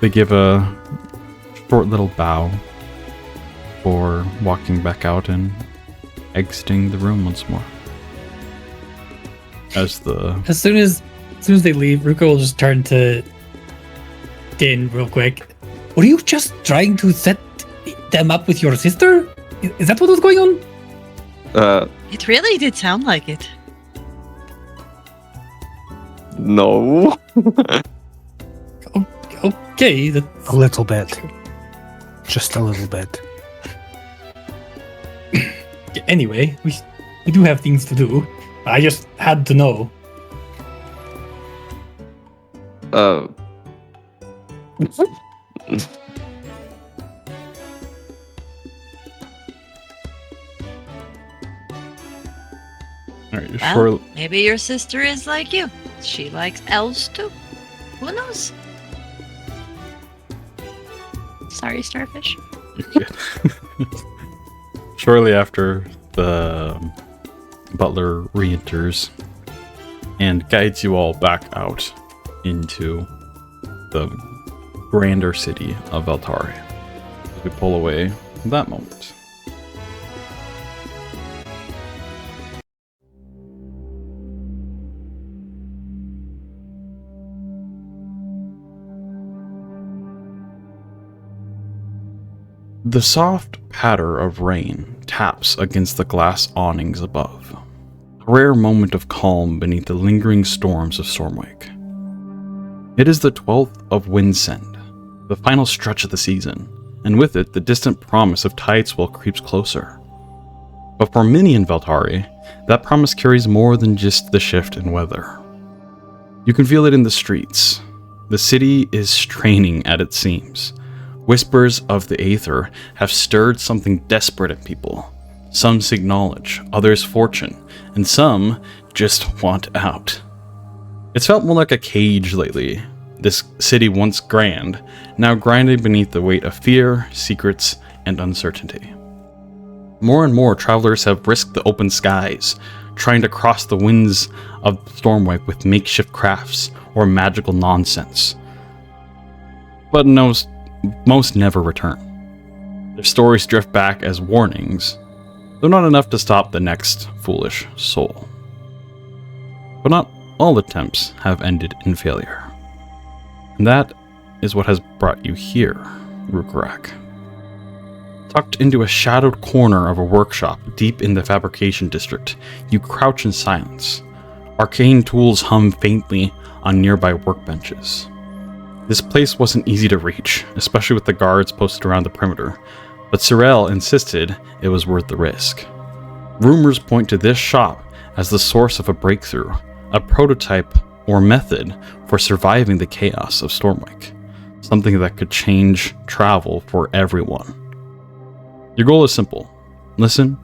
they give a short little bow for walking back out and exiting the room once more. As soon as they leave, Rhukkarrak will just turn to Din real quick. Were you just trying to set them up with your sister? Is that what was going on? It really did sound like it. No. Okay, A little bit. Just a little bit. Anyway, we do have things to do. I just had to know. Alright, Well, sure. maybe your sister is like you. She likes elves too. Who knows? Sorry, Starfish. Shortly after, the butler re-enters and guides you all back out into the grander city of Veltari. As we pull away from that moment. The soft patter of rain taps against the glass awnings above. A rare moment of calm beneath the lingering storms of Stormwake. It is the 12th of Windsend, the final stretch of the season, and with it the distant promise of Tideswell creeps closer. But for many in Veltari, that promise carries more than just the shift in weather. You can feel it in the streets. The city is straining at its seams. Whispers of the Aether have stirred something desperate in people. Some seek knowledge, others fortune, and some just want out. It's felt more like a cage lately. This city once grand, now grinding beneath the weight of fear, secrets, and uncertainty. More and more travelers have risked the open skies, trying to cross the winds of Stormwake with makeshift crafts or magical nonsense. But most never return. Their stories drift back as warnings, though not enough to stop the next foolish soul. But not all attempts have ended in failure. And that is what has brought you here, Rhukkarrak. Tucked into a shadowed corner of a workshop deep in the fabrication district, you crouch in silence. Arcane tools hum faintly on nearby workbenches. This place wasn't easy to reach, especially with the guards posted around the perimeter, but Sorel insisted it was worth the risk. Rumors point to this shop as the source of a breakthrough, a prototype or method for surviving the chaos of Stormwake, something that could change travel for everyone. Your goal is simple: listen,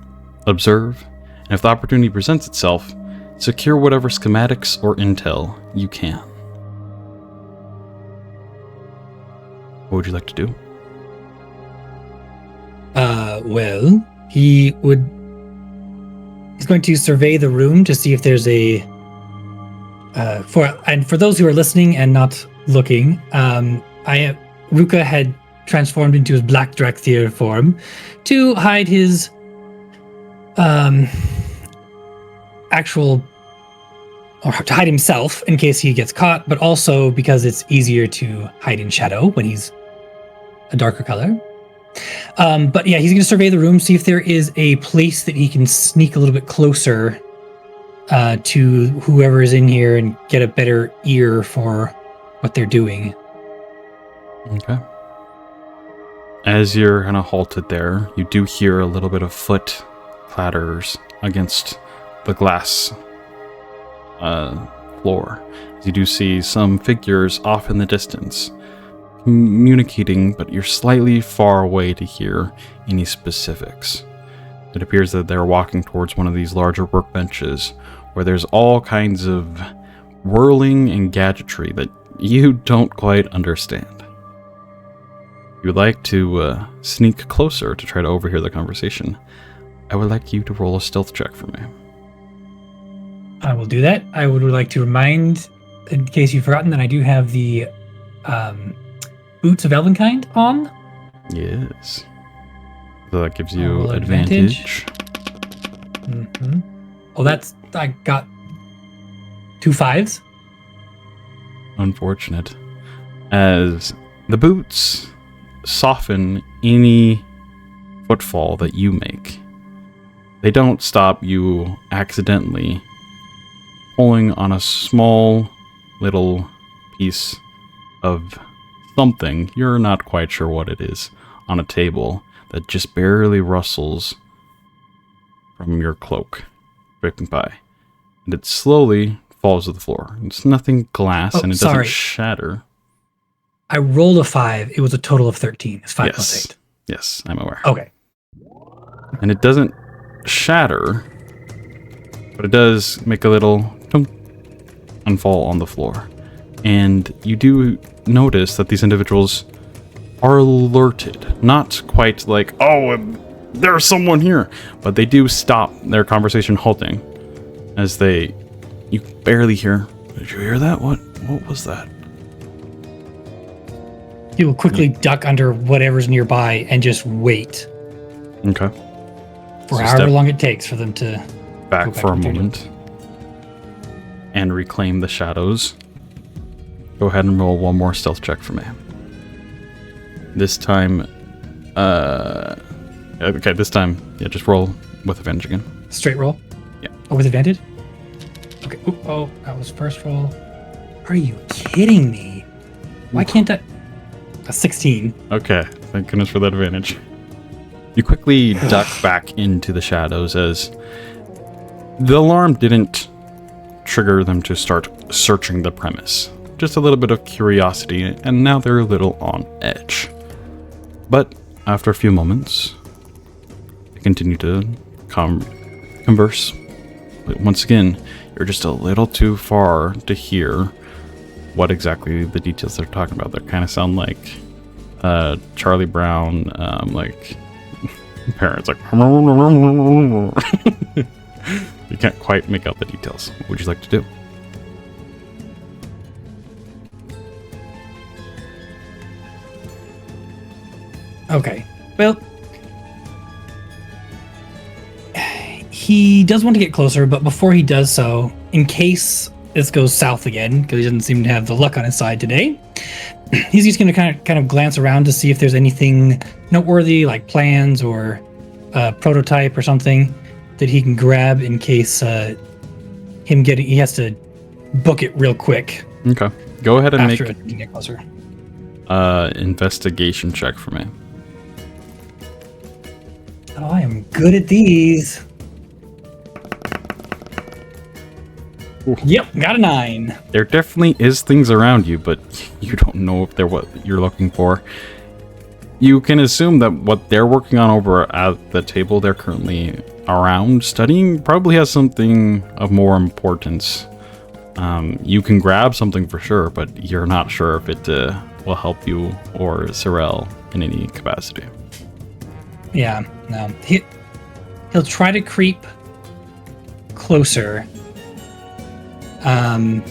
observe, and if the opportunity presents itself, secure whatever schematics or intel you can. What would you like to do? Well, he's going to survey the room to see if there's for those who are listening and not looking, Rukka had transformed into his Black Drakthir form to hide his or to hide himself in case he gets caught, but also because it's easier to hide in shadow when he's a darker color. But yeah, he's going to survey the room, see if there is a place that he can sneak a little bit closer to whoever is in here and get a better ear for what they're doing. Okay. As you're kind of halted there, you do hear a little bit of foot clatters against the glass floor. You do see some figures off in the distance communicating, but you're slightly far away to hear any specifics. It appears that they're walking towards one of these larger workbenches where there's all kinds of whirling and gadgetry that you don't quite understand. If you would like to sneak closer to try to overhear the conversation, I would like you to roll a stealth check for me. I will do that. I would like to remind, in case you've forgotten, that I do have the Boots of Elvenkind on. Yes. So that gives you Roll advantage. Mm-hmm. Oh, I got 2 5s. Unfortunate. As the boots soften any footfall that you make, they don't stop you accidentally pulling on a small little piece of something, you're not quite sure what it is, on a table that just barely rustles from your cloak, breaking by. And it slowly falls to the floor. It's nothing glass, and it doesn't shatter. I rolled a 5. It was a total of 13. It's 5 plus 8. Yes, I'm aware. Okay. And it doesn't shatter, but it does make a little thump and fall on the floor. And you do notice that these individuals are alerted. Not quite like, oh, there's someone here. But they do stop their conversation halting as you barely hear, did you hear that? What was that? He will quickly duck under whatever's nearby and just wait. Okay. For however long it takes for them to back for a moment and reclaim the shadows. Go ahead and roll one more stealth check for me. This time, just roll with advantage again. Straight roll? Yeah. Oh, with advantage? Okay. Oh, that was first roll. Are you kidding me? Why can't I? A 16. Okay, thank goodness for that advantage. You quickly duck back into the shadows as the alarm didn't trigger them to start searching the premise. Just a little bit of curiosity, and now they're a little on edge. But after a few moments, they continue to converse. But once again, you're just a little too far to hear what exactly the details they're talking about. They kind of sound like Charlie Brown, like parents, like you can't quite make out the details. What would you like to do? Okay. Well, he does want to get closer, but before he does so, in case this goes south again, because he doesn't seem to have the luck on his side today, he's just going to kind of glance around to see if there's anything noteworthy, like plans or a prototype or something that he can grab in case he has to book it real quick. Okay. Go ahead and make get closer. Investigation check for me. Oh, I am good at these. Yep, got a 9. There definitely is things around you, but you don't know if they're what you're looking for. You can assume that what they're working on over at the table they're currently around studying probably has something of more importance. You can grab something for sure, but you're not sure if it will help you or Sorel in any capacity. Yeah, no. He'll try to creep closer. Okay.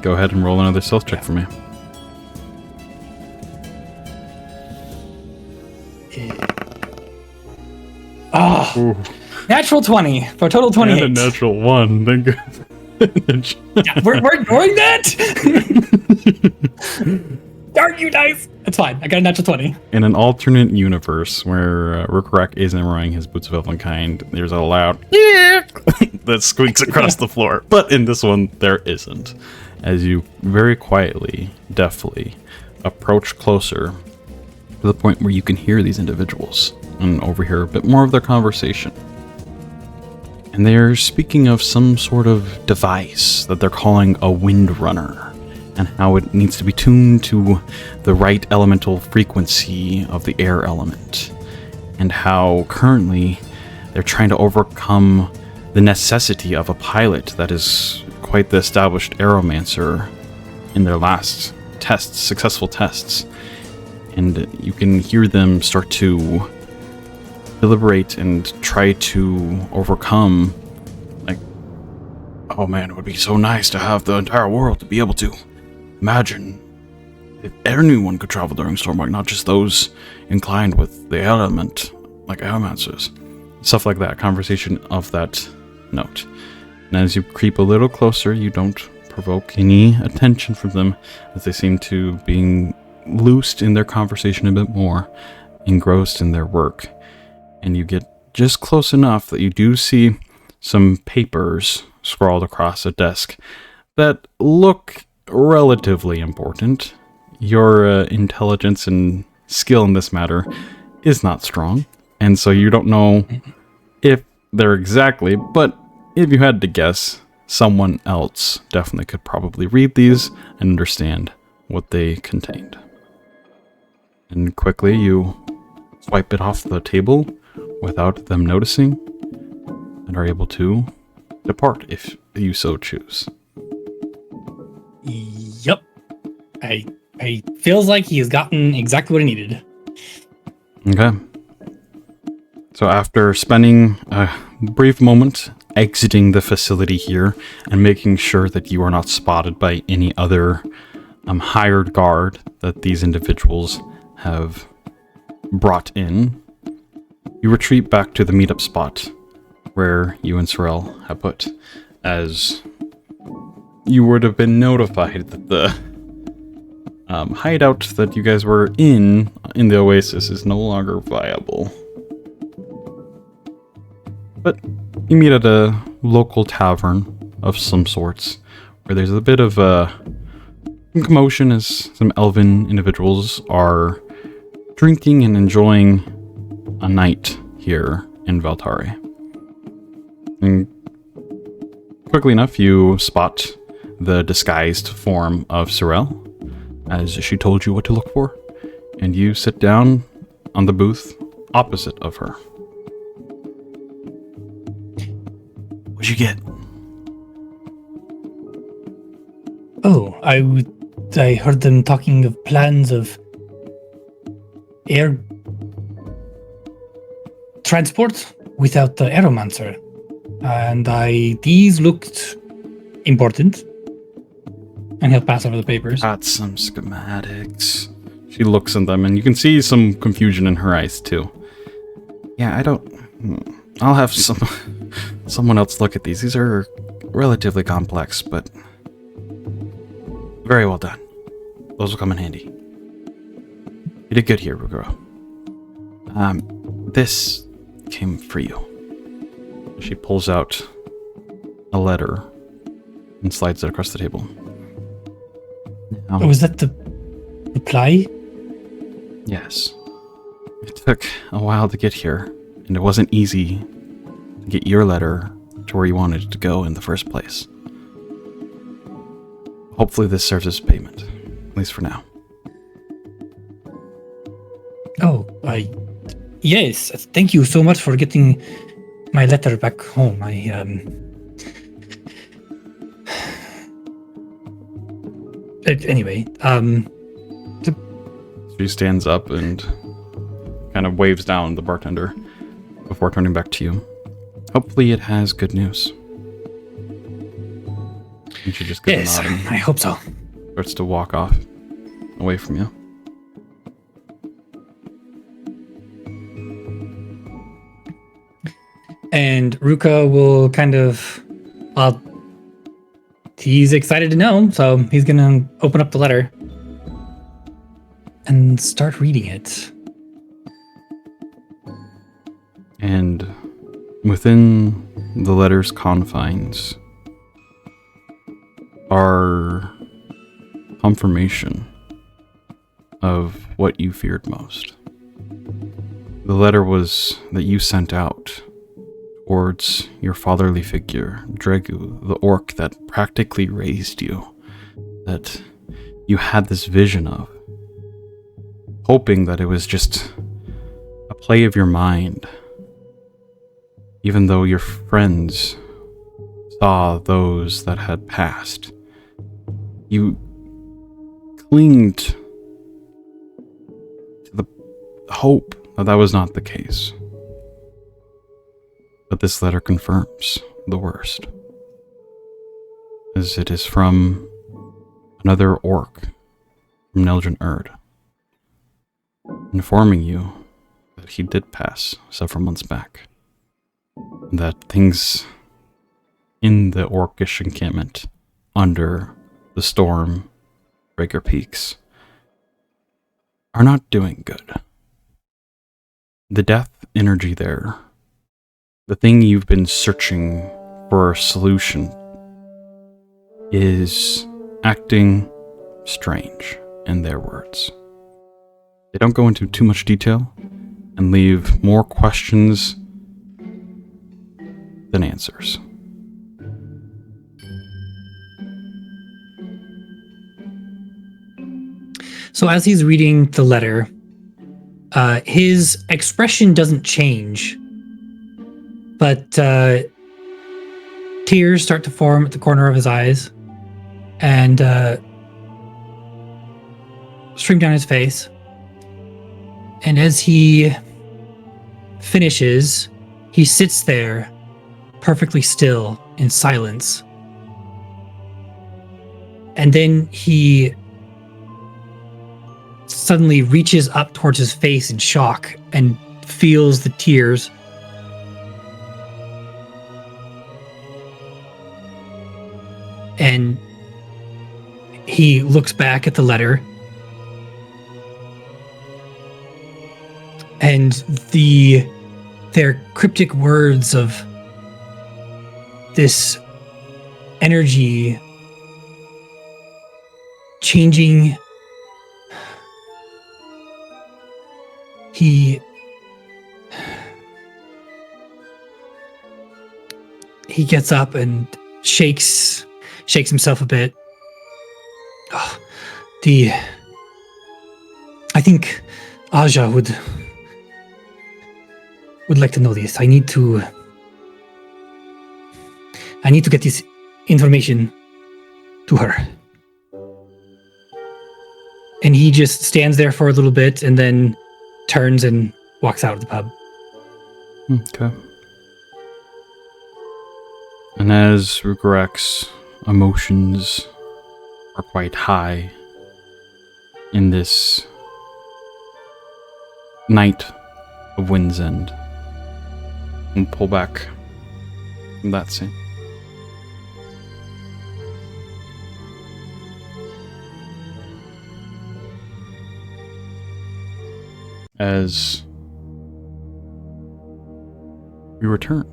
Go ahead and roll another stealth check for me. Oh, natural 20 for a total 28. And a natural 1. Thank you. Yeah, we're ignoring that? Darn you dice! It's fine. I got a natural 20. In an alternate universe where Rhukkarrak isn't wearing his boots of elvenkind, there's a loud that squeaks across the floor. But in this one, there isn't. As you very quietly, deftly approach closer to the point where you can hear these individuals and overhear a bit more of their conversation. And they're speaking of some sort of device that they're calling a windrunner, and how it needs to be tuned to the right elemental frequency of the air element, and how currently they're trying to overcome the necessity of a pilot that is quite the established aeromancer in their last tests, successful tests. And you can hear them start to deliberate and try to overcome, like, oh man, it would be so nice to have the entire world to be able to imagine if anyone could travel during Stormwind, not just those inclined with the element, like aeromancers. Stuff like that, conversation of that note. And as you creep a little closer, you don't provoke any attention from them, as they seem to being loosed in their conversation a bit more, engrossed in their work. And you get just close enough that you do see some papers scrawled across a desk that look relatively important. Your intelligence and skill in this matter is not strong, and so you don't know if they're exactly, but if you had to guess, someone else definitely could probably read these and understand what they contained. And quickly you swipe it off the table without them noticing, and are able to depart if you so choose. Yep. I feels like he has gotten exactly what he needed. Okay. So after spending a brief moment exiting the facility here and making sure that you are not spotted by any other hired guard that these individuals have brought in, you retreat back to the meetup spot where you and Sorel have put, as you would have been notified that the hideout that you guys were in the Oasis is no longer viable. But you meet at a local tavern of some sorts, where there's a bit of some commotion as some elven individuals are drinking and enjoying a night here in Valtari. And quickly enough, you spot the disguised form of Sorel, as she told you what to look for, and you sit down on the booth opposite of her. What'd you get? Oh, I heard them talking of plans of air transport without the aeromancer, and these looked important. And he'll pass over the papers. Got some schematics. She looks at them, and you can see some confusion in her eyes too. Yeah, I'll have someone else look at these. These are relatively complex, but very well done. Those will come in handy. You did good here, Rhukkarrak. This came for you. She pulls out a letter and slides it across the table. Now, Was that the reply? yes. It took a while to get here, and it wasn't easy to get your letter to where you wanted it to go in the first place. Hopefully this serves as payment, at least for now. Oh, yes. Thank you so much for getting my letter back home. Anyway, She stands up and kind of waves down the bartender before turning back to you. Hopefully it has good news. And she just gives yes, a nod and I hope so. starts to walk off away from you. And Ruka will kind of, well, he's excited to know, so he's going to open up the letter and start reading it. And within the letter's confines are confirmation of what you feared most. The letter was that you sent out towards your fatherly figure, Dregu, the orc that practically raised you, that you had this vision of, hoping that it was just a play of your mind, even though your friends saw those that had passed. You clinged to the hope that that was not the case. But this letter confirms the worst, as it is from another orc from Neldrin Erd, informing you that he did pass several months back, and that things in the orcish encampment under the storm breaker peaks are not doing good. The death energy there, the thing you've been searching for a solution, is acting strange, in their words. They don't go into too much detail and leave more questions than answers. So as he's reading the letter, his expression doesn't change, but tears start to form at the corner of his eyes and stream down his face. And as he finishes, he sits there perfectly still in silence. And then he suddenly reaches up towards his face in shock and feels the tears. And he looks back at the letter, and their cryptic words of this energy changing. He gets up and shakes himself a bit. Oh, I think Asja would like to know this. I need to get this information to her. And he just stands there for a little bit and then turns and walks out of the pub. Okay. And as Rhukkarrak's emotions are quite high in this night of Wind's End, and pull back from that scene. As we return,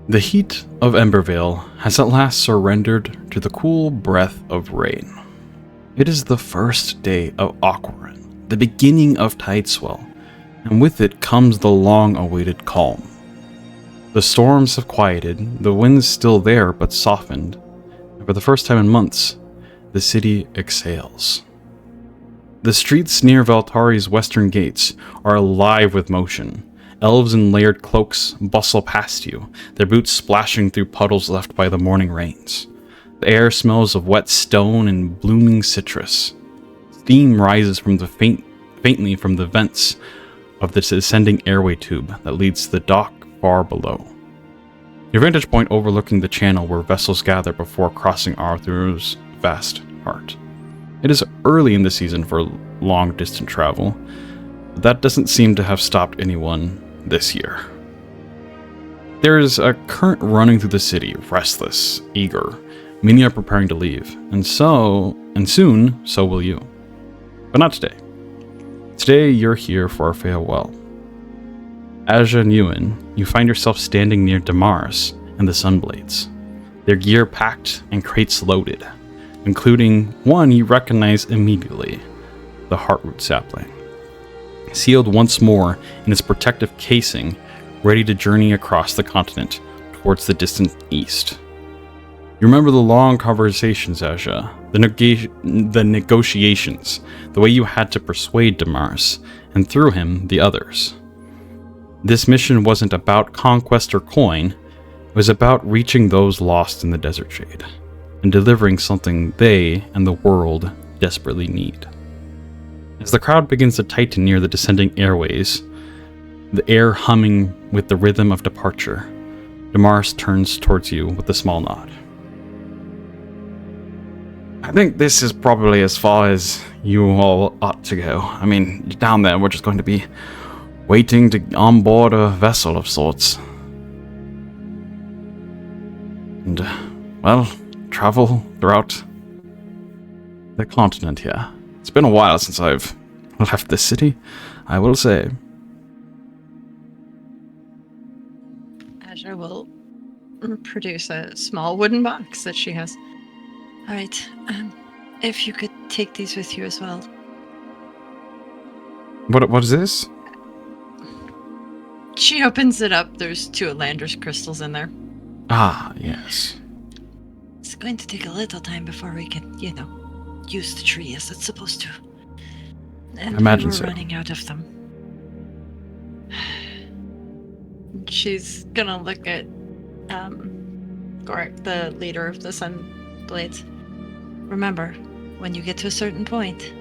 the heat of Embervale has at last surrendered to the cool breath of rain. It is the first day of Aquarin, the beginning of Tideswell, and with it comes the long-awaited calm. The storms have quieted, the wind's still there but softened, and for the first time in months, the city exhales. The streets near Valtari's western gates are alive with motion. Elves in layered cloaks bustle past you, their boots splashing through puddles left by the morning rains. The air smells of wet stone and blooming citrus. Steam rises from faintly from the vents of the descending airway tube that leads to the dock far below. Your vantage point overlooking the channel where vessels gather before crossing Arthur's vast heart. It is early in the season for long-distance travel, but that doesn't seem to have stopped anyone this year. There is a current running through the city, restless, eager. Many are preparing to leave, and soon, so will you. But not today. Today, you're here for a farewell. Asja and Euan, you find yourself standing near Damaris and the Sunblades, their gear packed and crates loaded, including one you recognize immediately, the Heartroot sapling. Sealed once more in its protective casing, ready to journey across the continent towards the distant east. You remember the long conversations, Asja, the negotiations, the way you had to persuade Damaris, and through him, the others. This mission wasn't about conquest or coin, it was about reaching those lost in the Desert Shade, and delivering something they and the world desperately need. As the crowd begins to tighten near the descending airways, the air humming with the rhythm of departure, Damaris turns towards you with a small nod. I think this is probably as far as you all ought to go. I mean, down there we're just going to be waiting to onboard a vessel of sorts. And, well, travel throughout the continent here. It's been a while since I've left this city, I will say. Asja will produce a small wooden box that she has. All right, if you could take these with you as well. What is this? She opens it up. There's 2 Elandris crystals in there. Ah, yes. It's going to take a little time before we can, use the tree as it's supposed to. And Imagine we're so. running out of them. She's gonna look at Gork, the leader of the Sunblades. Remember, when you get to a certain point,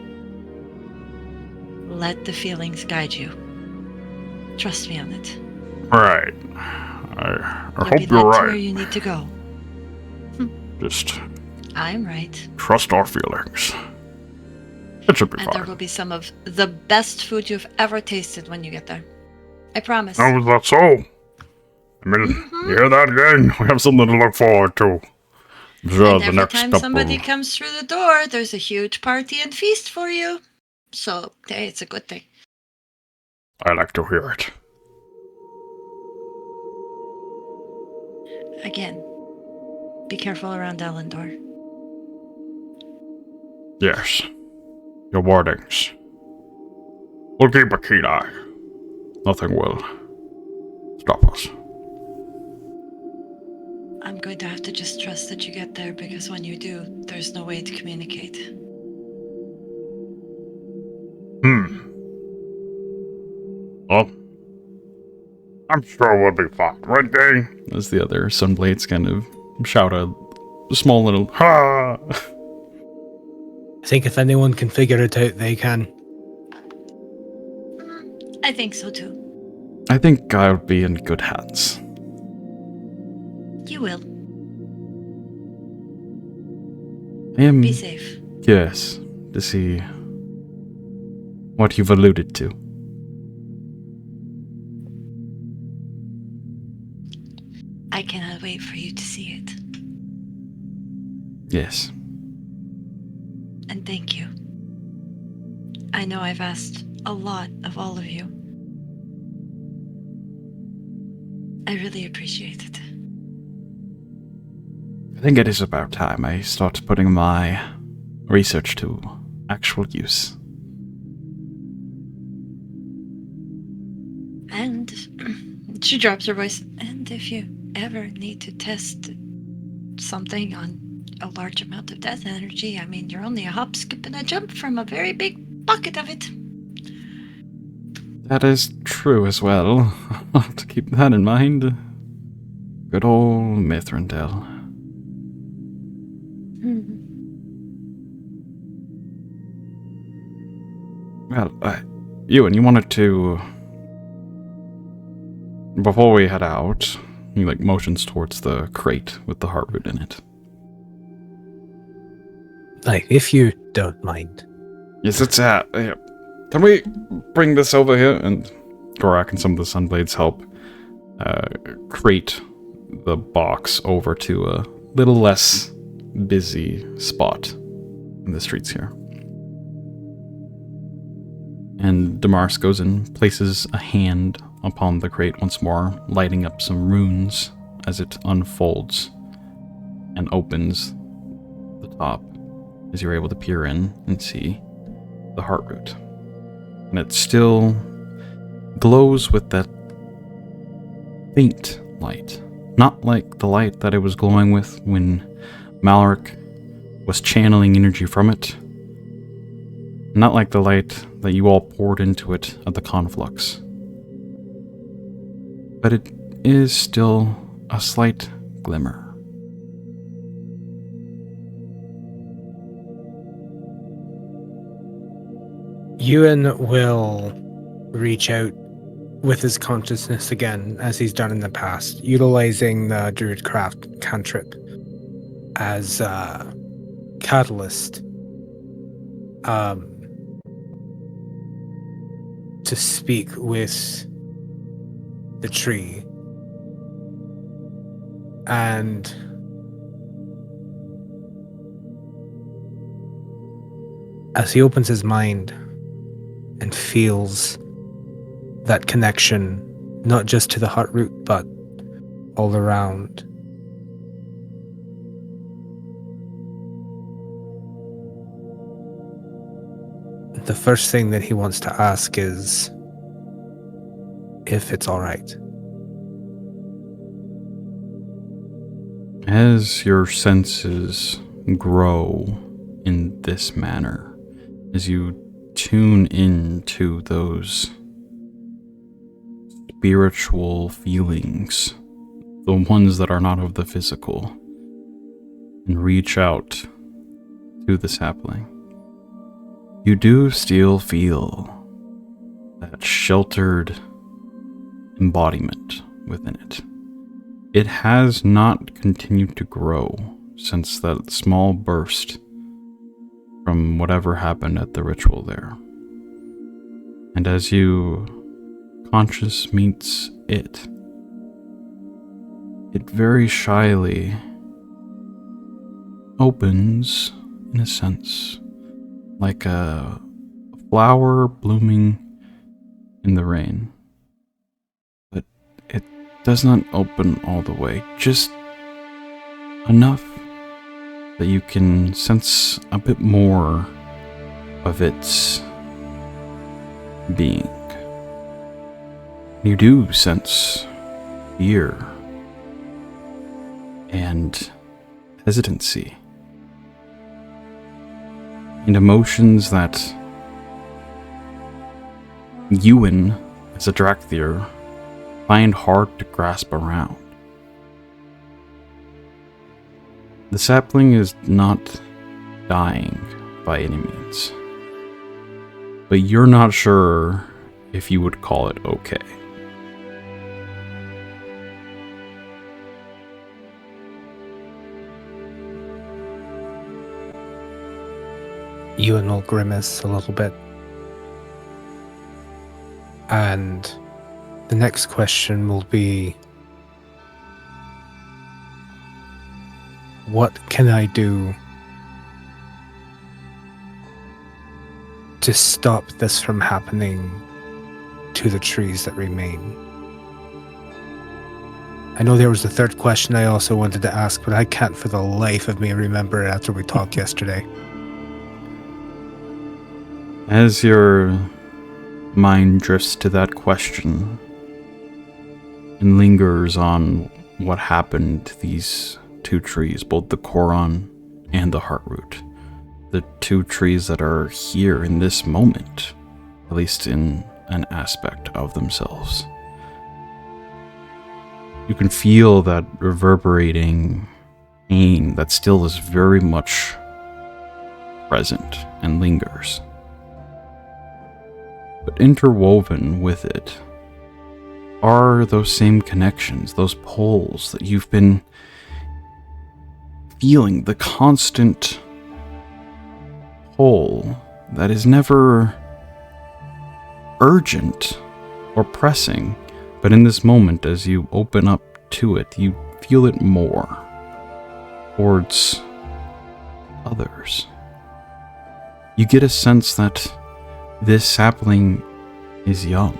let the feelings guide you. Trust me on it. Right. I You'll hope be you're led to right. where you need to go. Just I'm right. trust our feelings. It should be And there fine. will be some of the best food you've ever tasted when you get there. I promise. Oh, is that so? I mean, you hear that again? We have something to look forward to. And every time somebody comes through the door, there's a huge party and feast for you. So, hey, it's a good thing. I like to hear it. Again, be careful around Elendor. Yes. Your wardings. We'll keep a keen eye. Nothing will stop us. I'm going to have to just trust that you get there, because when you do, there's no way to communicate. Well, I'm sure we'll be fine, right, gang? As the other Sunblades kind of shout a small little ha. I think if anyone can figure it out, they can. I think so too. I think I'll be in good hands. You will. I am Be safe. curious to see what you've alluded to. I cannot wait for you to see it. Yes. And thank you. I know I've asked a lot of all of you. I really appreciate it. I think it is about time I start putting my research to actual use. And she drops her voice. And if you ever need to test something on a large amount of death energy, I mean, you're only a hop, skip, and a jump from a very big bucket of it. That is true as well. I'll have to keep that in mind. Good old Mithrandel. Well, Euan, you wanted to... Before we head out, he, motions towards the crate with the heart root in it. If you don't mind. Yes, it's can we bring this over here? And Rhukkarrak and some of the Sunblades help crate the box over to a little less busy spot in the streets here. And Damaris goes and places a hand upon the crate once more, lighting up some runes as it unfolds and opens the top, as you're able to peer in and see the heart root. And it still glows with that faint light. Not like the light that it was glowing with when Malric was channeling energy from it. Not like the light that you all poured into it at the conflux. But it is still a slight glimmer. Euan will reach out with his consciousness again, as he's done in the past, utilizing the Druidcraft cantrip as a catalyst to speak with the tree. And as he opens his mind and feels that connection, not just to the heart root, but all around, the first thing that he wants to ask is if it's all right. As your senses grow in this manner, as you tune into those spiritual feelings, the ones that are not of the physical, and reach out to the sapling, you do still feel that sheltered embodiment within it. It has not continued to grow since that small burst from whatever happened at the ritual there. And as you conscious meets it very shyly opens, in a sense, like a flower blooming in the rain. But it does not open all the way, just enough that you can sense a bit more of its being. You do sense fear and hesitancy and emotions that Euan, as a Drakthir, find hard to grasp around. The sapling is not dying by any means, but you're not sure if you would call it okay. Euan will grimace a little bit. And the next question will be, what can I do to stop this from happening to the trees that remain? I know there was a third question I also wanted to ask, but I can't for the life of me remember it after we talked yesterday. As your mind drifts to that question, and lingers on what happened to these two trees, both the Koron and the Heartroot. The two trees that are here in this moment, at least in an aspect of themselves. You can feel that reverberating pain that still is very much present and lingers. But interwoven with it are those same connections, those pulls that you've been feeling, the constant pull that is never urgent or pressing, but in this moment, as you open up to it, you feel it more towards others. You get a sense that this sapling is young.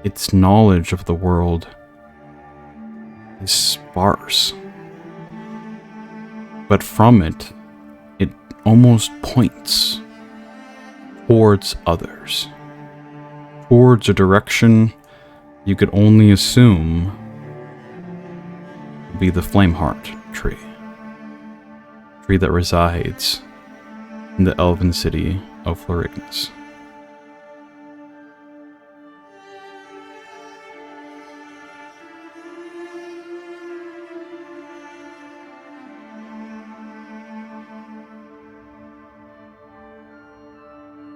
Its knowledge of the world is sparse. But from it, it almost points towards others, towards a direction you could only assume would be the Flameheart tree that resides in the elven city of Florignus.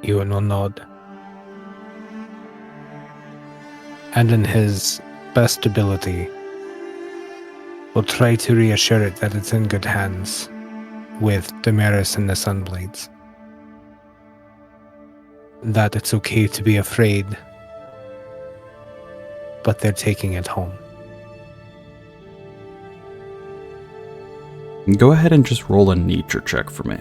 Euan will nod. And in his best ability, will try to reassure it that it's in good hands with Damaris and the Sunblades. That it's okay to be afraid, but they're taking it home. Go ahead and just roll a nature check for me.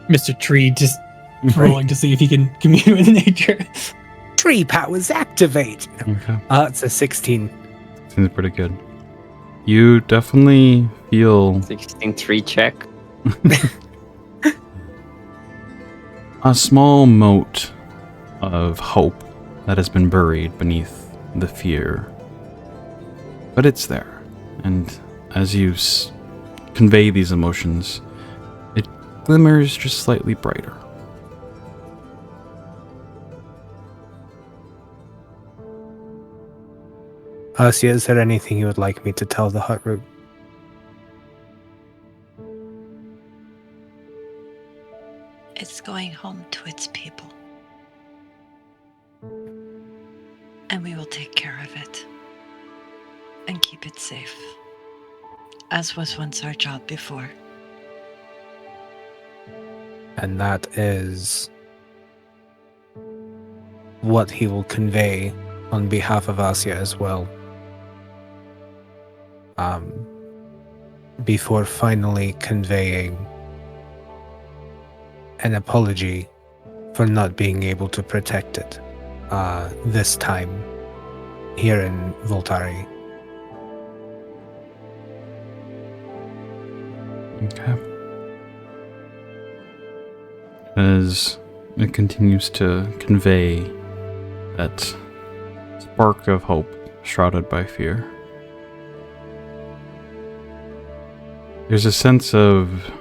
Mr. Tree just rolling to see if he can commune with nature. Tree powers activate! Okay. It's a 16. Seems pretty good. You definitely feel 16-3 check. a small mote of hope that has been buried beneath the fear. But it's there. And as you convey these emotions, it glimmers just slightly brighter. Asja, is there anything you would like me to tell the Heartroot? It's going home to its people. And we will take care of it. And keep it safe. As was once our job before. And that is what he will convey on behalf of Asja as well. Before finally conveying an apology for not being able to protect it this time here in Voltari. Okay. As it continues to convey that spark of hope shrouded by fear, there's a sense of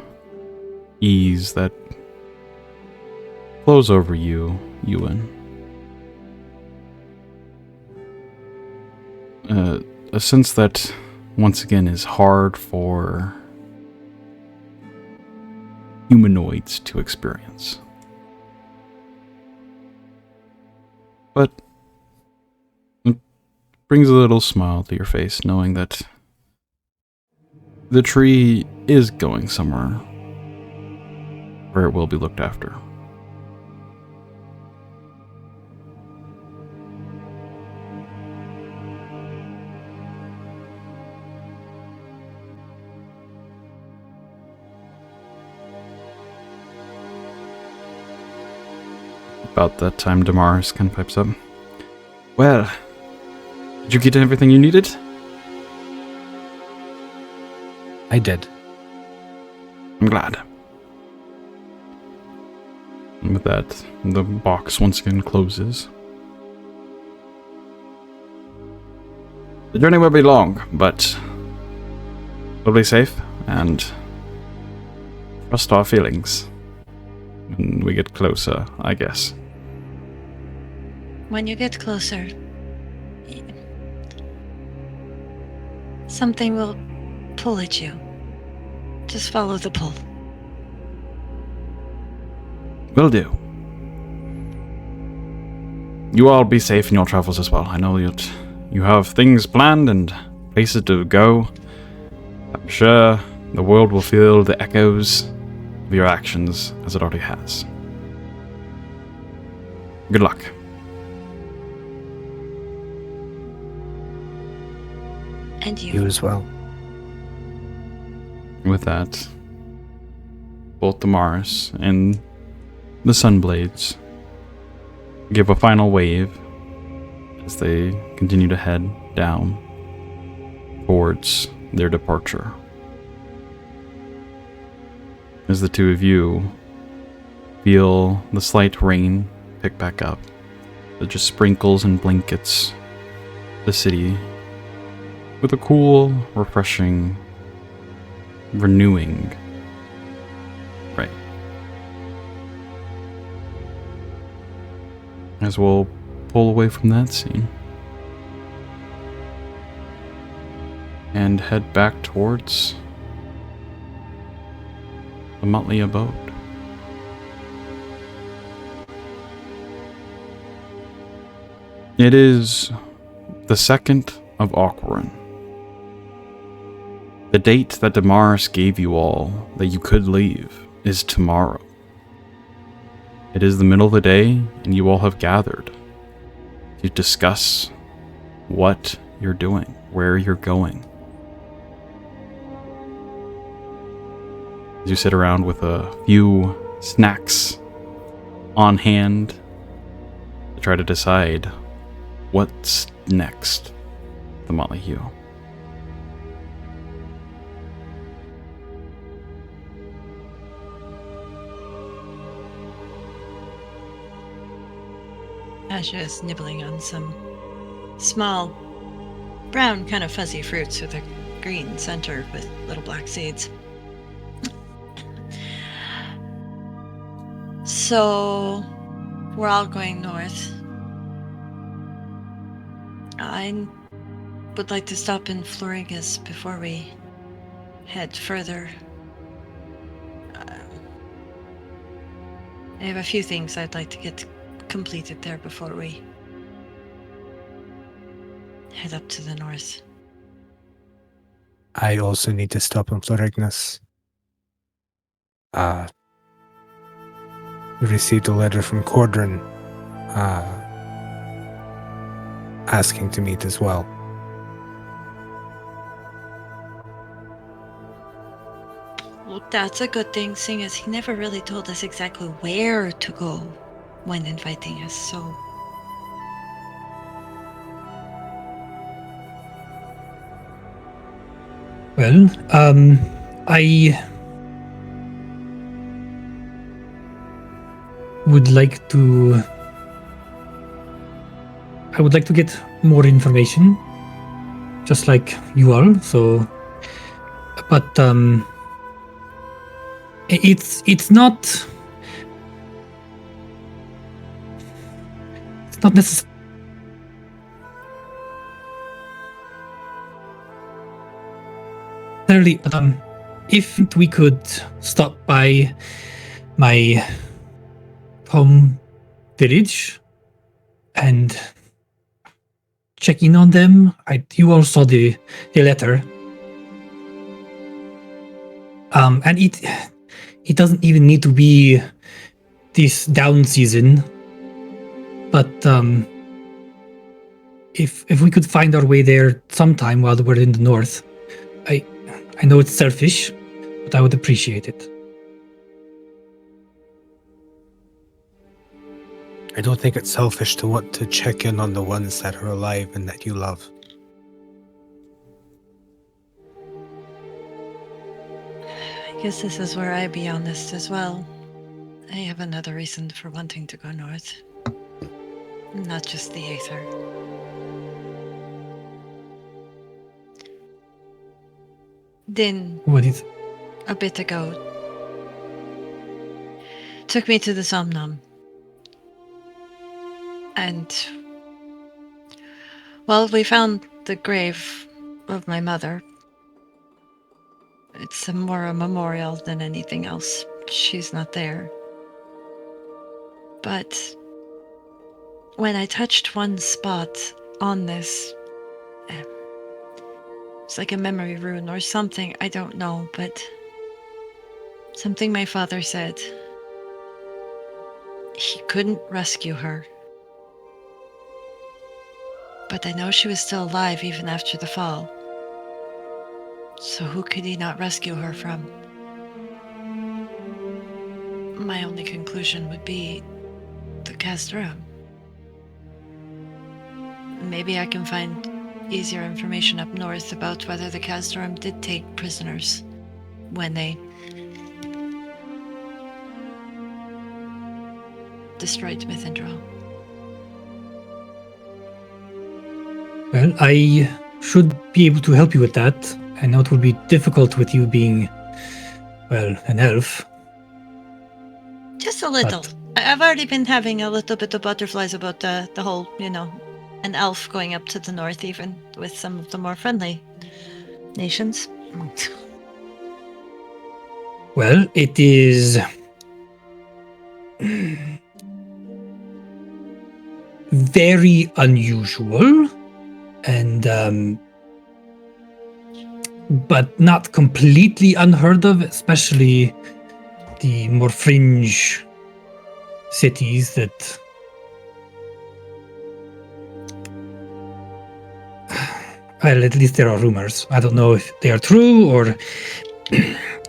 ease that flows over you, Euan. A sense that, once again, is hard for humanoids to experience. But it brings a little smile to your face, knowing that the tree is going somewhere where it will be looked after. About that time, Damaris kind of pipes up. Well, did you get everything you needed? I did. I'm glad. And with that, the box once again closes. The journey will be long, but we'll be safe and trust our feelings when we get closer, I guess. When you get closer, something will pull at you. Just follow the pull. Will do. You all be safe in your travels as well. I know you have things planned and places to go. I'm sure the world will feel the echoes of your actions as it already has. Good luck. And You as well. With that, both Damaris and the Sunblades give a final wave as they continue to head down towards their departure. As the two of you feel the slight rain pick back up, that just sprinkles and blankets the city with a cool, refreshing, renewing rain. As we'll pull away from that scene and head back towards the Motley abode. It is the 2nd of Aquarin. The date that Damaris gave you all that you could leave is tomorrow. It is the middle of the day, and you all have gathered to discuss what you're doing, where you're going. As you sit around with a few snacks on hand to try to decide what's next, the Motley Hue. Asja is nibbling on some small, brown, kind of fuzzy fruits with a green center with little black seeds. So, we're all going north. I would like to stop in Florigus before we head further. I have a few things I'd like to get completed there before we head up to the north. I also need to stop in Florignus. We received a letter from Cordrin asking to meet as well. Well, that's a good thing, seeing as he never really told us exactly where to go when inviting us, so... Well, I would like to get more information, just like you all. So, but it's not necessarily. If we could stop by my home village and check in on them. You all saw the letter. And it doesn't even need to be this down season. But if we could find our way there sometime while we're in the north, I know it's selfish, but I would appreciate it. I don't think it's selfish to want to check in on the ones that are alive and that you love. I guess this is where I be on this as well. I have another reason for wanting to go north. Not just the Aether. Din, What is? a bit ago, took me to the Somnam. And, well, we found the grave of my mother. It's more a memorial than anything else. She's not there. But when I touched one spot on this, it's like a memory rune or something, I don't know, but something my father said. He couldn't rescue her. But I know she was still alive even after the fall. So who could he not rescue her from? My only conclusion would be the Castorum. Maybe I can find easier information up north about whether the Castorum did take prisoners when they destroyed Mythendral. Well, I should be able to help you with that. I know it will be difficult with you being, well, an elf. Just a little. I've already been having a little bit of butterflies about the whole, an elf going up to the north, even with some of the more friendly nations. Well, it is very unusual and but not completely unheard of, especially the more fringe cities that well, at least there are rumors. I don't know if they are true or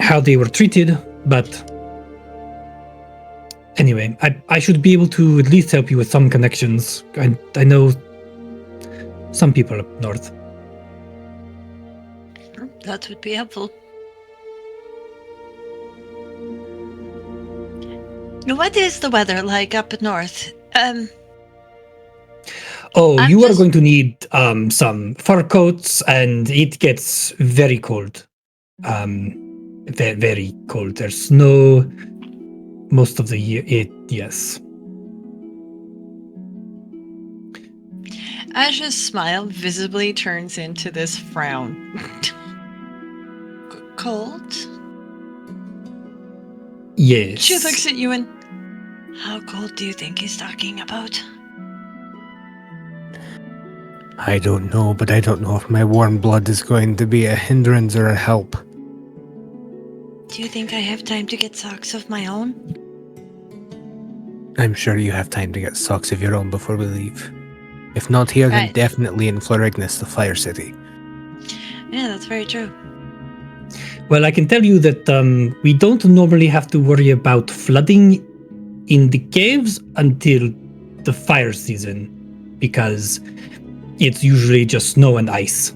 how they were treated, but anyway, I should be able to at least help you with some connections. I know some people up north. That would be helpful. What is the weather like up north? You are going to need some fur coats, and it gets very cold. Very, very cold. There's snow most of the year. Yes. Asja's smile visibly turns into this frown. Cold? Yes. She looks at Euan. How cold do you think he's talking about? I don't know, but I don't know if my warm blood is going to be a hindrance or a help. Do you think I have time to get socks of my own? I'm sure you have time to get socks of your own before we leave. If not here, then Right. definitely in Florignis, the Fire City. Yeah, that's very true. Well, I can tell you that we don't normally have to worry about flooding in the caves until the fire season, because it's usually just snow and ice.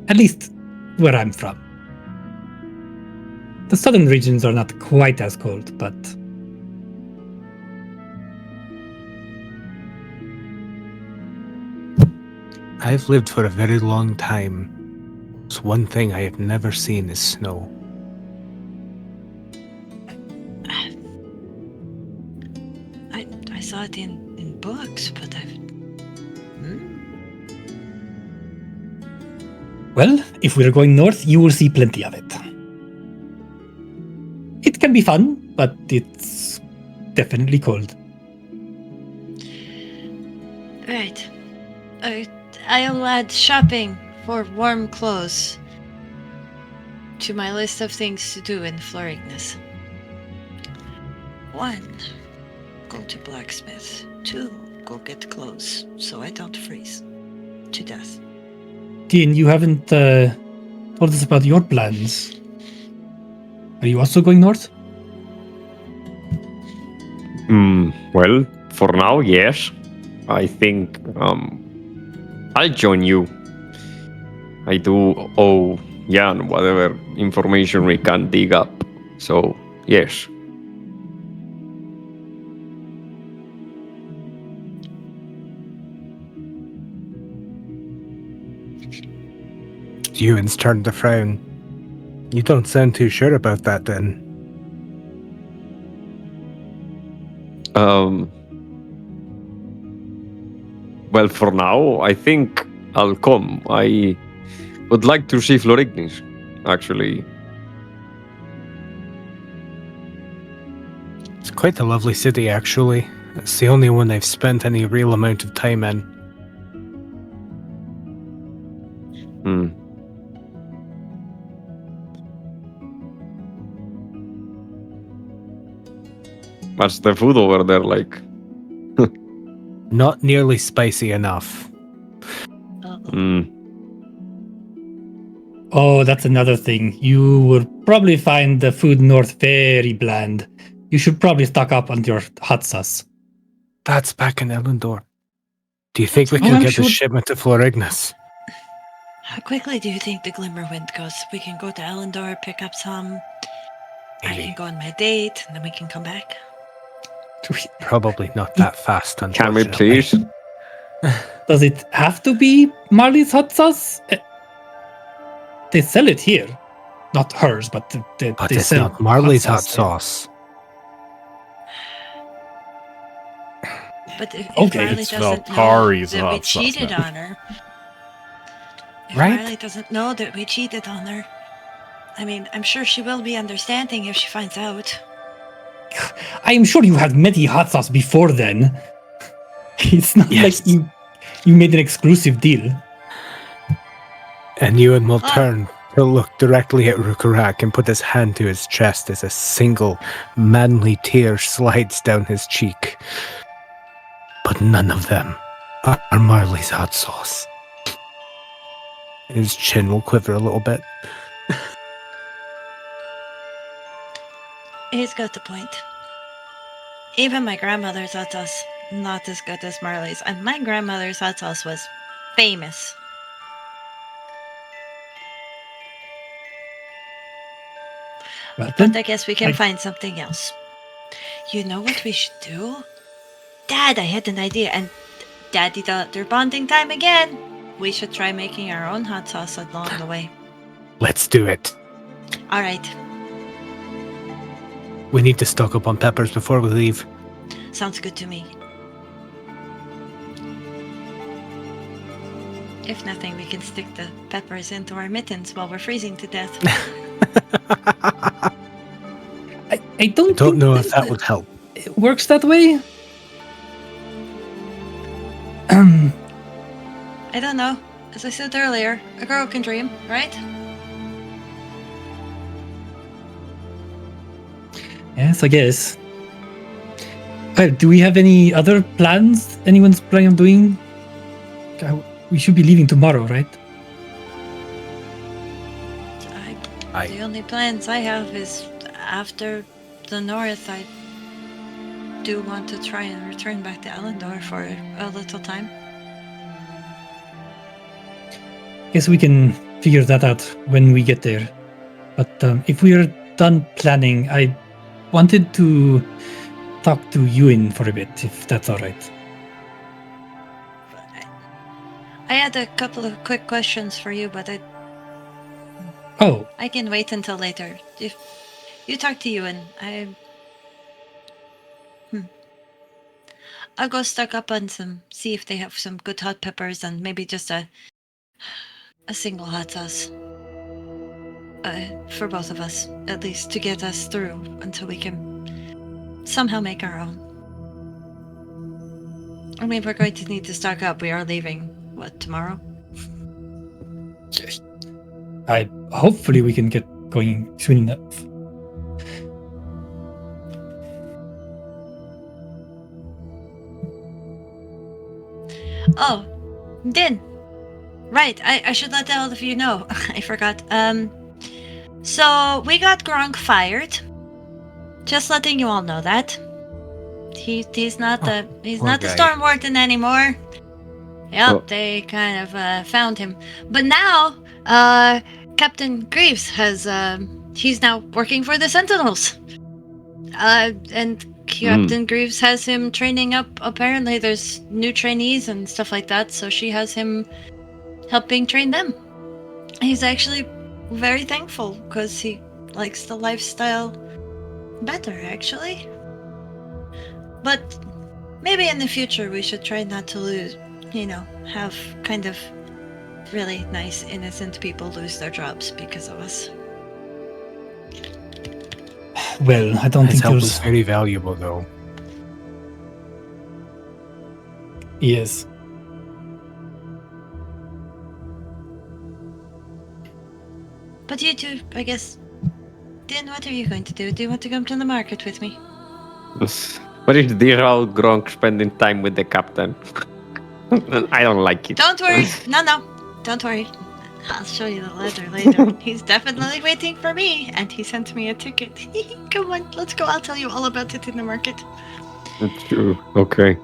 At least where I'm from. The southern regions are not quite as cold, but I've lived for a very long time. So one thing I have never seen is snow. I saw it in books, but well, if we're going north, you will see plenty of it. It can be fun, but it's definitely cold. Right. I'll add shopping for warm clothes to my list of things to do in Florignis. 1, go to blacksmith. 2, go get clothes so I don't freeze to death. Dean, you haven't told us about your plans. Are you also going north? Well, for now, yes. I think I'll join you. I do owe Jan whatever information we can dig up. So, yes. Euan's turned to frown. You don't sound too sure about that, then. Well, for now, I think I'll come. I would like to see Florignis, actually. It's quite a lovely city, actually. It's the only one I've spent any real amount of time in. Hmm. What's the food over there like? Not nearly spicy enough. Hmm. Oh, that's another thing. You will probably find the food north very bland. You should probably stock up on your hot sauce. That's back in Elendor. Do you think we Oh, can I'm get sure- the shipment to Florignis? How quickly do you think the Glimmerwind goes? We can go to Elendor, pick up some. I can go on my date, and then we can come back. Probably not that fast, Can we unfortunately. please? Does it have to be Marley's hot sauce? They sell it here. Not hers, but But they it's sell not Marley's hot there. sauce. But if Okay, Marley it's doesn't know Valkyrie's that we hot sauce cheated now. on her, if Right? Marley doesn't know that we cheated on her, I mean, I'm sure she will be understanding if she finds out. I am sure you had many hot sauce before then. It's not Yes. like you made an exclusive deal. And Euan will Oh. turn to look directly at Rhukkarrak and put his hand to his chest as a single manly tear slides down his cheek. But none of them are Marley's hot sauce. His chin will quiver a little bit. He's got the point. Even my grandmother's hot sauce, not as good as Marley's. And my grandmother's hot sauce was famous. Well, then, But I guess we can find something else. You know what we should do? Dad, I had an idea. And Daddy thought they're bonding time again. We should try making our own hot sauce along the way. Let's do it. All right. We need to stock up on peppers before we leave. Sounds good to me. If nothing, we can stick the peppers into our mittens while we're freezing to death. I don't think Don't know if that would help. it works that way. I don't know. As I said earlier, a girl can dream, right? Yes, I guess. Do we have any other plans? Anyone's planning on doing? We should be leaving tomorrow, right? The only plans I have is after the north. I do want to try and return back to Elendor for a little time. Guess we can figure that out when we get there. But if we are done planning, I wanted to talk to Euan for a bit, if that's all right. I had a couple of quick questions for you, but Oh, I can wait until later. If you talk to Euan, I'll go stock up on see if they have some good hot peppers and maybe just a single hot sauce. For both of us, at least to get us through until we can somehow make our own. I mean, we're going to need to stock up. We are leaving, what, tomorrow? hopefully we can get going soon enough. Oh, Din. Right, I should let all of you know. I forgot. So we got Gronk fired. Just letting you all know that. He's not the guy. Storm Warden anymore. Yep, Oh. they kind of found him. But now, Captain Greaves has he's now working for the Sentinels. And Captain Greaves has him training up. Apparently, there's new trainees and stuff like that, so she has him helping train them. He's actually very thankful because he likes the lifestyle better, actually. But maybe in the future we should try not to lose, have kind of really nice, innocent people lose their jobs because of us. Well, I don't His think help yours was very valuable, though. is. But you two, I guess. Din, what are you going to do? Do you want to come to the market with me? What is this old Gronk spending time with the captain? I don't like it. Don't worry. No. Don't worry. I'll show you the letter later. He's definitely waiting for me, and he sent me a ticket. Come on, let's go. I'll tell you all about it in the market. Okay.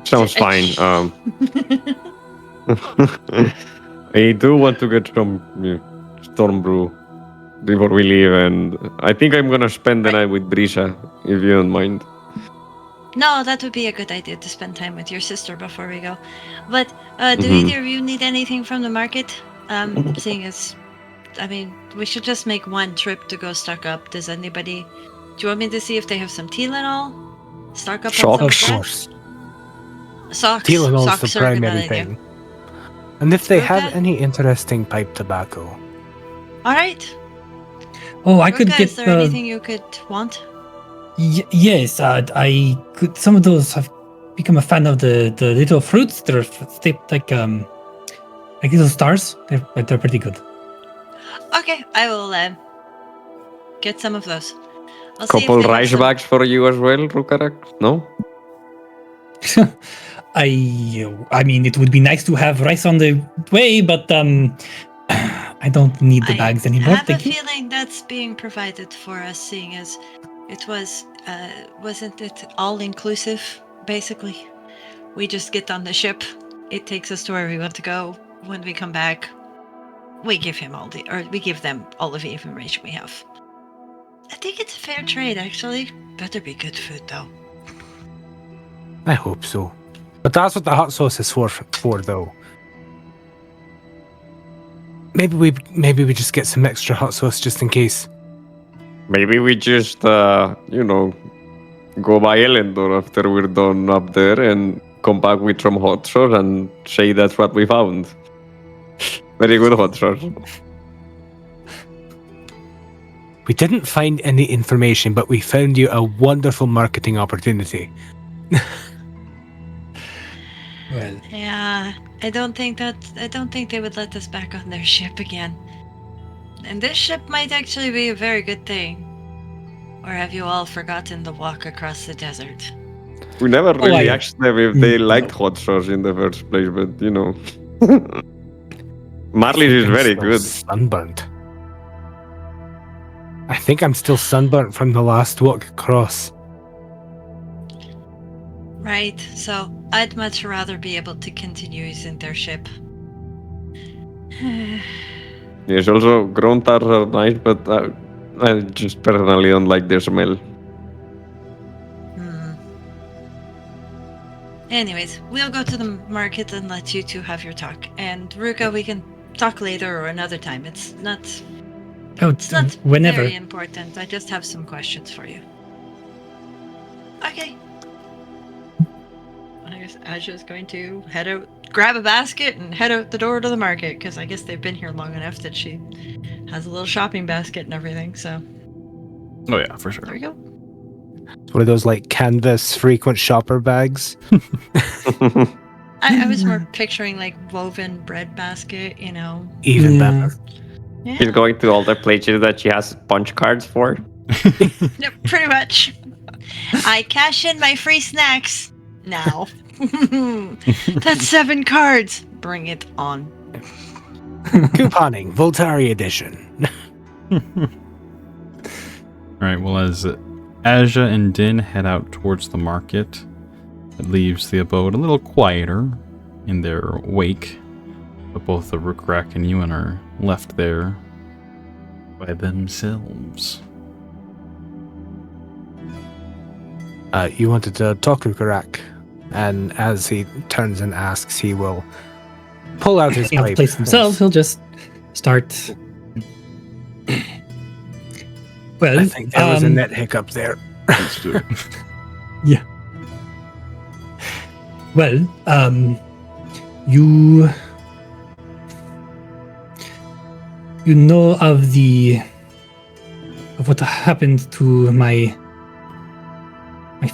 Sounds fine. I do want to get some storm brew before we leave, and I think I'm gonna spend the night with Brisa, if you don't mind. No, that would be a good idea to spend time with your sister before we go. But do either of you need anything from the market? Seeing as, we should just make one trip to go stock up. Does anybody? Do you want me to see if they have some Tylenol? Stock up on some Of of that? course. Socks. Tylenol's Socks the are a good primary idea. thing. And if they have Okay. any interesting pipe tobacco. All right. Oh, I could Rhukka, get is there anything you could want? Yes, I could. Some of those have become a fan of the little fruits. They're shaped like little stars. They're pretty good. Okay, I will get some of those. I'll see if Couple they have rice some- bags for you as well, Rhukkarrak? No? I mean, it would be nice to have rice on the way, but I don't need the bags anymore. I have a Thank you. feeling that's being provided for us, seeing as it wasn't it all inclusive, basically? We just get on the ship, it takes us to where we want to go. When we come back, we give them all of the information we have. I think it's a fair trade, actually. Better be good food, though. I hope so. But that's what the hot sauce is for though. Maybe we just get some extra hot sauce just in case. Maybe we just, go by Elendor after we're done up there and come back with some hot sauce and say that's what we found. Very good hot sauce. We didn't find any information, but we found you a wonderful marketing opportunity. Well, Yeah, I don't think they would let us back on their ship again. And this ship might actually be a very good thing. Or have you all forgotten the walk across the desert? We never really I- asked them if they liked hot sauce in the first place, but Marley's is I'm very still good. Sunburnt. I think I'm still sunburnt from the last walk across. Right, so I'd much rather be able to continue using their ship. Yes, also Grontars are nice, but I just personally don't like their smell. Anyways, we'll go to the market and let you two have your talk. And Rhukka, we can talk later or another time. It's not whenever. very important. I just have some questions for you. Okay. I guess Asja's going to head out, grab a basket, and head out the door to the market, because I guess they've been here long enough that she has a little shopping basket and everything, so Oh yeah, for sure. there we go. One of those like canvas frequent shopper bags. I was more picturing like woven bread basket, Even Yeah. better. Yeah, She's going to all the places that she has punch cards for. yeah, pretty much. I cash in my free snacks now. That's 7 cards. Bring it on. Couponing, Voltari edition. Alright, well, as Asja and Din head out towards the market, it leaves the abode a little quieter in their wake, but both the Rhukkarrak and Euan are left there by themselves. You wanted to talk to Rhukkarrak, and as he turns and asks, he will pull out his He has pipe. the place himself. He'll just start. Well, I think there was a net hiccup there. Let's do it. Yeah. Well, you know of what happened to my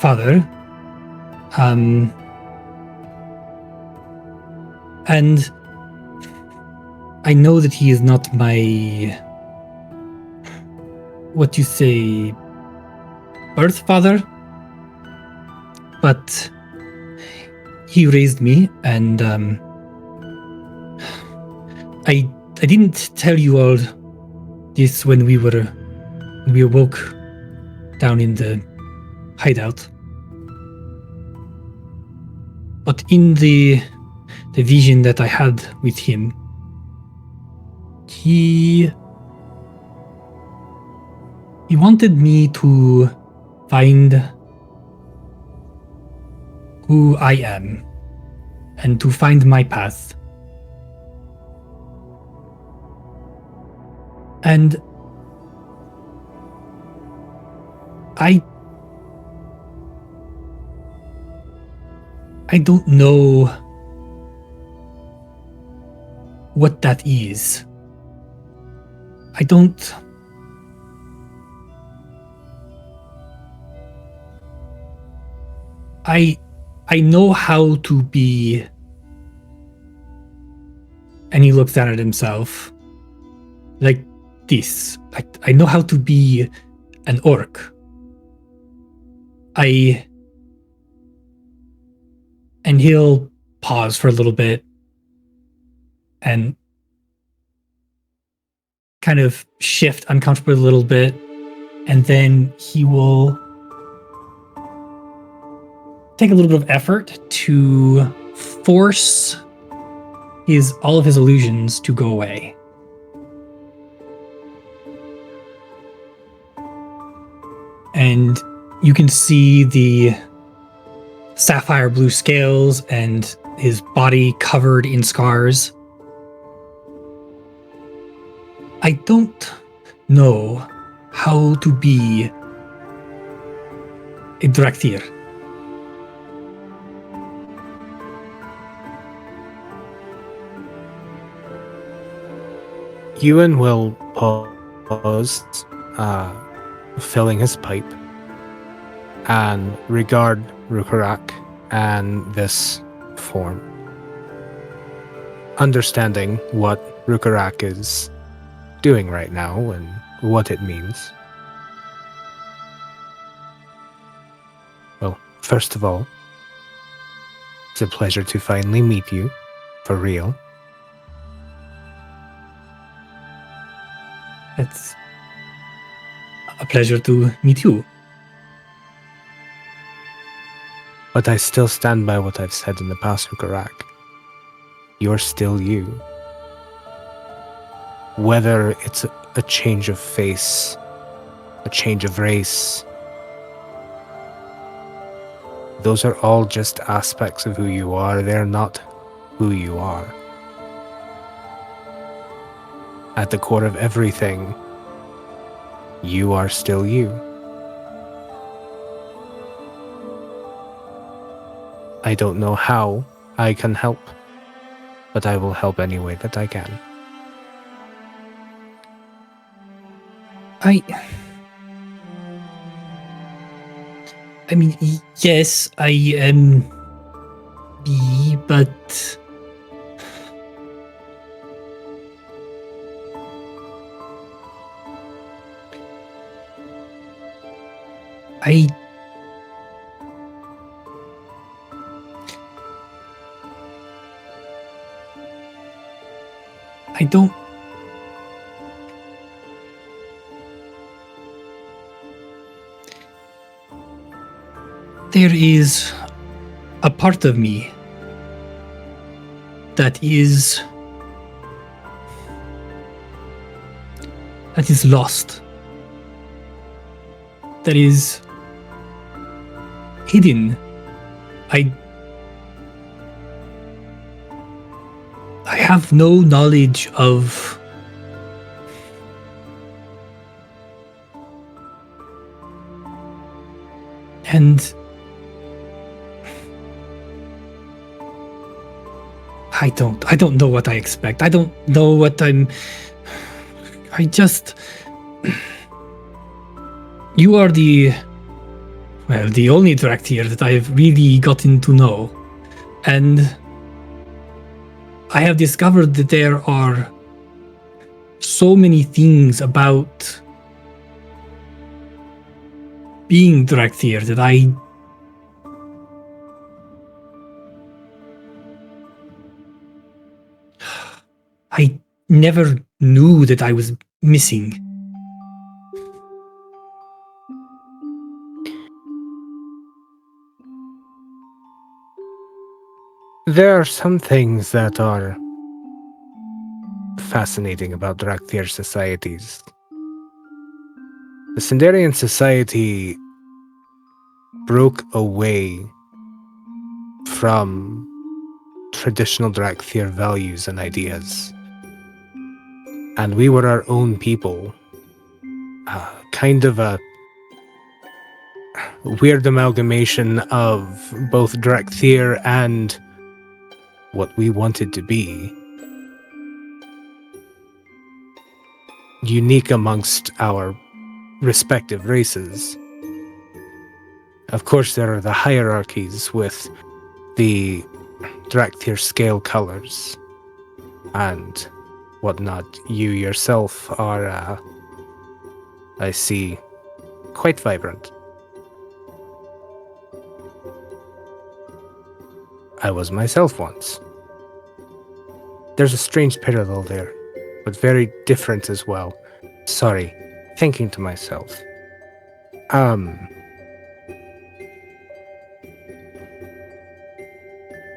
father, and I know that he is not my, what you say, birth father, but he raised me, and I didn't tell you all this when we awoke down in the hideout. But in the vision that I had with him, he wanted me to find who I am and to find my path. And I don't know what that is. I know how to be, and he looks down at himself like this. I know how to be an orc. And he'll pause for a little bit and kind of shift uncomfortably a little bit, and then he will take a little bit of effort to force all of his illusions to go away. And you can see the sapphire blue scales and his body covered in scars. I don't know how to be a Draktir. Euan will pause, filling his pipe, and regard Rhukkarrak and this form. Understanding what Rhukkarrak is doing right now and what it means. Well, first of all, it's a pleasure to finally meet you, for real. It's a pleasure to meet you. But I still stand by what I've said in the past, Rhukkarrak. You're still you. Whether it's a change of face, a change of race, those are all just aspects of who you are. They're not who you are. At the core of everything, you are still you. I don't know how I can help, but I will help any way that I can. I mean, yes, I am B, but I don't. There is a part of me that is lost, that is hidden. I have no knowledge of And I don't know what I expect. I don't know what I just... You are the only Draktyr that I've really gotten to know. And I have discovered that there are so many things about being Draktyr that I never knew that I was missing. There are some things that are fascinating about Draktyr societies. The Sindarian society broke away from traditional Draktyr values and ideas. And we were our own people. Kind of a weird amalgamation of both Draktyr and what we wanted to be. Unique amongst our respective races. Of course, there are the hierarchies with the Draktyr scale colors and whatnot. You yourself are, I see, quite vibrant. I was myself once. There's a strange parallel there, but very different as well. Sorry, thinking to myself.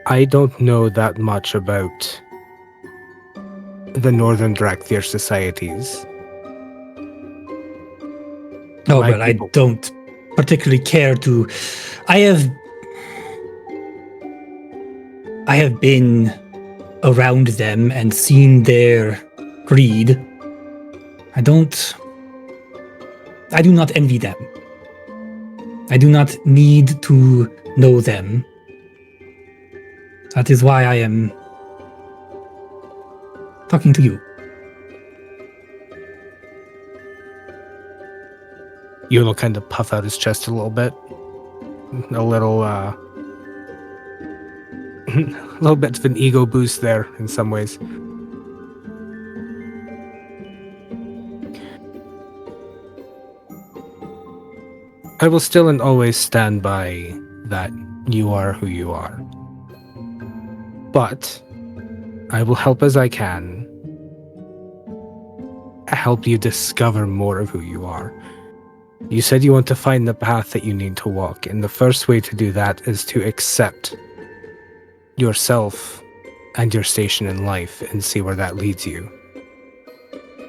I don't know that much about the Northern Draktyr societies. Oh, well, I don't particularly care to... I have been around them and seen their greed. I do not envy them. I do not need to know them. That is why I am talking to you. Euan will kind of puff out his chest a little bit. A little bit of an ego boost there in some ways. I will still and always stand by that you are who you are. But I will help as I can help you discover more of who you are. You said you want to find the path that you need to walk, and the first way to do that is to accept yourself and your station in life and see where that leads you.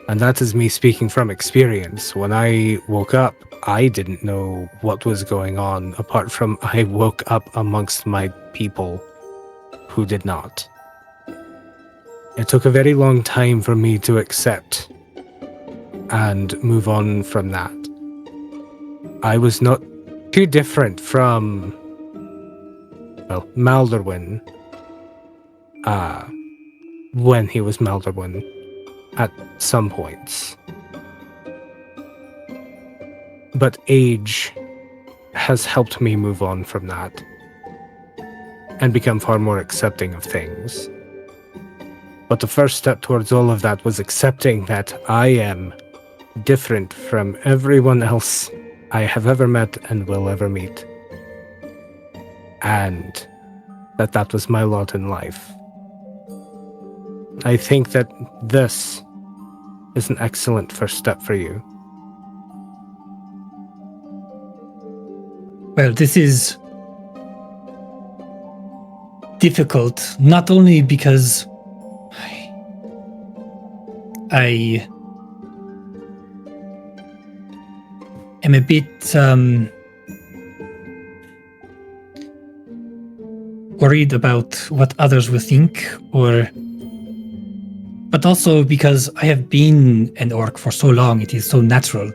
And that is me speaking from experience. When I woke up, I didn't know what was going on, apart from I woke up amongst my people who did not. It took a very long time for me to accept and move on from that. I was not too different from, well, Maldorwen, when he was Maldorwen at some points. But age has helped me move on from that and become far more accepting of things. But the first step towards all of that was accepting that I am different from everyone else I have ever met and will ever meet. And that was my lot in life. I think that this is an excellent first step for you. Well, this is difficult, not only because I am a bit worried about what others will think, but also because I have been an orc for so long, it is so natural.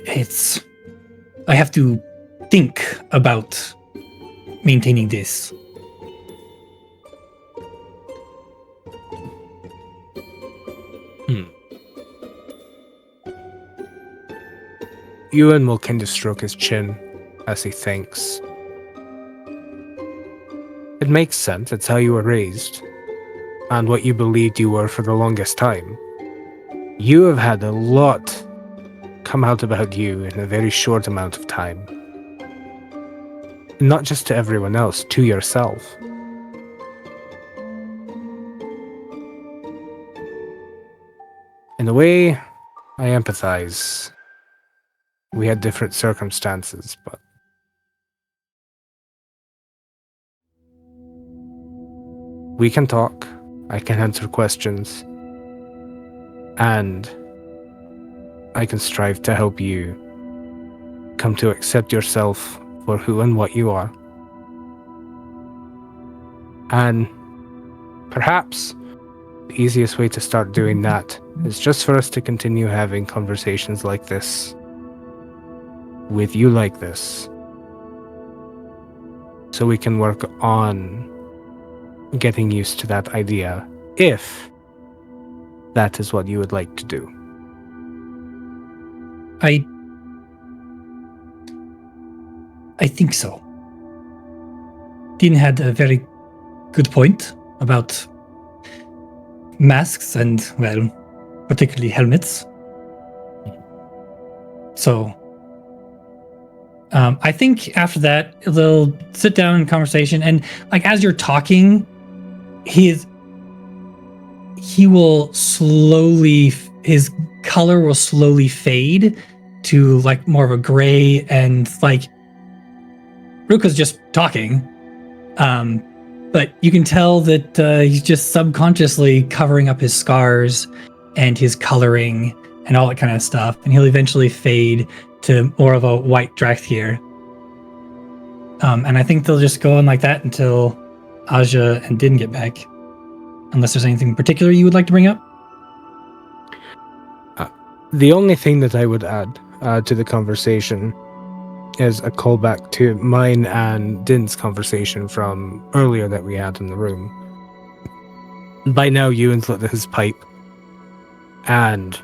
I have to think about maintaining this? Euan will kind of stroke his chin as he thinks. It makes sense. It's how you were raised, and what you believed you were for the longest time. You have had a lot come out about you in a very short amount of time. Not just to everyone else, to yourself. In a way, I empathize. We had different circumstances, but we can talk. I can answer questions. And I can strive to help you come to accept yourself for who and what you are. And perhaps the easiest way to start doing that is just for us to continue having conversations like this, with you like this, so we can work on getting used to that idea, if that is what you would like to do. I think so. Dean had a very good point about masks and, well, particularly helmets. So, I think after that, they'll sit down in conversation, and like as you're talking, his color will slowly fade to like more of a gray, and like Rukka's just talking, but you can tell that he's just subconsciously covering up his scars and his coloring and all that kind of stuff, and he'll eventually fade to more of a white Drakthir. And I think they'll just go on like that until Asja and Din get back, unless there's anything particular you would like to bring up. The only thing that I would add to the conversation is a callback to mine and Din's conversation from earlier that we had in the room. By now, Euan's lit his pipe and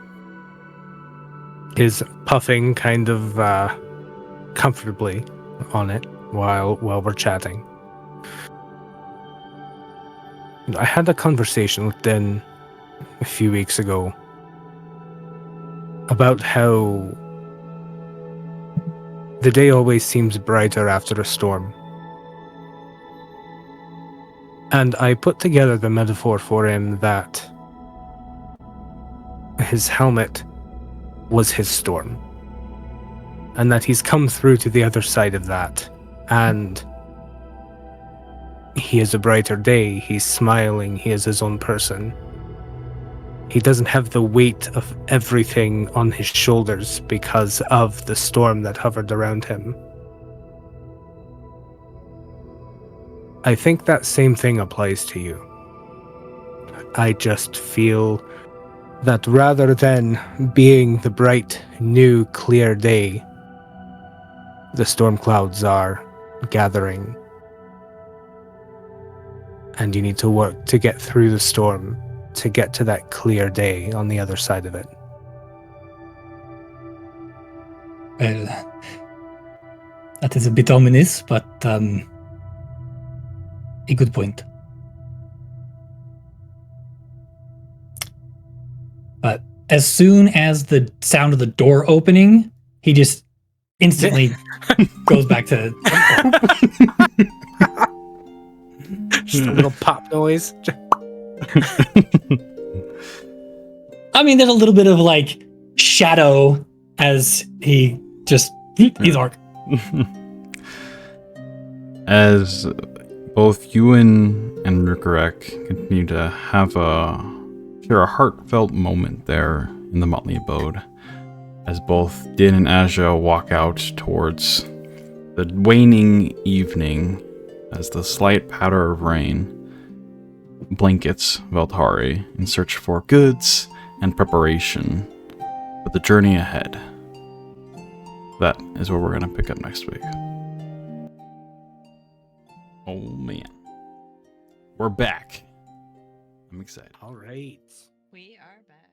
is puffing kind of comfortably on it while we're chatting. I had a conversation with Din a few weeks ago about how the day always seems brighter after a storm. And I put together the metaphor for him that his helmet was his storm, and that he's come through to the other side of that, and he has a brighter day, he's smiling, he is his own person. He doesn't have the weight of everything on his shoulders because of the storm that hovered around him. I think that same thing applies to you. I just feel that rather than being the bright, new, clear day, the storm clouds are gathering. And you need to work to get through the storm, to get to that clear day on the other side of it. Well, that is a bit ominous, but a good point. But as soon as the sound of the door opening, he just instantly goes back to... Just a little pop noise. I mean, there's a little bit of like shadow as he just... He's arc. As both Euan and Rhukkarrak continue to have share a heartfelt moment there in the Motley Abode, as both Din and Asja walk out towards the waning evening, as the slight patter of rain blankets Veltari in search for goods and preparation for the journey ahead. That is where we're going to pick up next week. Oh man. We're back. I'm excited. All right. We are back.